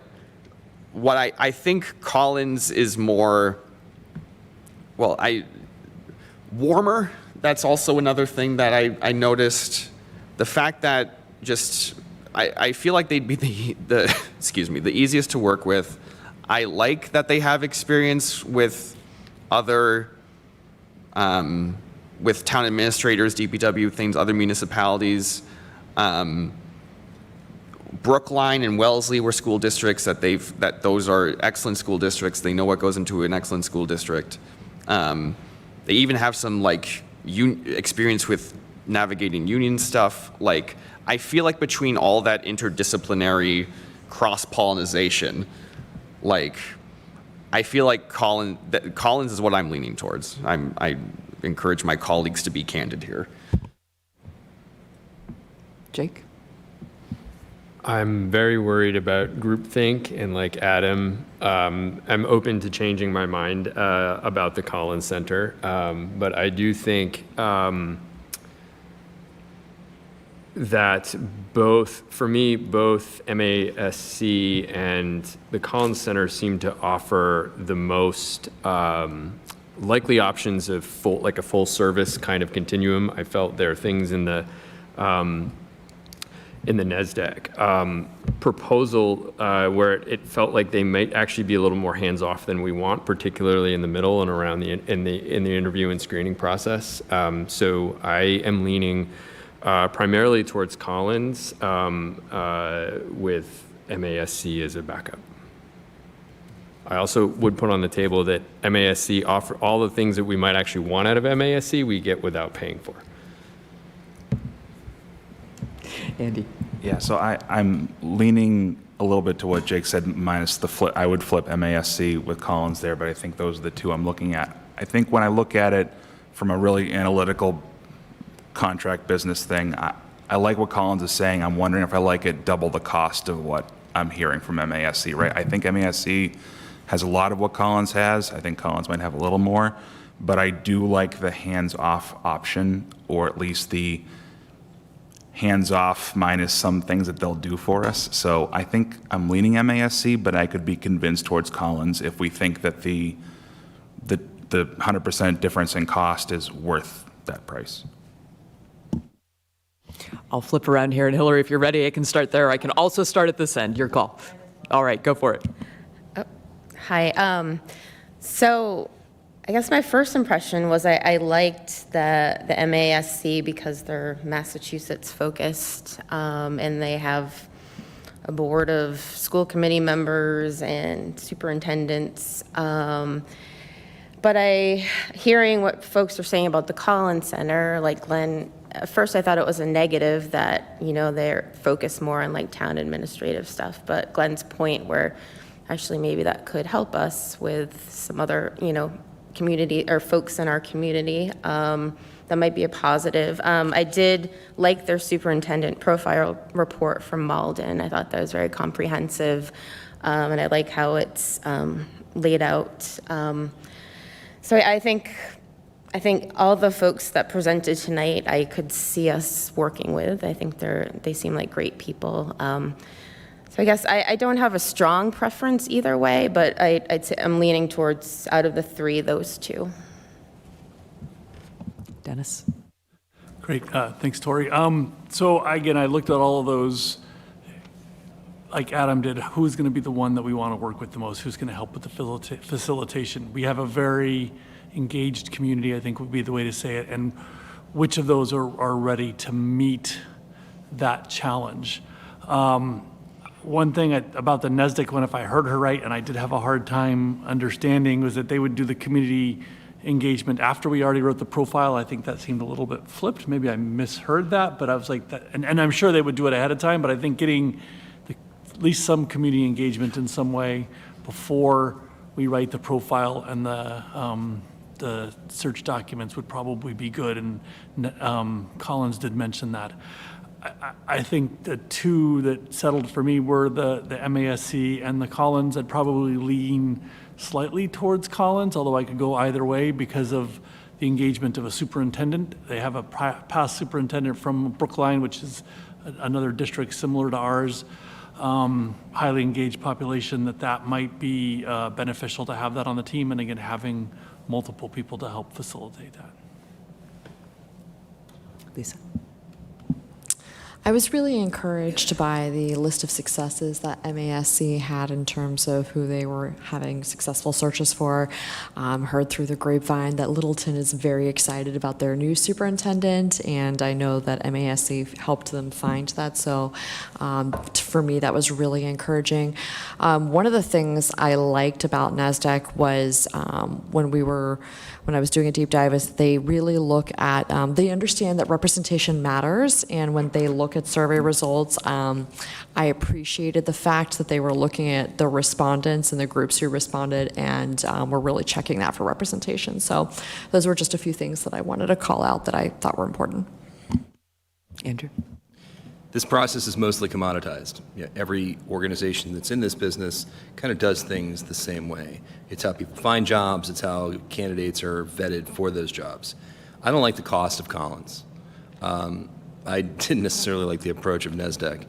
what I think Collins is more, well, warmer. That's also another thing that I noticed. The fact that I feel like they'd be the easiest to work with. I like that they have experience with other, with town administrators, DPW things, other municipalities. Brookline and Wellesley were school districts that those are excellent school districts. They know what goes into an excellent school district. They even have some like experience with navigating union stuff. Like, I feel like between all that interdisciplinary cross-pollination, like, I feel like Collins is what I'm leaning towards. I encourage my colleagues to be candid here. Jake? I'm very worried about groupthink, and like Adam, I'm open to changing my mind about the Collins Center, but I do think that both MASC and the Collins Center seem to offer the most likely options of a full service kind of continuum. I felt there are things in the NESDEC proposal where it felt like they might actually be a little more hands-off than we want, particularly in the middle and around the interview and screening process. So I am leaning primarily towards Collins with MASC as a backup. I also would put on the table that MASC offer all the things that we might actually want out of MASC we get without paying for. Andy? Yeah, so I'm leaning a little bit to what Jake said, minus the flip. I would flip MASC with Collins there, but I think those are the two I'm looking at. I think when I look at it from a really analytical contract business thing, I like what Collins is saying. I'm wondering if I like it double the cost of what I'm hearing from MASC, right? I think MASC has a lot of what Collins has. I think Collins might have a little more, but I do like the hands-off option, or at least the hands-off minus some things that they'll do for us. So I think I'm leaning MASC, but I could be convinced towards Collins if we think that the 100% difference in cost is worth that price. I'll flip around here, and Hillary, if you're ready, I can start there. I can also start at this end. Your call. All right, go for it. Hi. So I guess my first impression was I liked the MASC because they're Massachusetts focused, and they have a board of school committee members and superintendents. But hearing what folks are saying about the Collins Center, like Glenn, at first I thought it was a negative that, they're focused more on like town administrative stuff. But Glenn's point where actually maybe that could help us with some other, community or folks in our community, that might be a positive. I did like their superintendent profile report from Malden. I thought that was very comprehensive, and I like how it's laid out. So I think all the folks that presented tonight, I could see us working with. I think they seem like great people. So I guess I don't have a strong preference either way, but I'd say I'm leaning towards, out of the three, those two. Dennis? Great, thanks, Tori. So again, I looked at all of those, like Adam did, who's going to be the one that we want to work with the most, who's going to help with the facilitation. We have a very engaged community, I think would be the way to say it, and which of those are ready to meet that challenge. One thing about the NESDEC one, if I heard her right, and I did have a hard time understanding, was that they would do the community engagement after we already wrote the profile. I think that seemed a little bit flipped. Maybe I misheard that, but I was like, and I'm sure they would do it ahead of time, but I think getting at least some community engagement in some way before we write the profile and the search documents would probably be good, and Collins did mention that. I think the two that settled for me were the MASC and the Collins. I'd probably lean slightly towards Collins, although I could go either way because of the engagement of a superintendent. They have a past superintendent from Brookline, which is another district similar to ours, highly engaged population, that might be beneficial to have that on the team, and again, having multiple people to help facilitate that. Lisa? I was really encouraged by the list of successes that MASC had in terms of who they were having successful searches for. Heard through the grapevine that Littleton is very excited about their new superintendent, and I know that MASC helped them find that, so for me that was really encouraging. One of the things I liked about NESDEC was when I was doing a deep dive, is they really look at, they understand that representation matters, and when they look at survey results, I appreciated the fact that they were looking at the respondents and the groups who responded, and were really checking that for representation. So those were just a few things that I wanted to call out that I thought were important. Andrew? This process is mostly commoditized. Every organization that's in this business kind of does things the same way. It's how people find jobs. It's how candidates are vetted for those jobs. I don't like the cost of Collins. I didn't necessarily like the approach of NESDEC.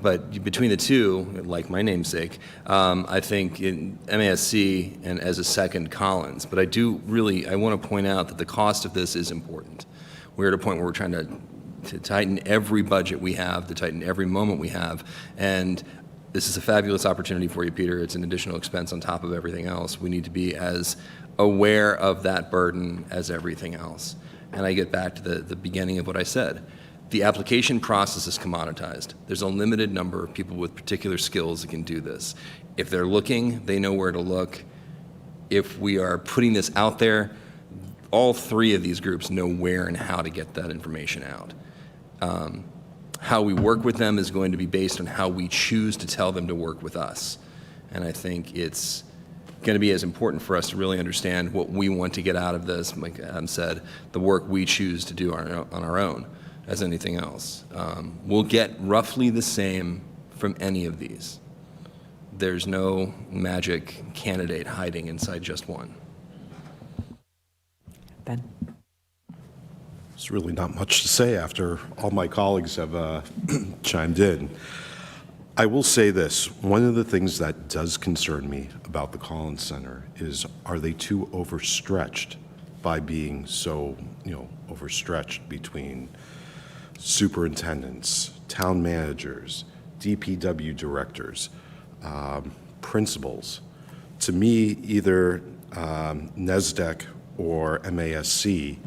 But between the two, like my namesake, I think in MASC and as a second Collins. But I want to point out that the cost of this is important. We're at a point where we're trying to tighten every budget we have, to tighten every moment we have. And this is a fabulous opportunity for you, Peter. It's an additional expense on top of everything else. We need to be as aware of that burden as everything else. And I get back to the beginning of what I said. The application process is commoditized. There's a limited number of people with particular skills that can do this. If they're looking, they know where to look. If we are putting this out there, all three of these groups know where and how to get that information out. How we work with them is going to be based on how we choose to tell them to work with us. And I think it's going to be as important for us to really understand what we want to get out of this, like Adam said, the work we choose to do on our own as anything else. We'll get roughly the same from any of these. There's no magic candidate hiding inside just one. Ben? There's really not much to say after all my colleagues have chimed in. I will say this, one of the things that does concern me about the Collins Center is, are they too overstretched by being so, overstretched between superintendents, town managers, DPW directors, principals? To me, either NESDEC or MASC,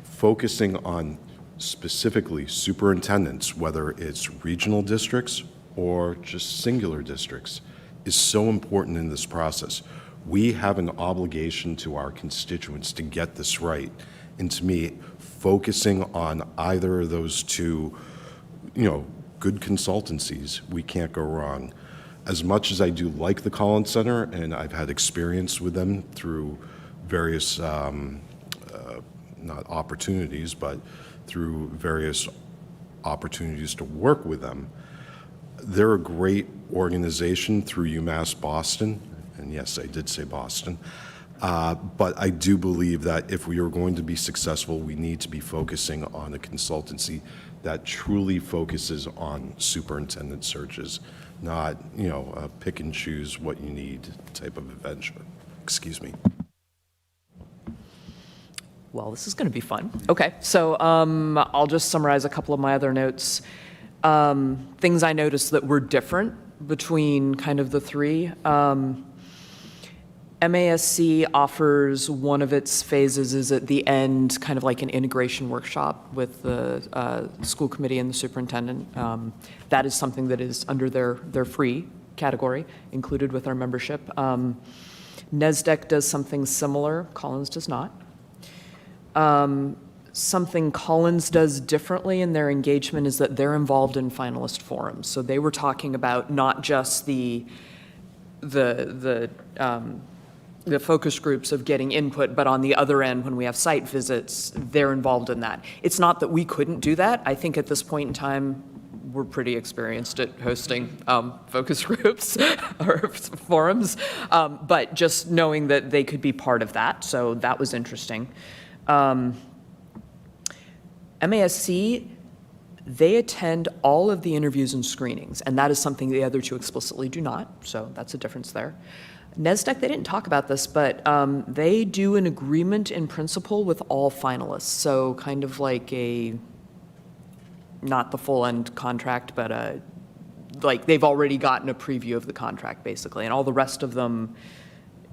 focusing on specifically superintendents, whether it's regional districts or just singular districts, is so important in this process. We have an obligation to our constituents to get this right. And to me, focusing on either of those two, good consultancies, we can't go wrong. As much as I do like the Collins Center, and I've had experience with them through various, not opportunities, but through various opportunities to work with them, they're a great organization through UMass Boston, and yes, I did say Boston, but I do believe that if we are going to be successful, we need to be focusing on a consultancy that truly focuses on superintendent searches, not, a pick and choose what you need type of adventure. Excuse me. Well, this is going to be fun. Okay, so I'll just summarize a couple of my other notes. Things I noticed that were different between kind of the three. MASC offers one of its phases is at the end, kind of like an integration workshop with the school committee and the superintendent. That is something that is under their free category, included with our membership. NESDEC does something similar. Collins does not. Something Collins does differently in their engagement is that they're involved in finalist forums. So they were talking about not just the focus groups of getting input, but on the other end, when we have site visits, they're involved in that. It's not that we couldn't do that. I think at this point in time, we're pretty experienced at hosting focus groups or forums, but just knowing that they could be part of that, so that was interesting. MASC, they attend all of the interviews and screenings, and that is something the other two explicitly do not, so that's a difference there. NESDEC, they didn't talk about this, but they do an agreement in principle with all finalists, so kind of like not the full end contract, but like they've already gotten a preview of the contract, basically, and all the rest of them,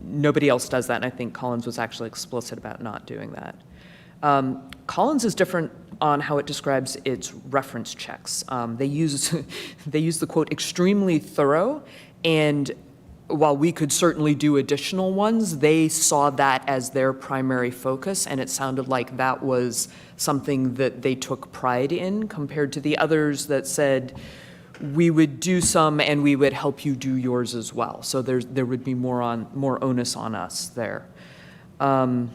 nobody else does that, and I think Collins was actually explicit about not doing that. Collins is different on how it describes its reference checks. They use the quote, extremely thorough, and while we could certainly do additional ones, they saw that as their primary focus, and it sounded like that was something that they took pride in compared to the others that said, we would do some and we would help you do yours as well. So there would be more onus on us there. I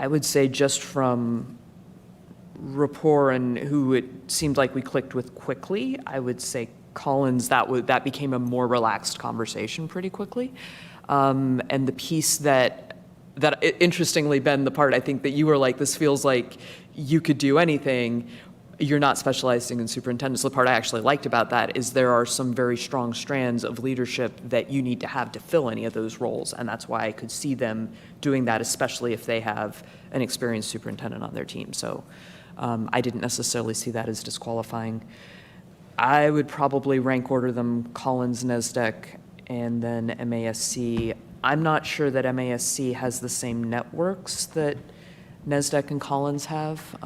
would say just from rapport and who it seemed like we clicked with quickly, I would say Collins, that became a more relaxed conversation pretty quickly. And the piece that interestingly, Ben, the part I think that you were like, this feels like you could do anything, you're not specializing in superintendents. The part I actually liked about that is there are some very strong strands of leadership that you need to have to fill any of those roles, and that's why I could see them doing that, especially if they have an experienced superintendent on their team. So I didn't necessarily see that as disqualifying. I would probably rank order them Collins, NESDEC, and then MASC. I'm not sure that MASC has the same networks that NESDEC and Collins have.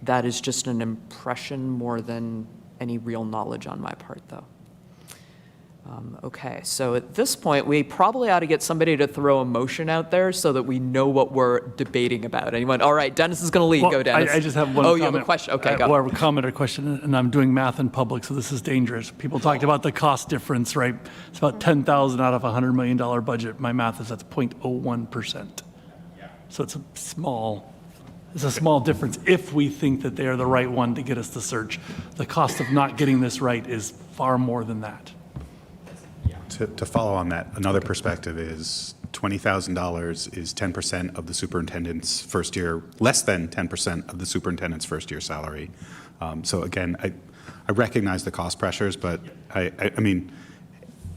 That is just an impression more than any real knowledge on my part, though. Okay, so at this point, we probably ought to get somebody to throw a motion out there so that we know what we're debating about. Anyone? All right, Dennis is going to lead. Well, Go, Dennis. I just have one Oh, comment. you have a question? Okay, go. Well, a comment or question, and I'm doing math in public, so this is dangerous. People talked about the cost difference, right? It's about $10,000 out of a $100 million budget. My math is that's 0.01%. So it's a small difference if we think that they are the right one to get us the search. The cost of not getting this right is far more than that. To follow on that, another perspective is $20,000 is 10% of the superintendent's first year, less than 10% of the superintendent's first year salary. So again, I recognize the cost pressures, but I mean,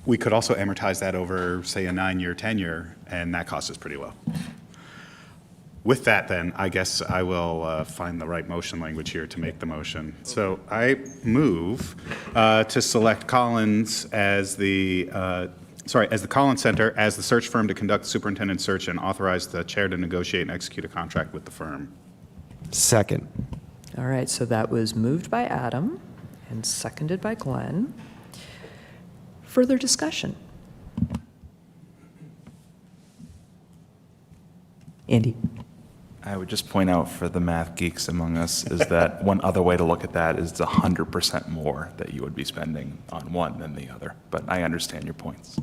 we could also amortize that over, say, a 9-year tenure, and that cost is pretty low. With that, then, I guess I will find the right motion language here to make the motion. So I move to select Collins as the Collins Center as the search firm to conduct the superintendent search and authorize the chair to negotiate and execute a contract with the firm. Second. All right, so that was moved by Adam and seconded by Glenn. Further discussion? Andy? I would just point out for the math geeks among us is that one other way to look at that is 100% more that you would be spending on one than the other. But I understand your points.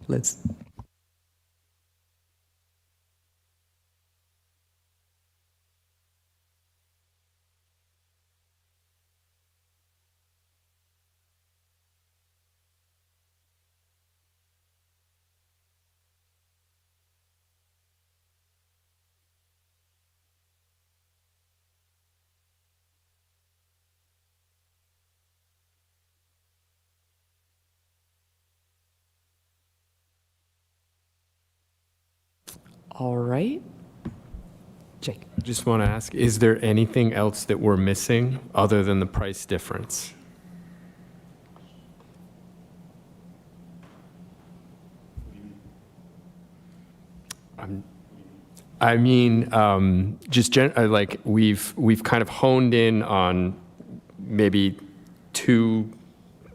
Liz? All right. Jake. Just want to ask, is there anything else that we're missing other than the price difference? I mean, like we've kind of honed in on maybe two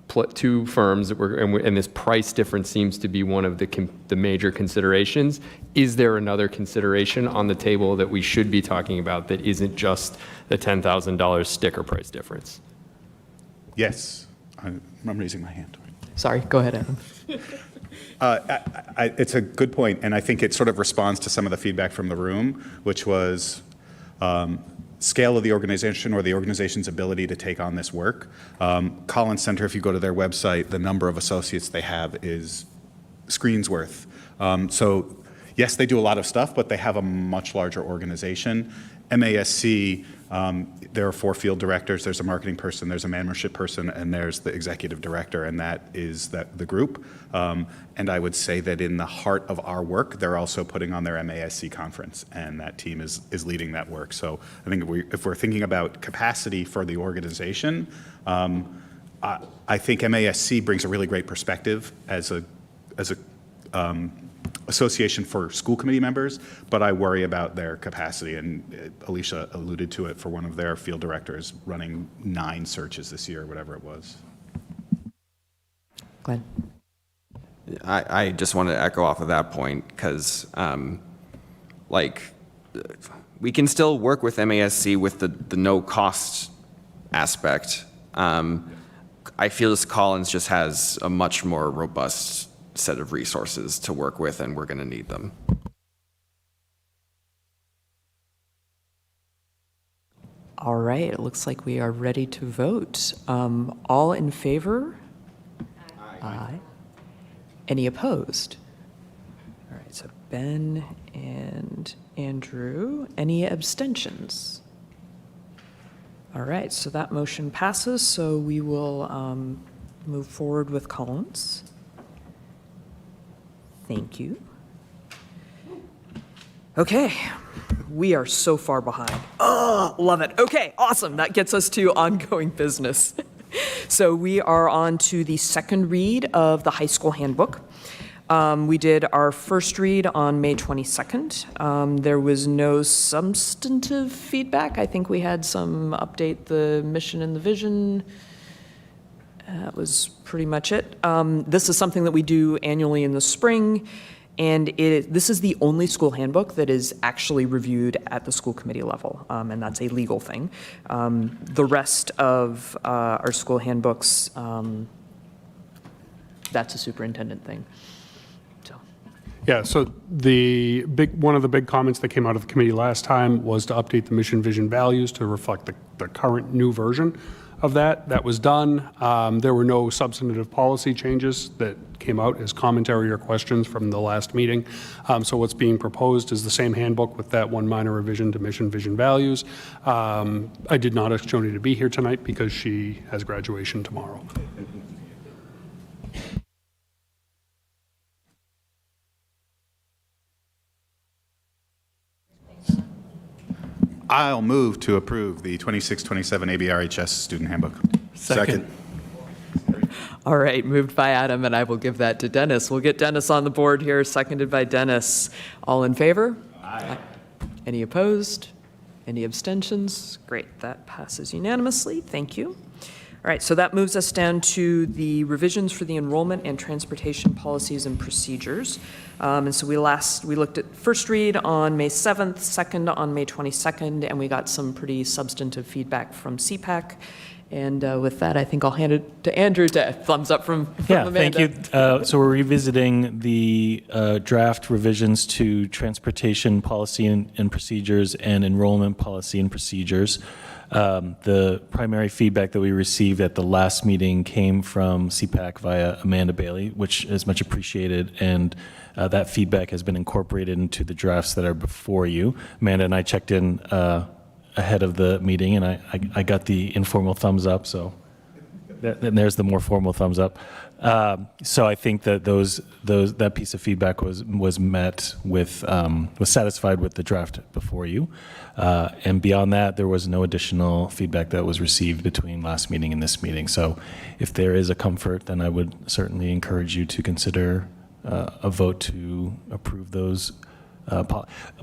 firms that and this price difference seems to be one of the major considerations. Is there another consideration on the table that we should be talking about that isn't just the $10,000 sticker price difference? Yes, I'm raising my hand. Sorry, go ahead, Adam. It's a good point, and I think it sort of responds to some of the feedback from the room, which was scale of the organization or the organization's ability to take on this work. Collins Center, if you go to their website, the number of associates they have is screens worth. So yes, they do a lot of stuff, but they have a much larger organization. MASC, there are 4 field directors, there's a marketing person, there's a membership person, and there's the executive director, and that is the group. And I would say that in the heart of our work, they're also putting on their MASC conference, and that team is leading that work. So I think if we're thinking about capacity for the organization, I think MASC brings a really great perspective as a association for school committee members, but I worry about their capacity, and Alicia alluded to it for one of their field directors running 9 searches this year, or whatever it was. Glenn? I just want to echo off of that point because, we can still work with MASC with the no cost aspect. I feel this Collins just has a much more robust set of resources to work with, and we're going to need them. All right, it looks like we are ready to vote. All in favor? Aye. Any opposed? All right, so Ben and Andrew. Any abstentions? All right, so that motion passes, so we will move forward with Collins. Thank you. Okay, we are so far behind. Oh, love it. Okay, awesome. That gets us to ongoing business. So we are on to the second read of the high school handbook. We did our first read on May 22nd. There was no substantive feedback. I think we had some update the mission and the vision. That was pretty much it. This is something that we do annually in the spring, and this is the only school handbook that is actually reviewed at the school committee level, and that's a legal thing. The rest of our school handbooks, that's a superintendent thing. Yeah, so one of the big comments that came out of the committee last time was to update the mission, vision, values to reflect the current new version of that. That was done. There were no substantive policy changes that came out as commentary or questions from the last meeting. So what's being proposed is the same handbook with that one minor revision to mission, vision, values. I did not ask Joni to be here tonight because she has graduation tomorrow. I'll move to approve the 26-27 ABRHS Student Handbook. Second. All right, moved by Adam, and I will give that to Dennis. We'll get Dennis on the board here, seconded by Dennis. All in favor? Aye. Any opposed? Any abstentions? Great, that passes unanimously. Thank you. All right, so that moves us down to the revisions for the enrollment and transportation policies and procedures. And so we looked at first read on May 7th, second on May 22nd, and we got some pretty substantive feedback from CPAC. And with that, I think I'll hand it to Andrew to thumbs up from Amanda. Thank you. So we're revisiting the draft revisions to transportation policy and procedures and enrollment policy and procedures. The primary feedback that we received at the last meeting came from CPAC via Amanda Bailey, which is much appreciated, and that feedback has been incorporated into the drafts that are before you. Amanda and I checked in ahead of the meeting, and I got the informal thumbs up, so then there's the more formal thumbs up. So I think that that piece of feedback was met with was satisfied with the draft before you, and beyond that, there was no additional feedback that was received between last meeting and this meeting. So if there is a comfort, then I would certainly encourage you to consider a vote to approve those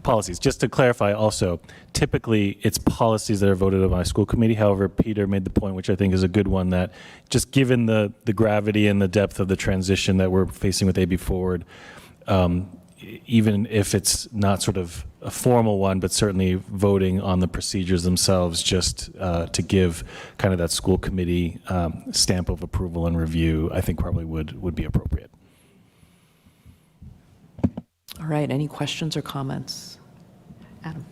policies. Just to clarify also, typically it's policies that are voted on by school committee. However, Peter made the point, which I think is a good one, that just given the gravity and the depth of the transition that we're facing with AB Forward, even if it's not sort of a formal one, but certainly voting on the procedures themselves, just to give kind of that school committee stamp of approval and review, I think probably would be appropriate. All right, any questions or comments? Adam.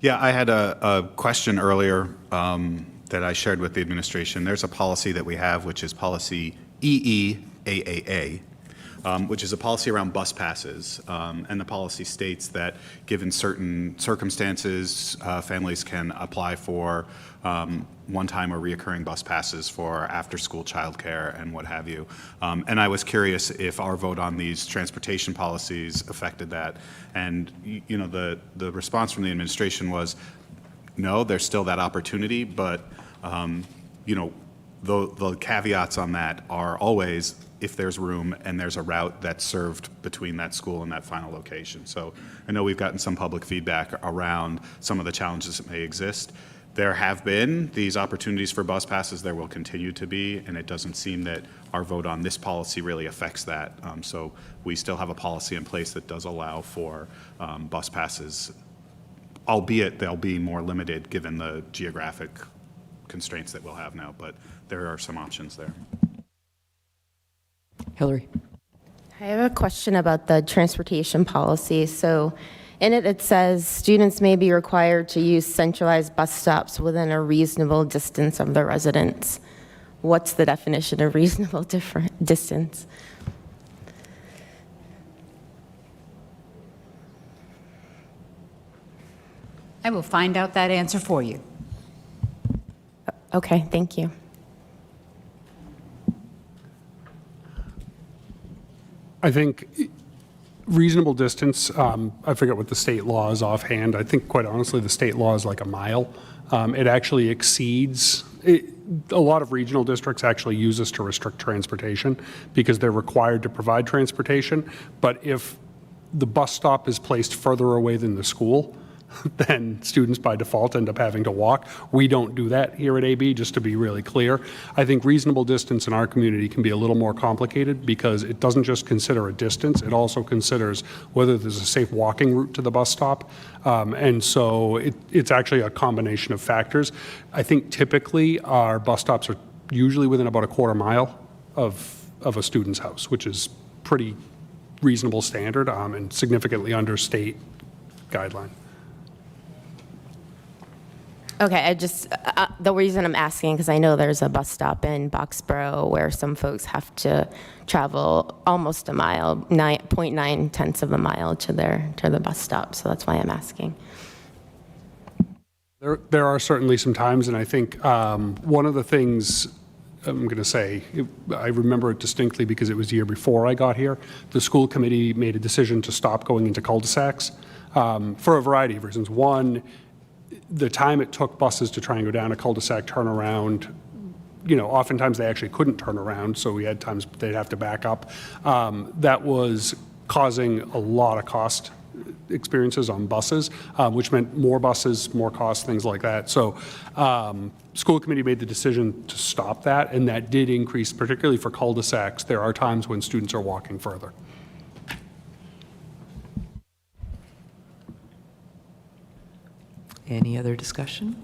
Yeah, I had a question earlier that I shared with the administration. There's a policy that we have, which is policy EEAAA, which is a policy around bus passes. And the policy states that given certain circumstances, families can apply for one-time or reoccurring bus passes for after-school childcare and what have you. And I was curious if our vote on these transportation policies affected that. And you know, the response from the administration was, no, there's still that opportunity, but you know, the caveats on that are always if there's room and there's a route that's served between that school and that final location. So I know we've gotten some public feedback around some of the challenges that may exist. There have been these opportunities for bus passes. There will continue to be, and it doesn't seem that our vote on this policy really affects that. So we still have a policy in place that does allow for bus passes, albeit they'll be more limited given the geographic constraints that we'll have now, but there are some options there. Hillary. I have a question about the transportation policy. So in it, it says students may be required to use centralized bus stops within a reasonable distance of their residence. What's the definition of reasonable distance? I will find out that answer for you. Okay, thank you. I think reasonable distance, I forget what the state law is offhand. I think quite honestly the state law is like a mile. It actually exceeds, a lot of regional districts actually use this to restrict transportation because they're required to provide transportation. But if the bus stop is placed further away than the school, then students by default end up having to walk. We don't do that here at AB, just to be really clear. I think reasonable distance in our community can be a little more complicated because it doesn't just consider a distance, it also considers whether there's a safe walking route to the bus stop. And so it's actually a combination of factors. I think typically our bus stops are usually within about a quarter mile of a student's house, which is pretty reasonable standard and significantly under state guideline. Okay, I just, the reason I'm asking, because I know there's a bus stop in Boxborough where some folks have to travel almost a mile, 0.9 of a mile to the bus stop, so that's why I'm asking. There are certainly some times, and I think one of the things I'm going to say, I remember it distinctly because it was the year before I got here, the school committee made a decision to stop going into cul-de-sacs for a variety of reasons. One, the time it took buses to try and go down a cul-de-sac turnaround, you know, oftentimes they actually couldn't turn around, so we had times they'd have to back up. That was causing a lot of cost experiences on buses, which meant more buses, more costs, things like that. So school committee made the decision to stop that, and that did increase, particularly for cul-de-sacs. There are times when students are walking further. Any other discussion?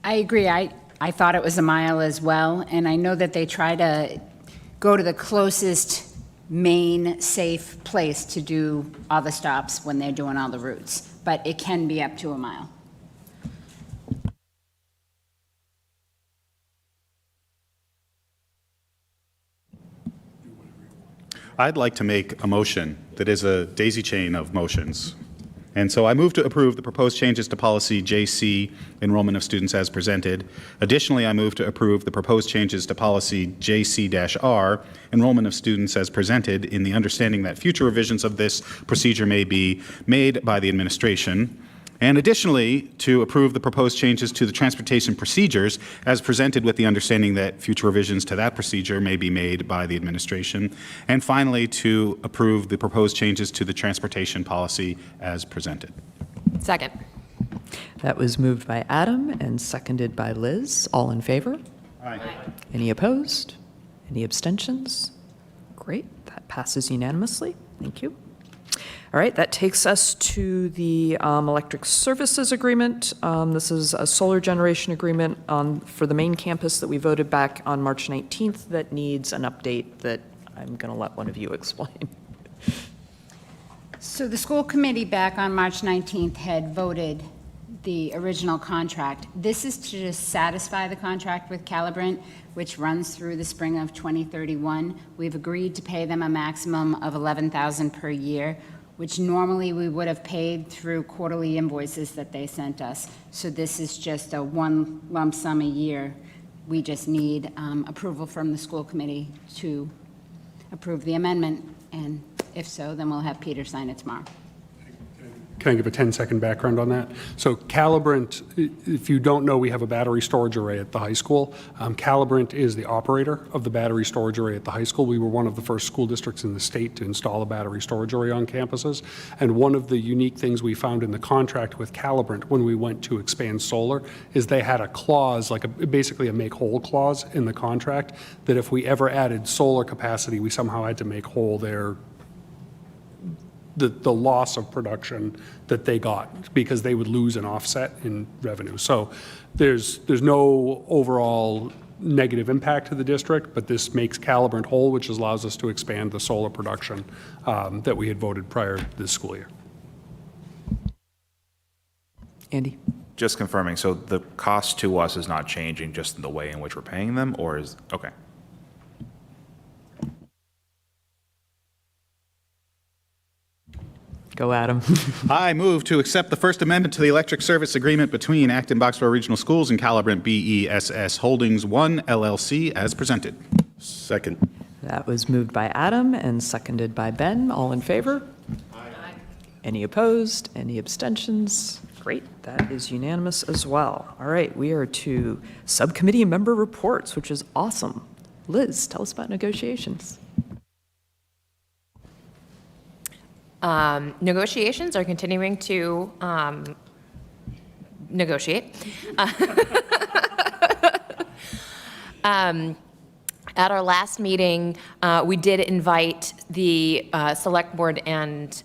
I agree. I thought it was a mile as well, and I know that they try to go to the closest main safe place to do all the stops when they're doing all the routes, but it can be up to a mile. I'd like to make a motion that is a daisy chain of motions. And so I move to approve the proposed changes to policy JC, enrollment of students as presented. Additionally, I move to approve the proposed changes to policy JC-R, enrollment of students as presented, in the understanding that future revisions of this procedure may be made by the administration. And additionally, to approve the proposed changes to the transportation procedures as presented with the understanding that future revisions to that procedure may be made by the administration. And finally, to approve the proposed changes to the transportation policy as presented. Second. That was moved by Adam and seconded by Liz. All in favor? Aye. Any opposed? Any abstentions? Great, that passes unanimously. Thank you. All right, that takes us to the electric services agreement. This is a solar generation agreement for the main campus that we voted back on March 19th that needs an update that I'm going to let one of you explain. So the school committee back on March 19th had voted the original contract. This is to just satisfy the contract with Calibrant, which runs through the spring of 2031. We've agreed to pay them a maximum of $11,000 per year, which normally we would have paid through quarterly invoices that they sent us. So this is just a one lump sum a year. We just need approval from the school committee to approve the amendment, and if so, then we'll have Peter sign it tomorrow. Can I give a 10-second background on that? So Calibrant, if you don't know, we have a battery storage array at the high school. Calibrant is the operator of the battery storage array at the high school. We were one of the first school districts in the state to install a battery storage array on campuses. And one of the unique things we found in the contract with Calibrant when we went to expand solar is they had a clause, basically a make-whole clause in the contract, that if we ever added solar capacity, we somehow had to make whole the loss of production that they got, because they would lose an offset in revenue. So there's no overall negative impact to the district, but this makes Calibrant whole, which allows us to expand the solar production that we had voted prior to this school year. Andy? Just confirming, so the cost to us is not changing, just in the way in which we're paying them, or is, okay. Go, Adam. I move to accept the First Amendment to the Electric Service Agreement between Acton-Boxborough Regional Schools and Calibrant BESS Holdings 1 LLC as presented. Second. That was moved by Adam and seconded by Ben. All in favor? Aye. Any opposed? Any abstentions? Great, that is unanimous as well. All right, we are to subcommittee member reports, which is awesome. Liz, tell us about negotiations. Negotiations are continuing to negotiate. At our last meeting, we did invite the select board and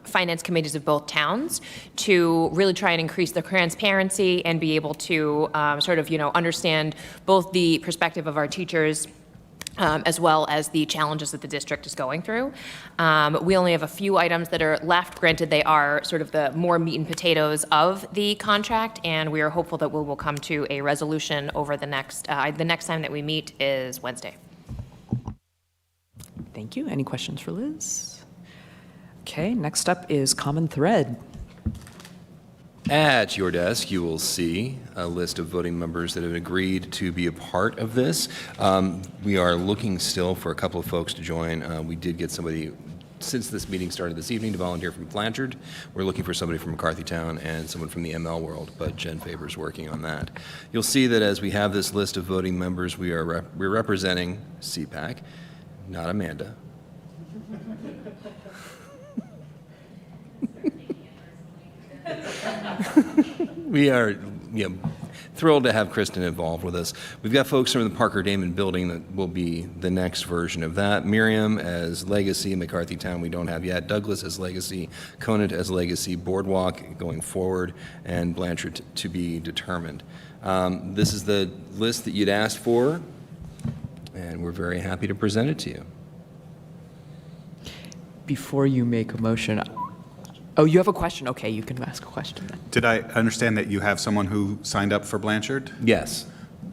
finance committees of both towns to really try and increase the transparency and be able to understand both the perspective of our teachers as well as the challenges that the district is going through. We only have a few items that are left. Granted, they are sort of the more meat and potatoes of the contract, and we are hopeful that we will come to a resolution over the next time that we meet is Wednesday. Thank you. Any questions for Liz? Okay, next up is Common Thread. At your desk, you will see a list of voting members that have agreed to be a part of this. We are looking still for a couple of folks to join. We did get somebody, since this meeting started this evening, to volunteer from Blanchard. We're looking for somebody from McCarthytown and someone from the ML world, but Jen Faber's working on that. You'll see that as we have this list of voting members, we're representing CPAC, not Amanda. We are thrilled to have Kristin involved with us. We've got folks from the Parker Damon building that will be the next version of that. Miriam as Legacy, McCarthytown we don't have yet. Douglas as Legacy, Conant as Legacy, Boardwalk going forward, and Blanchard to be determined. This is the list that you'd asked for, and we're very happy to present it to you. Before you make a motion, oh, you have a question? Okay, you can ask a question then. Did I understand that you have someone who signed up for Blanchard? Yes,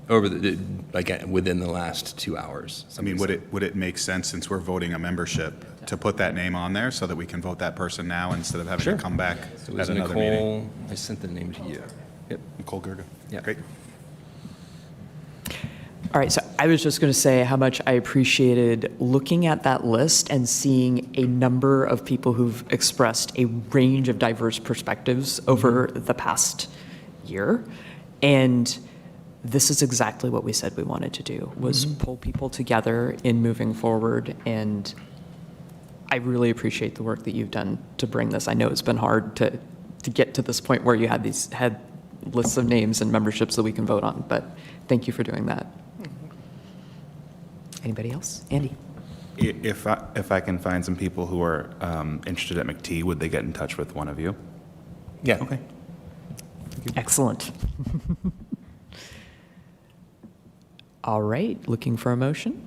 within the last 2 hours. I mean, would it make sense, since we're voting a membership, to put that name on there so that we can vote that person now instead of having to come back at another meeting? I sent the name to you. Yep. Nicole Gerga. Yeah. Great. All right, so I was just going to say how much I appreciated looking at that list and seeing a number of people who've expressed a range of diverse perspectives over the past year. And this is exactly what we said we wanted to do, was pull people together in moving forward. And I really appreciate the work that you've done to bring this. I know it's been hard to get to this point where you had lists of names and memberships that we can vote on, but thank you for doing that. Anybody else? Andy? If I can find some people who are interested at McT, would they get in touch with one of you? Yeah. Okay. Excellent. All right, looking for a motion?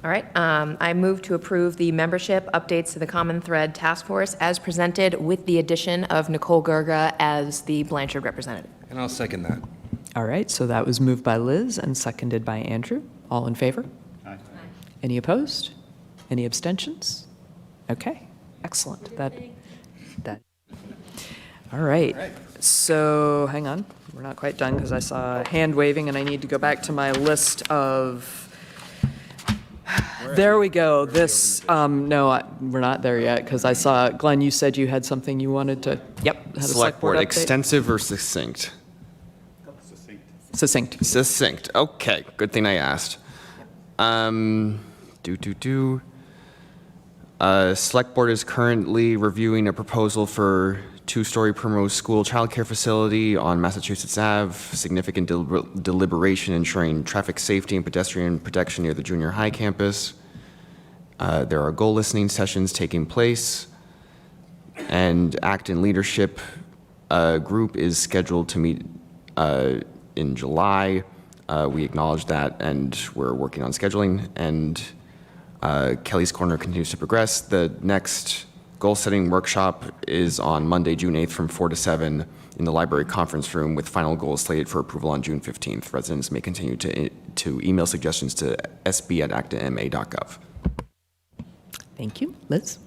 All right, I move to approve the membership updates to the Common Thread Task Force as presented with the addition of Nicole Gerga as the Blanchard representative. And I'll second that. All right, so that was moved by Liz and seconded by Andrew. All in favor? Aye. Any opposed? Any abstentions? Okay, excellent. That. All right. So hang on, we're not quite done because I saw a hand waving and I need to go back to my list of. There we go. This, no, we're not there yet because I saw, Glenn, you said you had something you wanted to, yep. Had a Select board, update. extensive or succinct? Succinct. Succinct. Okay, good thing I asked. Select board is currently reviewing a proposal for two-story Primrose School childcare facility on Massachusetts Ave. Significant deliberation ensuring traffic safety and pedestrian protection near the junior high campus. There are goal listening sessions taking place, and Acton leadership group is scheduled to meet in July. We acknowledge that, and we're working on scheduling. And Kelly's Corner continues to progress. The next goal-setting workshop is on Monday, June 8th from 4 to 7 in the library conference room with final goals slated for approval on June 15th. Residents may continue to email suggestions to sb@actonma.gov. Thank you. Liz?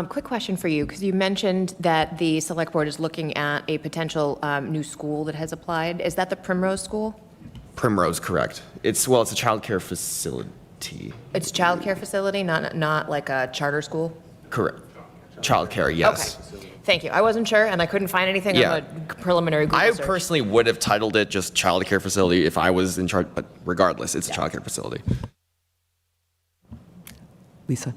Quick question for you, because you mentioned that the select board is looking at a potential new school that has applied. Is that the Primrose School? Primrose, correct. It's a childcare facility. It's a childcare facility, not like a charter school? Correct. Childcare, yes. Okay. Thank you. I wasn't sure, and I couldn't find anything Yeah. on the preliminary Google I search. personally would have titled it just childcare facility if I was in charge, but regardless, it's a childcare facility. Lisa?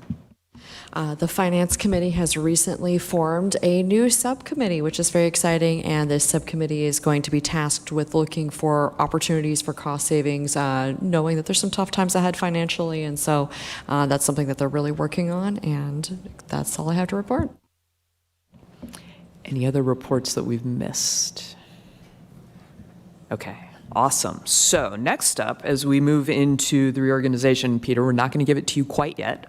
The Finance Committee has recently formed a new subcommittee, which is very exciting, and this subcommittee is going to be tasked with looking for opportunities for cost savings, knowing that there's some tough times ahead financially, and so that's something that they're really working on, and that's all I have to report. Any other reports that we've missed? Okay, awesome. So next up, as we move into the reorganization, Peter, we're not going to give it to you quite yet.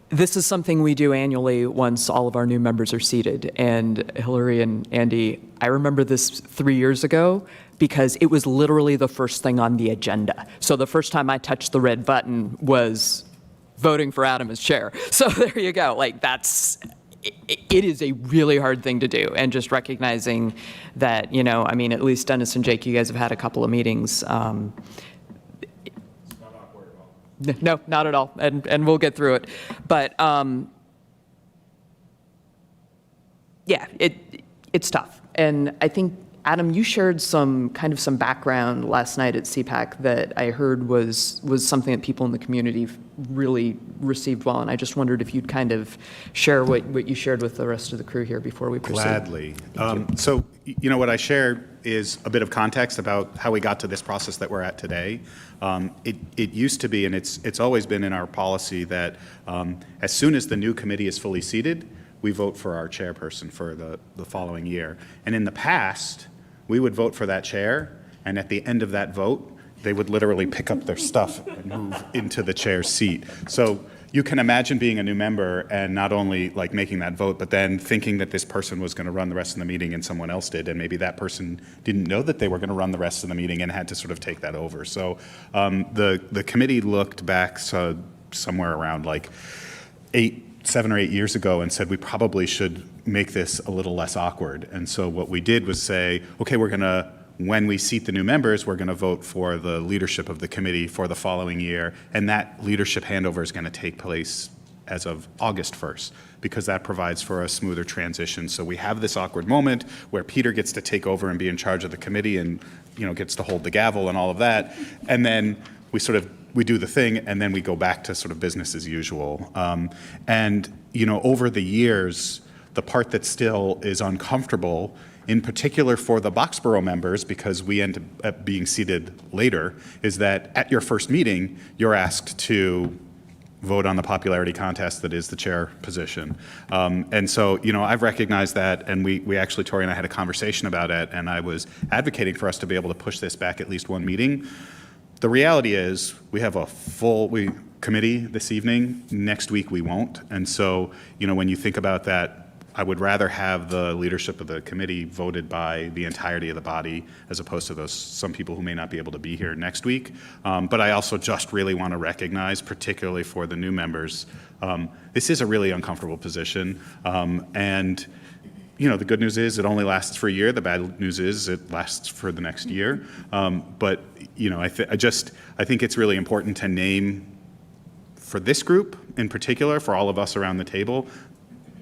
This is something we do annually once all of our new members are seated. And Hillary and Andy, I remember this 3 years ago because it was literally the first thing on the agenda. So the first time I touched the red button was voting for Adam as chair. So there you go. Like it is a really hard thing to do. And just recognizing that, I mean, at least Dennis and Jake, you guys have had a couple of meetings. No, not at all, and we'll get through it. But yeah, it's tough. And I think, Adam, you shared some background last night at CPAC that I heard was something that people in the community really received well. And I just wondered if you'd kind of share what you shared with the rest of the crew here before we proceed. Gladly. So, what I shared is a bit of context about how we got to this process that we're at today. It used to be, and it's always been in our policy that as soon as the new committee is fully seated, we vote for our chairperson for the following year. And in the past, we would vote for that chair, and at the end of that vote, they would literally pick up their stuff and move into the chair's seat. So you can imagine being a new member and not only like making that vote, but then thinking that this person was going to run the rest of the meeting and someone else did, and maybe that person didn't know that they were going to run the rest of the meeting and had to sort of take that over. So the committee looked back somewhere around like 7 or 8 years ago and said we probably should make this a little less awkward. And so what we did was say, okay, we're going to when we seat the new members, we're going to vote for the leadership of the committee for the following year, and that leadership handover is going to take place as of August 1st, because that provides for a smoother transition. So we have this awkward moment where Peter gets to take over and be in charge of the committee and, gets to hold the gavel and all of that. And then we do the thing, and then we go back to sort of business as usual. Over the years, the part that still is uncomfortable, in particular for the Boxborough members, because we end up being seated later, is that at your first meeting, you're asked to vote on the popularity contest that is the chair position. And so, I've recognized that, and we actually, Tori and I had a conversation about it, and I was advocating for us to be able to push this back at least one meeting. The reality is we have a full committee this evening. Next week we won't. And so, when you think about that, I would rather have the leadership of the committee voted by the entirety of the body as opposed to some people who may not be able to be here next week. But I also just really want to recognize, particularly for the new members, this is a really uncomfortable position. And the good news is it only lasts for a year. The bad news is it lasts for the next year. But I think it's really important to name, for this group in particular, for all of us around the table,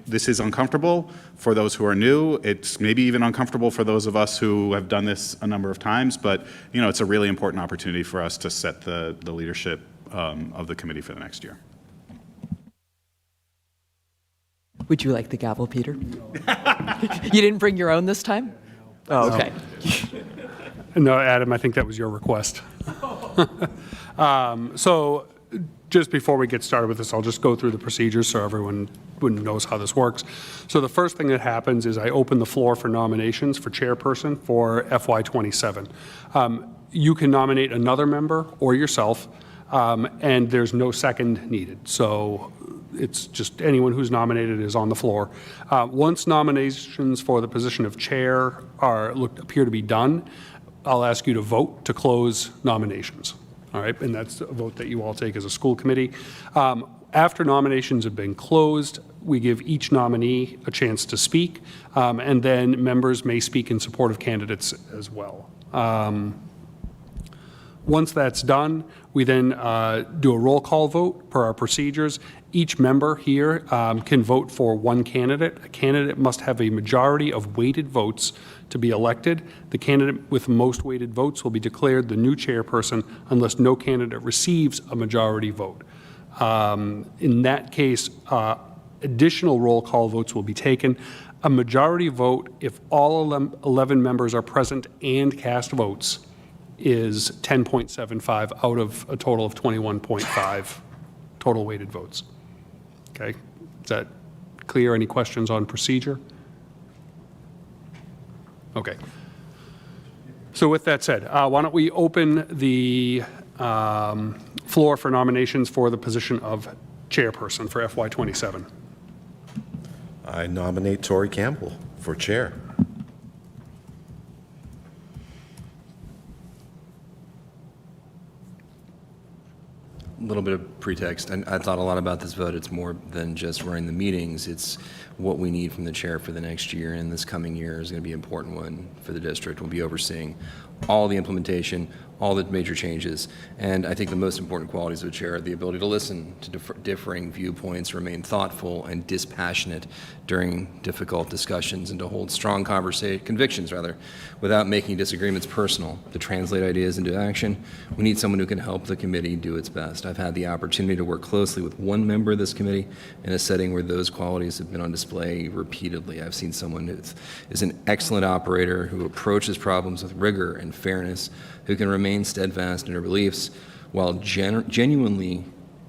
this is uncomfortable for those who are new. It's maybe even uncomfortable for those of us who have done this a number of times, but it's a really important opportunity for us to set the leadership of the committee for the next year. Would you like the gavel, Peter? You didn't bring your own this time? Oh, okay. No, Adam, I think that was your request. So just before we get started with this, I'll just go through the procedures so everyone knows how this works. So the first thing that happens is I open the floor for nominations for chairperson for FY27. You can nominate another member or yourself, and there's no second needed. So it's just anyone who's nominated is on the floor. Once nominations for the position of chair appear to be done, I'll ask you to vote to close nominations. All right, and that's a vote that you all take as a school committee. After nominations have been closed, we give each nominee a chance to speak, and then members may speak in support of candidates as well. Once that's done, we then do a roll call vote per our procedures. Each member here can vote for one candidate. A candidate must have a majority of weighted votes to be elected. The candidate with most weighted votes will be declared the new chairperson unless no candidate receives a majority vote. In that case, additional roll call votes will be taken. A majority vote, if all 11 members are present and cast votes, is 10.75 out of a total of 21.5 total weighted votes. Okay, is that clear? Any questions on procedure? Okay. So with that said, why don't we open the floor for nominations for the position of chairperson for FY27. I nominate Tori Campbell for chair. A little bit of pretext. I thought a lot about this vote. It's more than just running the meetings. It's what we need from the chair for the next year, and this coming year is going to be an important one for the district. We'll be overseeing all the implementation, all the major changes, and I think the most important qualities of a chair are the ability to listen to differing viewpoints, remain thoughtful and dispassionate during difficult discussions, and to hold strong convictions without making disagreements personal, to translate ideas into action. We need someone who can help the committee do its best. I've had the opportunity to work closely with one member of this committee in a setting where those qualities have been on display repeatedly. I've seen someone who is an excellent operator, who approaches problems with rigor and fairness, who can remain steadfast in her beliefs while genuinely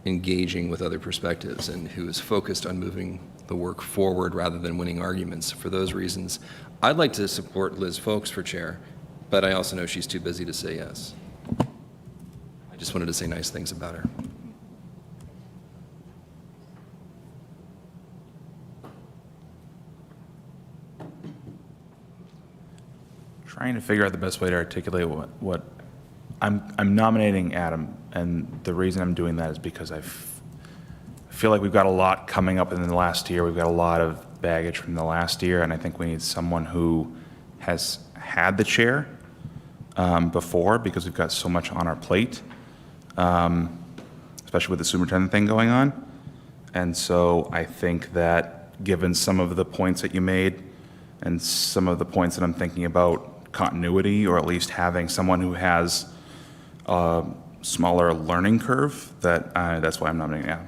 engaging with other perspectives, and who is focused on moving the work forward rather than winning arguments. For those reasons, I'd like to support Liz Folks for chair, but I also know she's too busy to say yes. I just wanted to say nice things about her. Trying to figure out the best way to articulate what I'm nominating Adam, and the reason I'm doing that is because I feel like we've got a lot coming up in the last year. We've got a lot of baggage from the last year, and I think we need someone who has had the chair before because we've got so much on our plate, especially with the superintendent thing going on. And so I think that given some of the points that you made and some of the points that I'm thinking about continuity, or at least having someone who has a smaller learning curve, that's why I'm nominating Adam.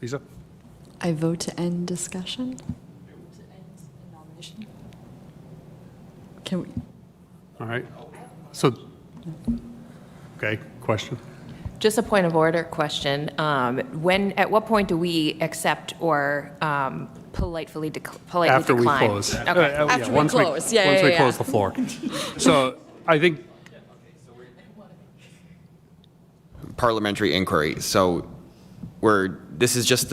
Lisa? I vote to end discussion. Can we? All right. So, okay, question? Just a point of order question. At what point do we accept or politely decline? After we close. Okay. After we once close. once Yeah. we close the floor. So I think Parliamentary inquiry. So this is just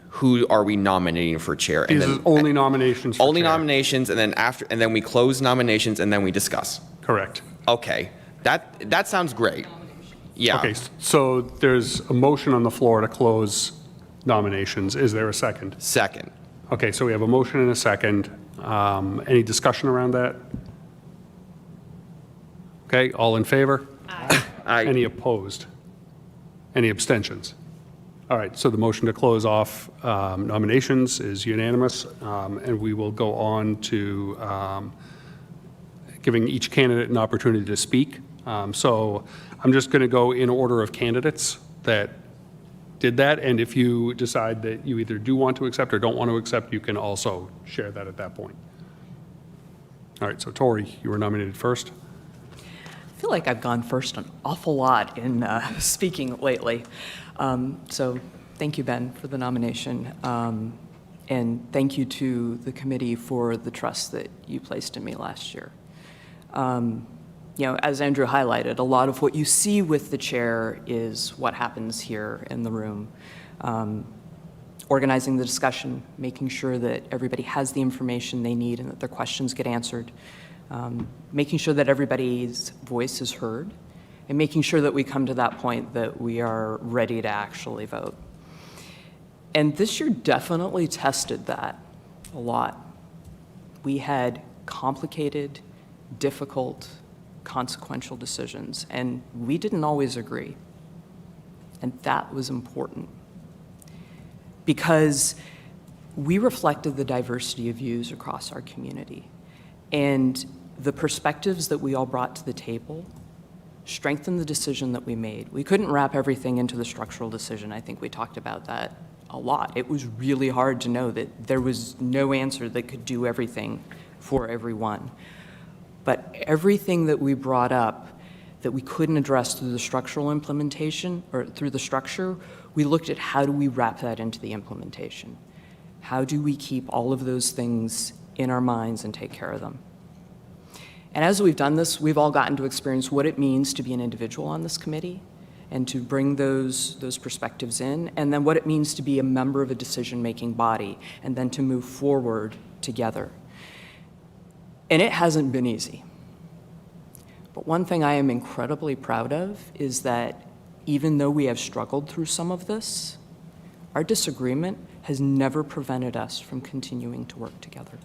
who are we nominating for chair? these are only nominations for Only chair. nominations, and then we close nominations, and then we discuss. Correct. Okay, that sounds great. Yeah. Okay, so there's a motion on the floor to close nominations. Is there a second? Second. Okay, so we have a motion and a second. Any discussion around that? Okay, all in favor? Aye. Any opposed? Any abstentions? All right, so the motion to close off nominations is unanimous, and we will go on to giving each candidate an opportunity to speak. So I'm just going to go in order of candidates that did that, and if you decide that you either do want to accept or don't want to accept, you can also share that at that point. All right, so Tori, you were nominated first. I feel like I've gone first an awful lot in speaking lately. So thank you, Ben, for the nomination. And thank you to the committee for the trust that you placed in me last year. As Andrew highlighted, a lot of what you see with the chair is what happens here in the room. Organizing the discussion, making sure that everybody has the information they need and that their questions get answered. Making sure that everybody's voice is heard, and making sure that we come to that point that we are ready to actually vote. And this year definitely tested that a lot. We had complicated, difficult, consequential decisions, and we didn't always agree. And that was important because we reflected the diversity of views across our community. And the perspectives that we all brought to the table strengthened the decision that we made. We couldn't wrap everything into the structural decision. I think we talked about that a lot. It was really hard to know that there was no answer that could do everything for everyone. But everything that we brought up that we couldn't address through the structural implementation or through the structure, we looked at how do we wrap that into the implementation? How do we keep all of those things in our minds and take care of them? And as we've done this, we've all gotten to experience what it means to be an individual on this committee and to bring those perspectives in, and then what it means to be a member of a decision-making body, and then to move forward together. And it hasn't been easy. But one thing I am incredibly proud of is that even though we have struggled through some of this, our disagreement has never prevented us from continuing to work together.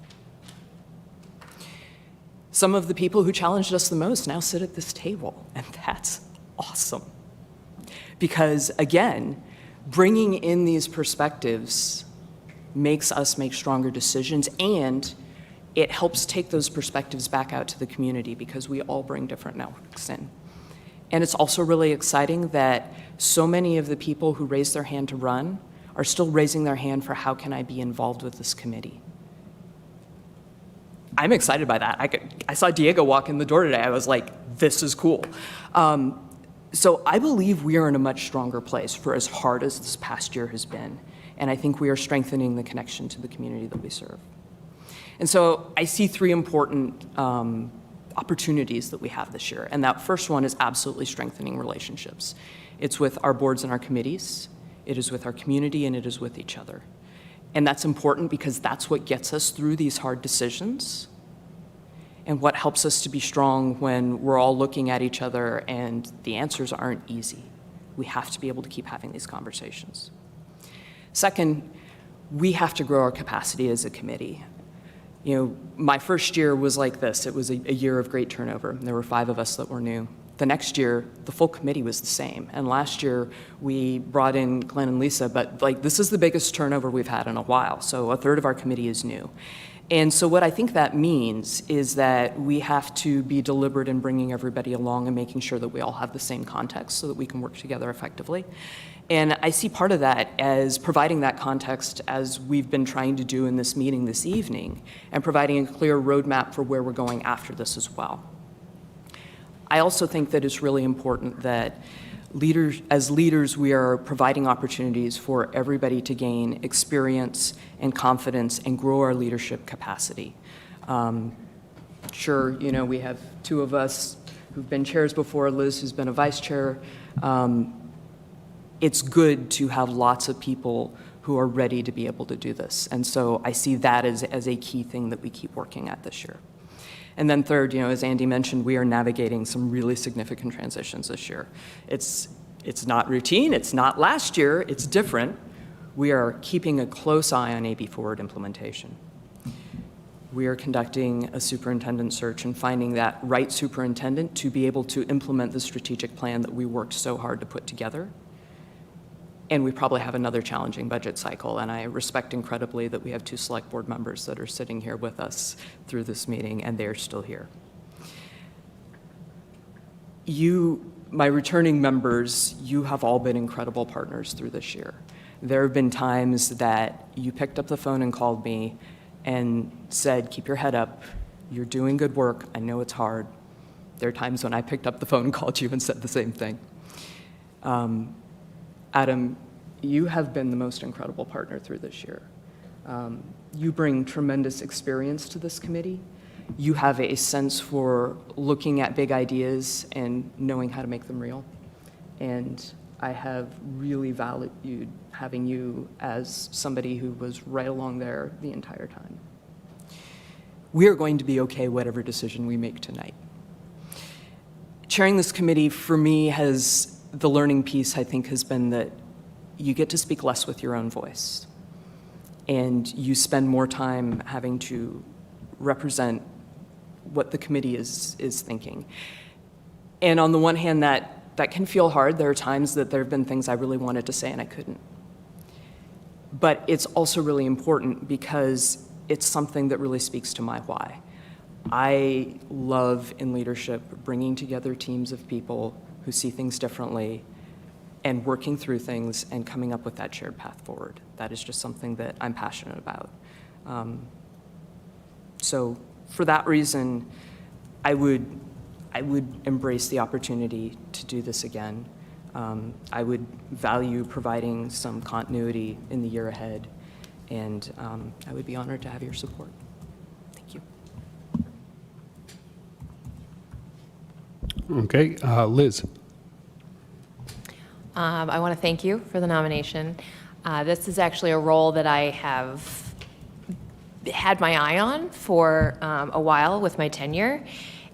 Some of the people who challenged us the most now sit at this table, and that's awesome. Because again, bringing in these perspectives makes us make stronger decisions, and it helps take those perspectives back out to the community because we all bring different networks in. And it's also really exciting that so many of the people who raised their hand to run are still raising their hand for how can I be involved with this committee. I'm excited by that. I saw Diego walk in the door today. I was like, this is cool. So I believe we are in a much stronger place for as hard as this past year has been. And I think we are strengthening the connection to the community that we serve. And so I see three important opportunities that we have this year. And that first one is absolutely strengthening relationships. It's with our boards and our committees, it is with our community, and it is with each other. And that's important because that's what gets us through these hard decisions and what helps us to be strong when we're all looking at each other and the answers aren't easy. We have to be able to keep having these conversations. Second, we have to grow our capacity as a committee. You know, my first year was like this. It was a year of great turnover. There were 5 of us that were new. The next year, the full committee was the same. And last year, we brought in Glenn and Lisa, but like this is the biggest turnover we've had in a while. So a third of our committee is new. And so what I think that means is that we have to be deliberate in bringing everybody along and making sure that we all have the same context so that we can work together effectively. And I see part of that as providing that context as we've been trying to do in this meeting this evening and providing a clear roadmap for where we're going after this as well. I also think that it's really important that as leaders, we are providing opportunities for everybody to gain experience and confidence and grow our leadership capacity. Sure, you know, we have 2 of us who've been chairs before, Liz, who's been a vice chair. It's good to have lots of people who are ready to be able to do this. And so I see that as a key thing that we keep working at this year. And then third, you know, as Andy mentioned, we are navigating some really significant transitions this year. It's not routine, it's not last year, it's different. We are keeping a close eye on AB Forward implementation. We are conducting a superintendent search and finding that right superintendent to be able to implement the strategic plan that we worked so hard to put together. And we probably have another challenging budget cycle, and I respect incredibly that we have 2 select board members that are sitting here with us through this meeting, and they're still here. You, my returning members, you have all been incredible partners through this year. There have been times that you picked up the phone and called me and said, keep your head up, you're doing good work, I know it's hard. There are times when I picked up the phone and called you and said the same thing. Adam, you have been the most incredible partner through this year. You bring tremendous experience to this committee. You have a sense for looking at big ideas and knowing how to make them real. And I have really valued having you as somebody who was right along there the entire time. We are going to be okay whatever decision we make tonight. Chairing this committee for me the learning piece, I think, has been that you get to speak less with your own voice. And you spend more time having to represent what the committee is thinking. And on the one hand, that can feel hard. There are times that there have been things I really wanted to say and I couldn't. But it's also really important because it's something that really speaks to my why. I love in leadership bringing together teams of people who see things differently and working through things and coming up with that shared path forward. That is just something that I'm passionate about. So for that reason, I would embrace the opportunity to do this again. I would value providing some continuity in the year ahead, and I would be honored to have your support. Thank you. Okay, Liz. I want to thank you for the nomination. This is actually a role that I have had my eye on for a while with my tenure.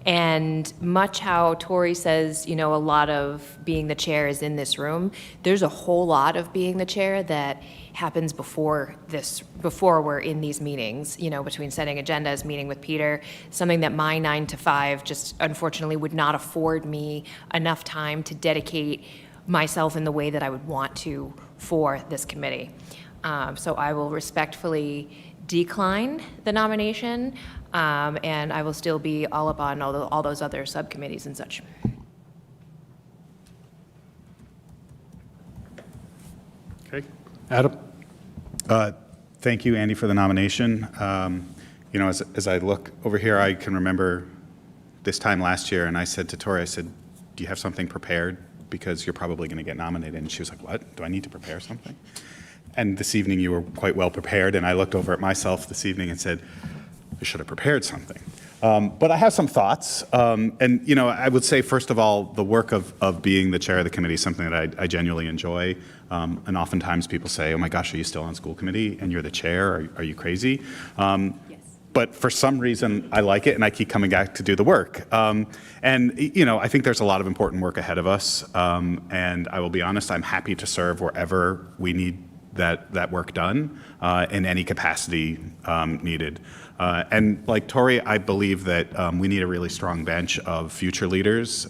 And much how Tori says, you know, a lot of being the chair is in this room, there's a whole lot of being the chair that happens before we're in these meetings, you know, between setting agendas, meeting with Peter, something that my 9 to 5 just unfortunately would not afford me enough time to dedicate myself in the way that I would want to for this committee. So I will respectfully decline the nomination, and I will still be all up on all those other subcommittees and such. Okay, Adam. Thank you, Andy, for the nomination. You know, as I look over here, I can remember this time last year, and I said to Tori, I said, do you have something prepared? Because you're probably going to get nominated. And she was like, what? Do I need to prepare something? And this evening you were quite well prepared, and I looked over at myself this evening and said, I should have prepared something. But I have some thoughts. And, you know, I would say, first of all, the work of being the chair of the committee is something that I genuinely enjoy. And oftentimes people say, oh my gosh, are you still on school committee? And you're the chair? Are you crazy? But for some reason, I like it, and I keep coming back to do the work. And, you know, I think there's a lot of important work ahead of us. And I will be honest, I'm happy to serve wherever we need that work done in any capacity needed. And like Tori, I believe that we need a really strong bench of future leaders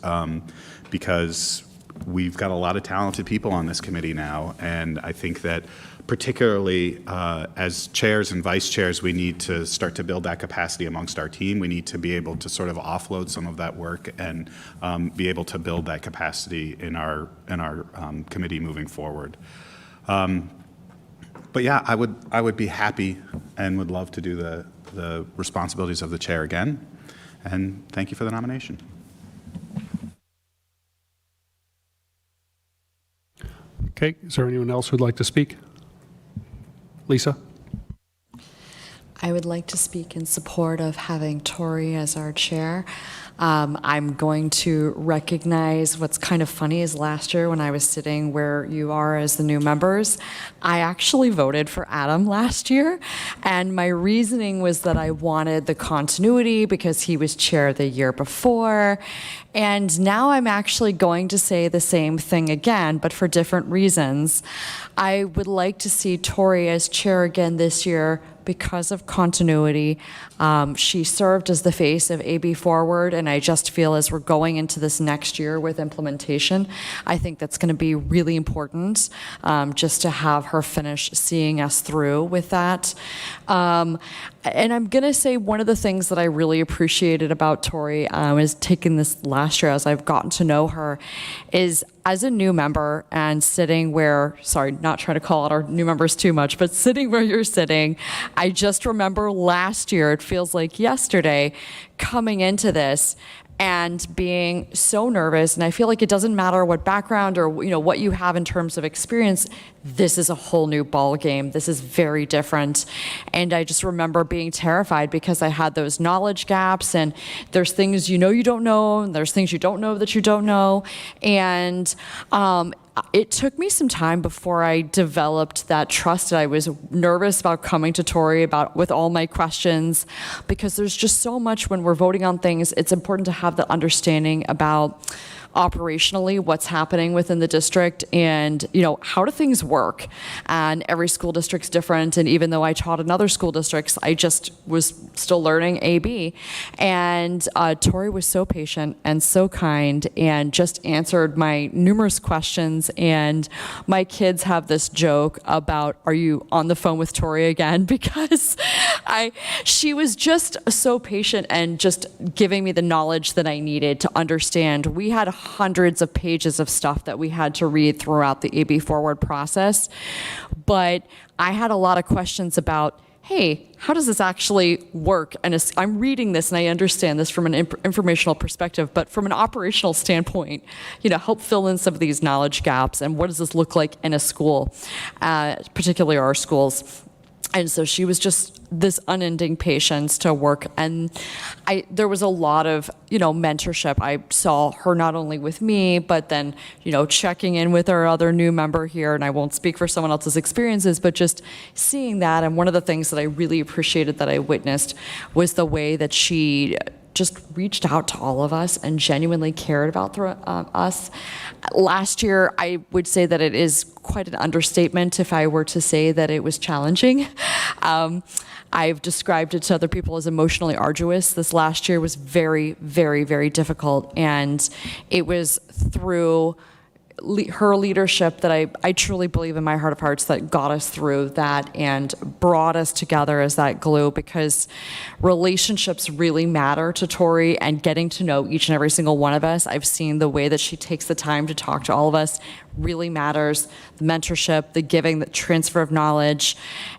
because we've got a lot of talented people on this committee now, and I think that particularly as chairs and vice chairs, we need to start to build that capacity amongst our team. We need to be able to sort of offload some of that work and be able to build that capacity in our committee moving forward. But yeah, I would be happy and would love to do the responsibilities of the chair again. And thank you for the nomination. Okay, is there anyone else who'd like to speak? Lisa? I would like to speak in support of having Tori as our chair. I'm going to recognize what's kind of funny is last year when I was sitting where you are as the new members, I actually voted for Adam last year. And my reasoning was that I wanted the continuity because he was chair the year before. And now I'm actually going to say the same thing again, but for different reasons. I would like to see Tori as chair again this year because of continuity. She served as the face of AB Forward, and I just feel as we're going into this next year with implementation, I think that's going to be really important just to have her finish seeing us through with that. And I'm going to say one of the things that I really appreciated about Tori is taking this last year as I've gotten to know her is as a new member and sitting where, sorry, not trying to call out our new members too much, but sitting where you're sitting, I just remember last year, it feels like yesterday, coming into this and being so nervous. And I feel like it doesn't matter what background or what you have in terms of experience, this is a whole new ball game. This is very different. And I just remember being terrified because I had those knowledge gaps and there's things you don't know, and there's things you don't know that you don't know. And it took me some time before I developed that trust. I was nervous about coming to Tori with all my questions because there's just so much when we're voting on things. It's important to have the understanding about operationally what's happening within the district and how do things work, and every school district's different. And even though I taught in other school districts, I just was still learning AB. And Tori was so patient and so kind and just answered my numerous questions. And my kids have this joke about, are you on the phone with Tori again? Because she was just so patient and just giving me the knowledge that I needed to understand. We had hundreds of pages of stuff that we had to read throughout the AB Forward process. But I had a lot of questions about, hey, how does this actually work? And I'm reading this and I understand this from an informational perspective, but from an operational standpoint, help fill in some of these knowledge gaps and what does this look like in a school, particularly our schools. And so she was just this unending patience to work. And there was a lot of, mentorship. I saw her not only with me, but then, checking in with our other new member here. And I won't speak for someone else's experiences, but just seeing that. And one of the things that I really appreciated that I witnessed was the way that she just reached out to all of us and genuinely cared about us. Last year, I would say that it is quite an understatement if I were to say that it was challenging. I've described it to other people as emotionally arduous. This last year was very, very, very difficult. And it was through her leadership that I truly believe in my heart of hearts that got us through that and brought us together as that glue, because relationships really matter to Tori, and getting to know each and every single one of us. I've seen the way that she takes the time to talk to all of us really matters. The mentorship, the giving, the transfer of knowledge,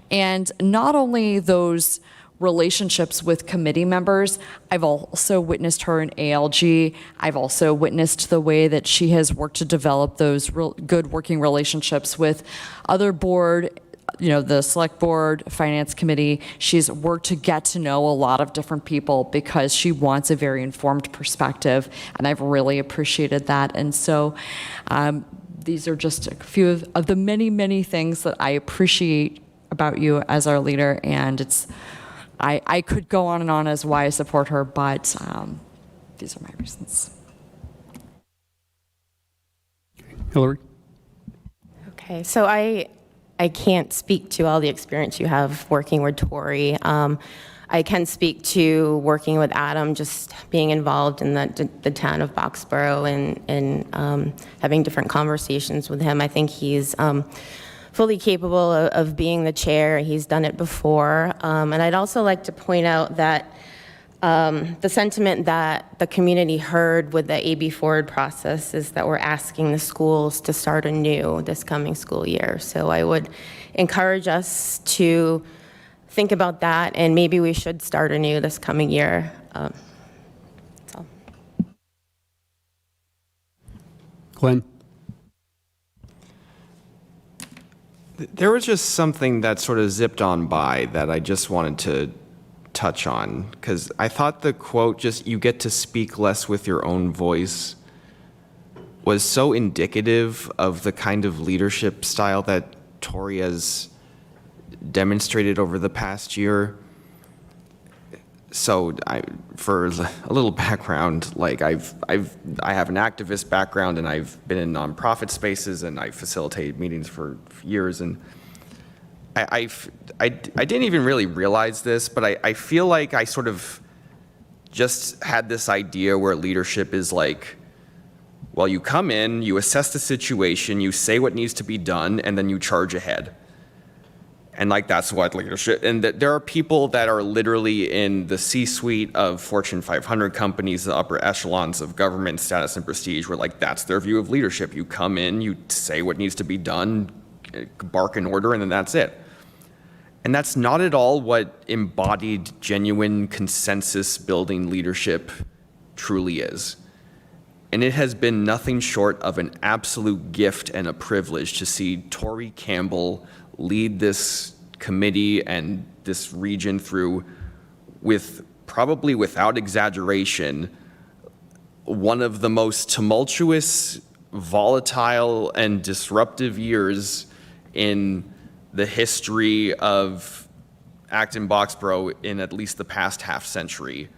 and not only those relationships with committee members. I've also witnessed her in ALG. I've also witnessed the way that she has worked to develop those good working relationships with other board, the select board, finance committee. She's worked to get to know a lot of different people because she wants a very informed perspective, and I've really appreciated that. And so these are just a few of the many, many things that I appreciate about you as our leader, and I could go on and on as why I support her, but these are my reasons. Hillary? Okay, so I I can't speak to all the experience you have working with Tori. I can speak to working with Adam, just being involved in the town of Boxborough and having different conversations with him. I think he's fully capable of being the chair. He's done it before. And I'd also like to point out that the sentiment that the community heard with the AB forward process is that we're asking the schools to start anew this coming school year. So I would encourage us to think about that, and maybe we should start anew this coming year. That's all. Glenn? There was just something that sort of zipped on by that I just wanted to touch on, because I thought the quote, just "you get to speak less with your own voice," was so indicative of the kind of leadership style that Tori has demonstrated over the past year. So for a little background, like I have an activist background, and I've been in nonprofit spaces, and I facilitated meetings for years, and I didn't even really realize this, but I feel like I sort of just had this idea where leadership is like, well, you come in, you assess the situation, you say what needs to be done, and then you charge ahead. And like, that's what leadership, and that there are people that are literally in the C-suite of Fortune 500 companies, the upper echelons of government status and prestige, where like, that's their view of leadership. You come in, you say what needs to be done, bark an order, and then that's it. And that's not at all what embodied, genuine, consensus-building leadership truly is. And it has been nothing short of an absolute gift and a privilege to see Tori Campbell lead this committee and this region through, with probably without exaggeration, one of the most tumultuous, volatile, and disruptive years in the history of Acton-Boxborough in at least the past half century.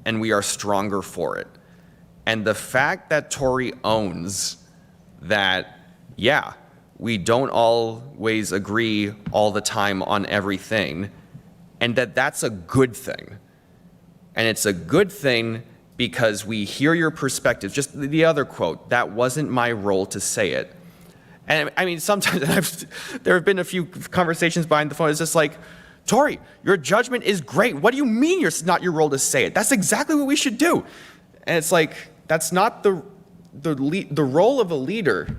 And we are stronger for it. And the fact that Tori owns that, yeah, we don't always agree all the time on everything, and that's a good thing. And it's a good thing because we hear your perspective. Just the other quote, "that wasn't my role to say it." And I mean, sometimes there have been a few conversations behind the phone. It's just like, Tori, your judgment is great. What do you mean it's not your role to say it? That's exactly what we should do. And it's like, that's not the role of a leader,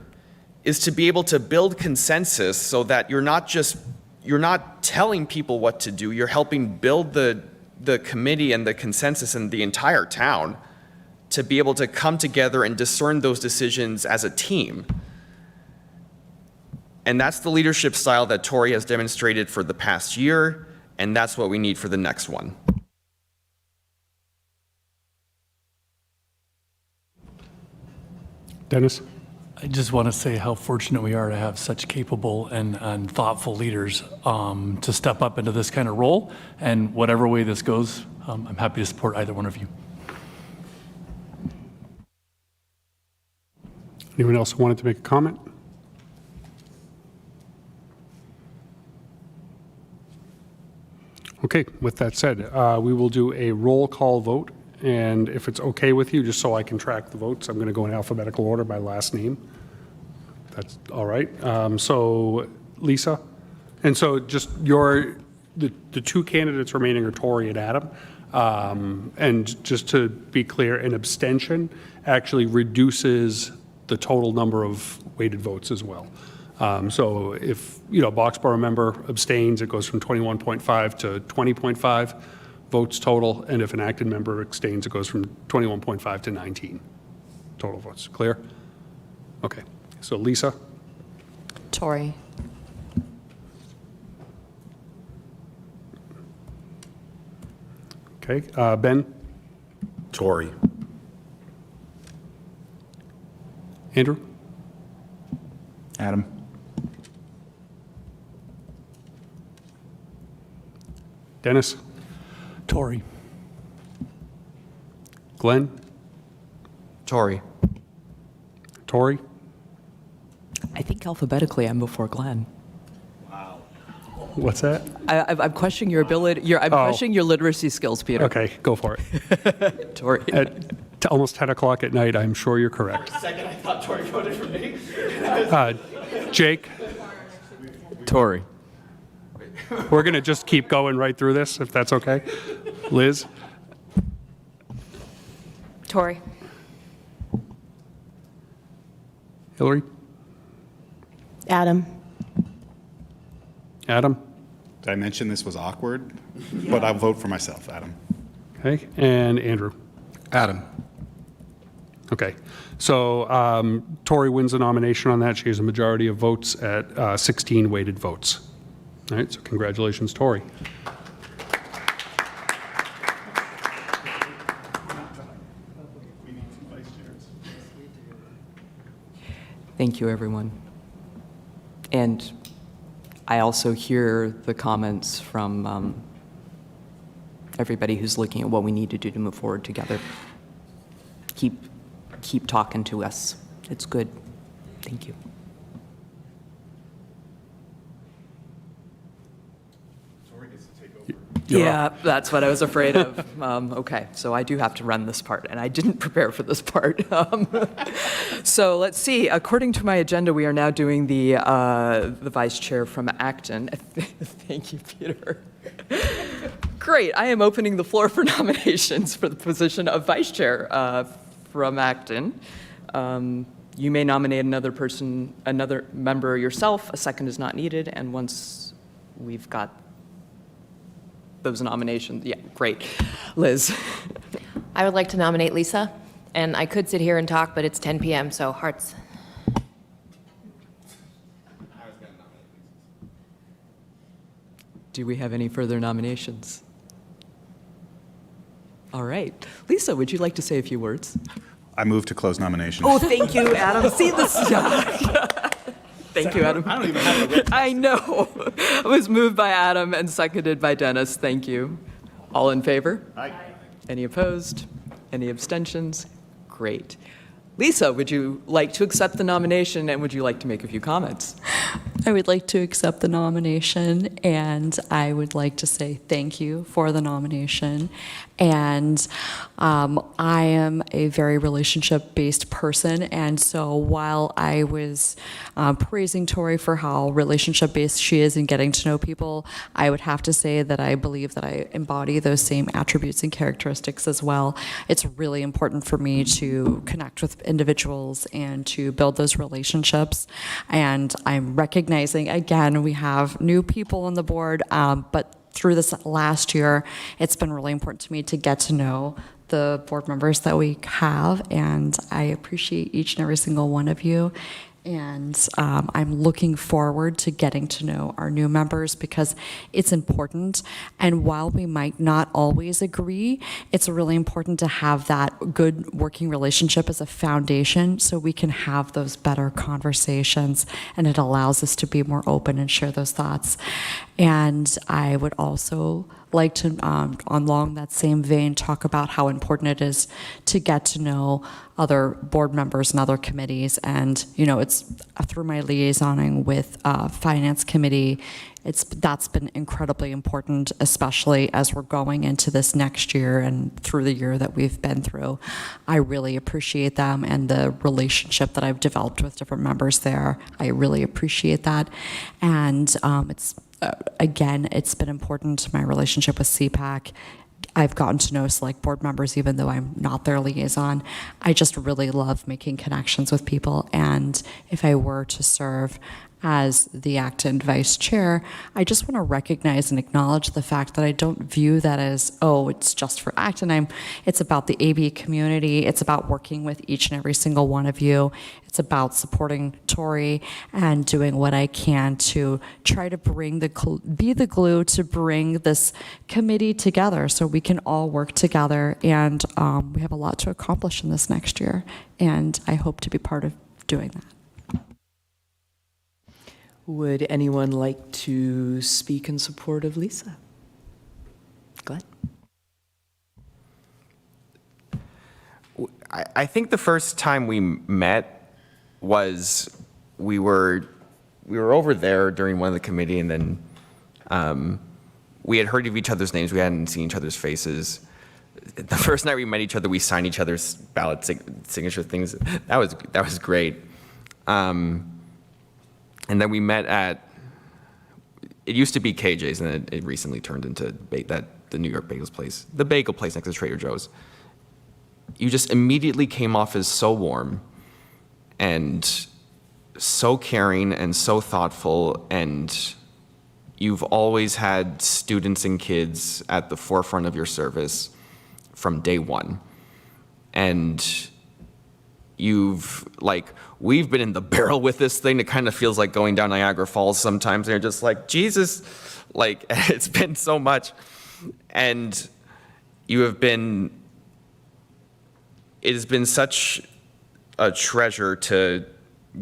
is to be able to build consensus so that you're not telling people what to do, you're helping build the committee and the consensus in the entire town to be able to come together and discern those decisions as a team. And that's the leadership style that Tori has demonstrated for the past year, and that's what we need for the next one. Dennis? I just want to say how fortunate we are to have such capable and thoughtful leaders to step up into this kind of role. And whatever way this goes, I'm happy to support either one of you. Anyone else who wanted to make a comment? Okay, with that said, we will do a roll call vote. And if it's okay with you, just so I can track the votes, I'm going to go in alphabetical order by last name. That's all right. So Lisa, and so just the two candidates remaining are Tori and Adam. And just to be clear, an abstention actually reduces the total number of weighted votes as well. So if, Boxborough member abstains, it goes from 21.5 to 20.5 votes total, and if an Acton member abstains, it goes from 21.5 to 19 total votes. Clear? Okay. So Lisa? Tori. Okay. Ben? Tori. Andrew? Adam. Dennis? Tori. Glenn? Tori. Tori? I think alphabetically I'm before Glenn. What's that? I'm questioning your ability. I'm questioning your literacy skills, Peter. Okay, go for it. Tori. At almost 10 o'clock at night, I'm sure you're correct. For a second, I thought Tori voted for me. Jake? Tori. We're going to just keep going right through this, if that's okay. Liz? Tori. Hillary? Adam. Adam? Did I mention this was awkward? But I'll vote for myself, Adam. Okay, and Andrew? Adam. Okay, so Tori wins the nomination on that. She has a majority of votes at 16 weighted votes. All right, so congratulations, Tori. Thank you, everyone. And I also hear the comments from everybody who's looking at what we need to do to move forward together. Keep talking to us. It's good. Thank you. Yeah, that's what I was afraid of. Okay, so I do have to run this part, and I didn't prepare for this part. So let's see. According to my agenda, we are now doing the vice chair from Acton. Thank you, Peter. Great. I am opening the floor for nominations for the position of vice chair from Acton. You may nominate another person, another member yourself. A second is not needed, and once we've got those nominations. Yeah, great. Liz. I would like to nominate Lisa, and I could sit here and talk, but it's 10 p.m., so hearts. Do we have any further nominations? All right. Lisa, would you like to say a few words? I move to close nominations. Oh, thank you, Adam. See this? Thank you, Adam. I don't even have a written. I know. It was moved by Adam and seconded by Dennis. Thank you. All in favor? Aye. Any opposed? Any abstentions? Great. Lisa, would you like to accept the nomination, and would you like to make a few comments? I would like to accept the nomination, and I would like to say thank you for the nomination. And I am a very relationship-based person, and so while I was praising Tori for how relationship-based she is in getting to know people, I would have to say that I believe that I embody those same attributes and characteristics as well. It's really important for me to connect with individuals and to build those relationships, and I'm recognizing, again, we have new people on the board, but through this last year, it's been really important to me to get to know the board members that we have, and I appreciate each and every single one of you. And I'm looking forward to getting to know our new members because it's important. And while we might not always agree, it's really important to have that good working relationship as a foundation so we can have those better conversations, and it allows us to be more open and share those thoughts. And I would also like to, along that same vein, talk about how important it is to get to know other board members and other committees. And, you know, it's through my liaisoning with Finance Committee, that's been incredibly important, especially as we're going into this next year and through the year that we've been through. I really appreciate them and the relationship that I've developed with different members there. I really appreciate that. And again, it's been important to my relationship with CPAC. I've gotten to know select board members even though I'm not their liaison. I just really love making connections with people, and if I were to serve as the Acton Vice Chair, I just want to recognize and acknowledge the fact that I don't view that as, oh, it's just for Acton. It's about the AB community. It's about working with each and every single one of you. It's about supporting Tori and doing what I can to try to be the glue to bring this committee together so we can all work together. And we have a lot to accomplish in this next year, and I hope to be part of doing that. Would anyone like to speak in support of Lisa? Go ahead. I think the first time we met was we were over there during one of the committee, and then We had heard of each other's names. We hadn't seen each other's faces. The first night we met each other, we signed each other's ballot signature things. That was great. And then we met at, it used to be KJ's, and it recently turned into the New York Bagels place, the bagel place next to Trader Joe's. You just immediately came off as so warm and so caring and so thoughtful, and you've always had students and kids at the forefront of your service from day one. And we've been in the barrel with this thing. It kind of feels like going down Niagara Falls sometimes, and you're just like, Jesus, it's been so much. And it has been such a treasure to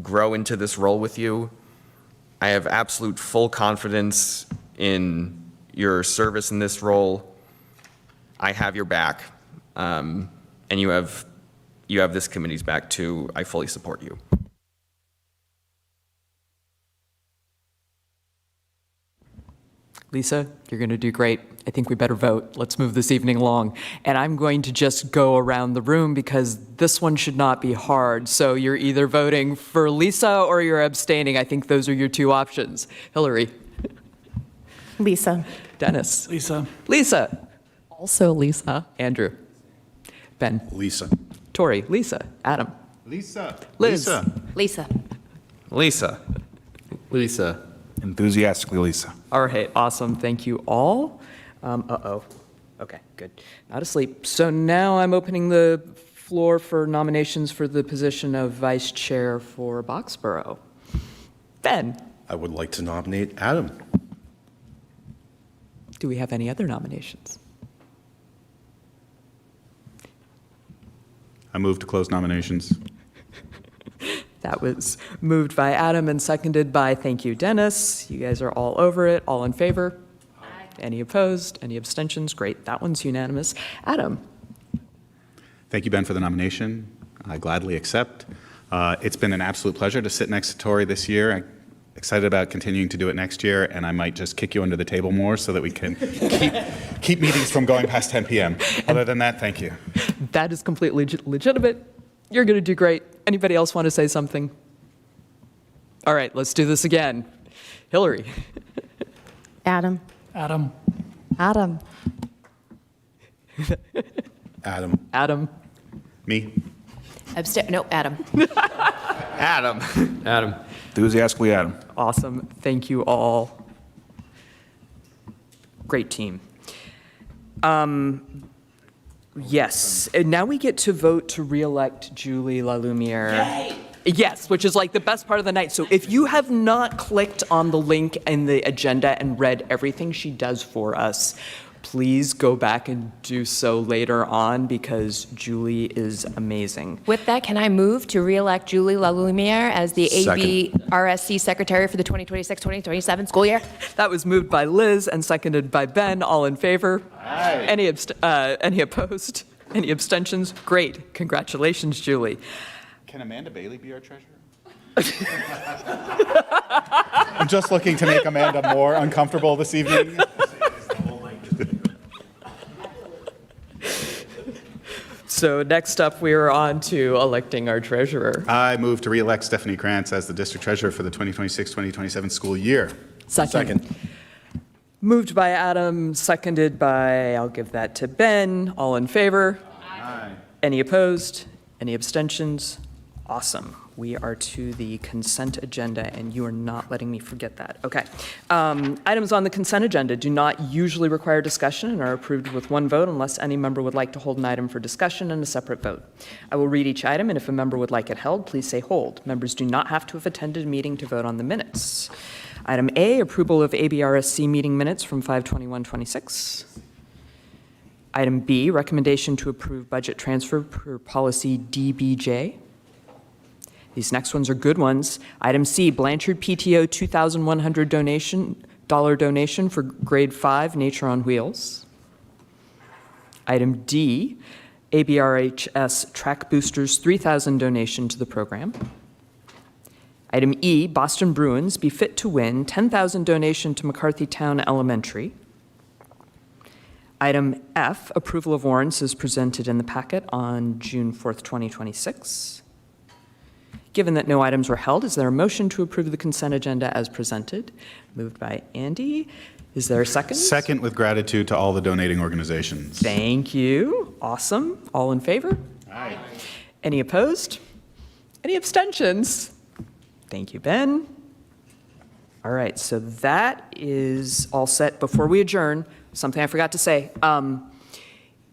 grow into this role with you. I have absolute full confidence in your service in this role. I have your back, and you have this committee's back too. I fully support you. Lisa, you're going to do great. I think we better vote. Let's move this evening along. And I'm going to just go around the room because this one should not be hard. So you're either voting for Lisa or you're abstaining. I think those are your two options. Hillary. Lisa. Dennis. Lisa. Lisa. Also Lisa. Andrew. Ben. Lisa. Tori. Lisa. Adam. Lisa. Liz. Lisa. Lisa. Lisa. Enthusiastically, Lisa. All right, awesome. Thank you all. Okay, good. Not asleep. So now I'm opening the floor for nominations for the position of Vice Chair for Boxborough. Ben. I would like to nominate Adam. Do we have any other nominations? I move to close nominations. That was moved by Adam and seconded by, thank you, Dennis. You guys are all over it. All in favor? Aye. Any opposed? Any abstentions? Great. That one's unanimous. Adam. Thank you, Ben, for the nomination. I gladly accept. It's been an absolute pleasure to sit next to Tori this year. I'm excited about continuing to do it next year, and I might just kick you under the table more so that we can keep meetings from going past 10 p.m. Other than that, thank you. That is completely legitimate. You're going to do great. Anybody else want to say something? All right, let's do this again. Hillary. Adam. Adam. Adam. Adam. Adam. Me. No, Adam. Adam. Adam. Enthusiastically, Adam. Awesome. Thank you all. Great team. Yes, and now we get to vote to re-elect Julie LaLumiere. Yay! Yes, which is like the best part of the night. So if you have not clicked on the link in the agenda and read everything she does for us, please go back and do so later on because Julie is amazing. With that, can I move to re-elect Julie LaLumiere as the ABRSC Secretary for the 2026-2027 school year? That was moved by Liz and seconded by Ben. All in favor? Aye. Any opposed? Any abstentions? Great. Congratulations, Julie. Can Amanda Bailey be our treasurer? I'm just looking to make Amanda more uncomfortable this evening. So next up, we are on to electing our treasurer. I move to re-elect Stephanie Krantz as the district treasurer for the 2026-2027 school year. Second. Moved by Adam, seconded by, I'll give that to Ben. All in favor? Aye. Any opposed? Any abstentions? Awesome. We are to the consent agenda, and you are not letting me forget that. Okay. Items on the consent agenda do not usually require discussion and are approved with one vote unless any member would like to hold an item for discussion and a separate vote. I will read each item, and if a member would like it held, please say hold. Members do not have to have attended a meeting to vote on the minutes. Item A, approval of ABRSC meeting minutes from 5/21/26. Item B, recommendation to approve budget transfer per policy DBJ. These next ones are good ones. Item C, Blanchard PTO $2,100 donation for grade 5 Nature on Wheels. Item D, ABRHS Track Boosters $3,000 donation to the program. Item E, Boston Bruins be fit to win, 10,000 donation to McCarthy Town Elementary. Item F, approval of warrants is presented in the packet on June 4th, 2026. Given that no items were held, is there a motion to approve the consent agenda as presented? Moved by Andy. Is there a second? Second, with gratitude to all the donating organizations. Thank you. Awesome. All in favor? Aye. Any opposed? Any abstentions? Thank you, Ben. All right, so that is all set. Before we adjourn, something I forgot to say.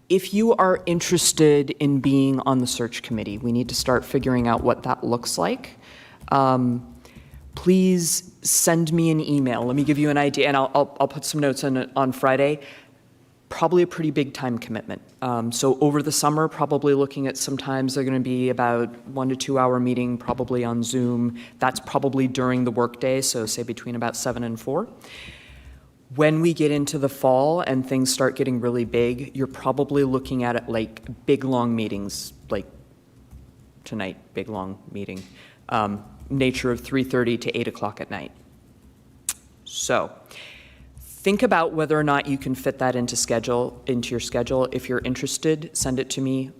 If you are interested in being on the search committee, we need to start figuring out what that looks like. Please send me an email. Let me give you an idea, and I'll put some notes on Friday. Probably a pretty big time commitment. So over the summer, probably looking at sometimes they're going to be about 1 to 2 hour meeting, probably on Zoom. That's probably during the workday, so say between about 7 and 4. When we get into the fall and things start getting really big, you're probably looking at it like big, long meetings, like tonight, big, long meeting, nature of 3:30 to 8 o'clock at night. So think about whether or not you can fit that into your schedule. If you're interested, send it to me.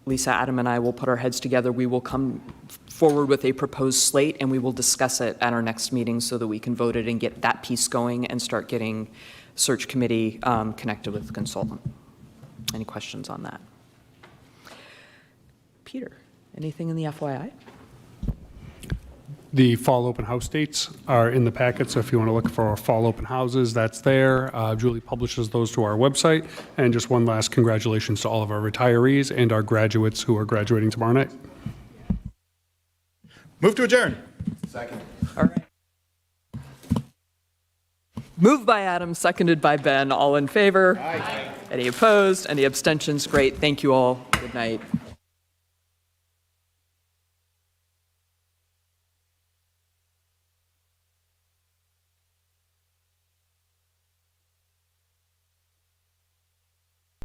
Lisa, Adam, and I will put our heads together. We will come forward with a proposed slate, and we will discuss it at our next meeting so that we can vote it and get that piece going and start getting search committee connected with the consultant. Any questions on that? Peter, anything in the FYI? The fall open house dates are in the packet, so if you want to look for fall open houses, that's there. Julie publishes those to our website. And just one last congratulations to all of our retirees and our graduates who are graduating tomorrow night. Move to adjourn. Second. All right. Moved by Adam, seconded by Ben. All in favor? Aye. Any opposed? Any abstentions? Great. Thank you all. Good night.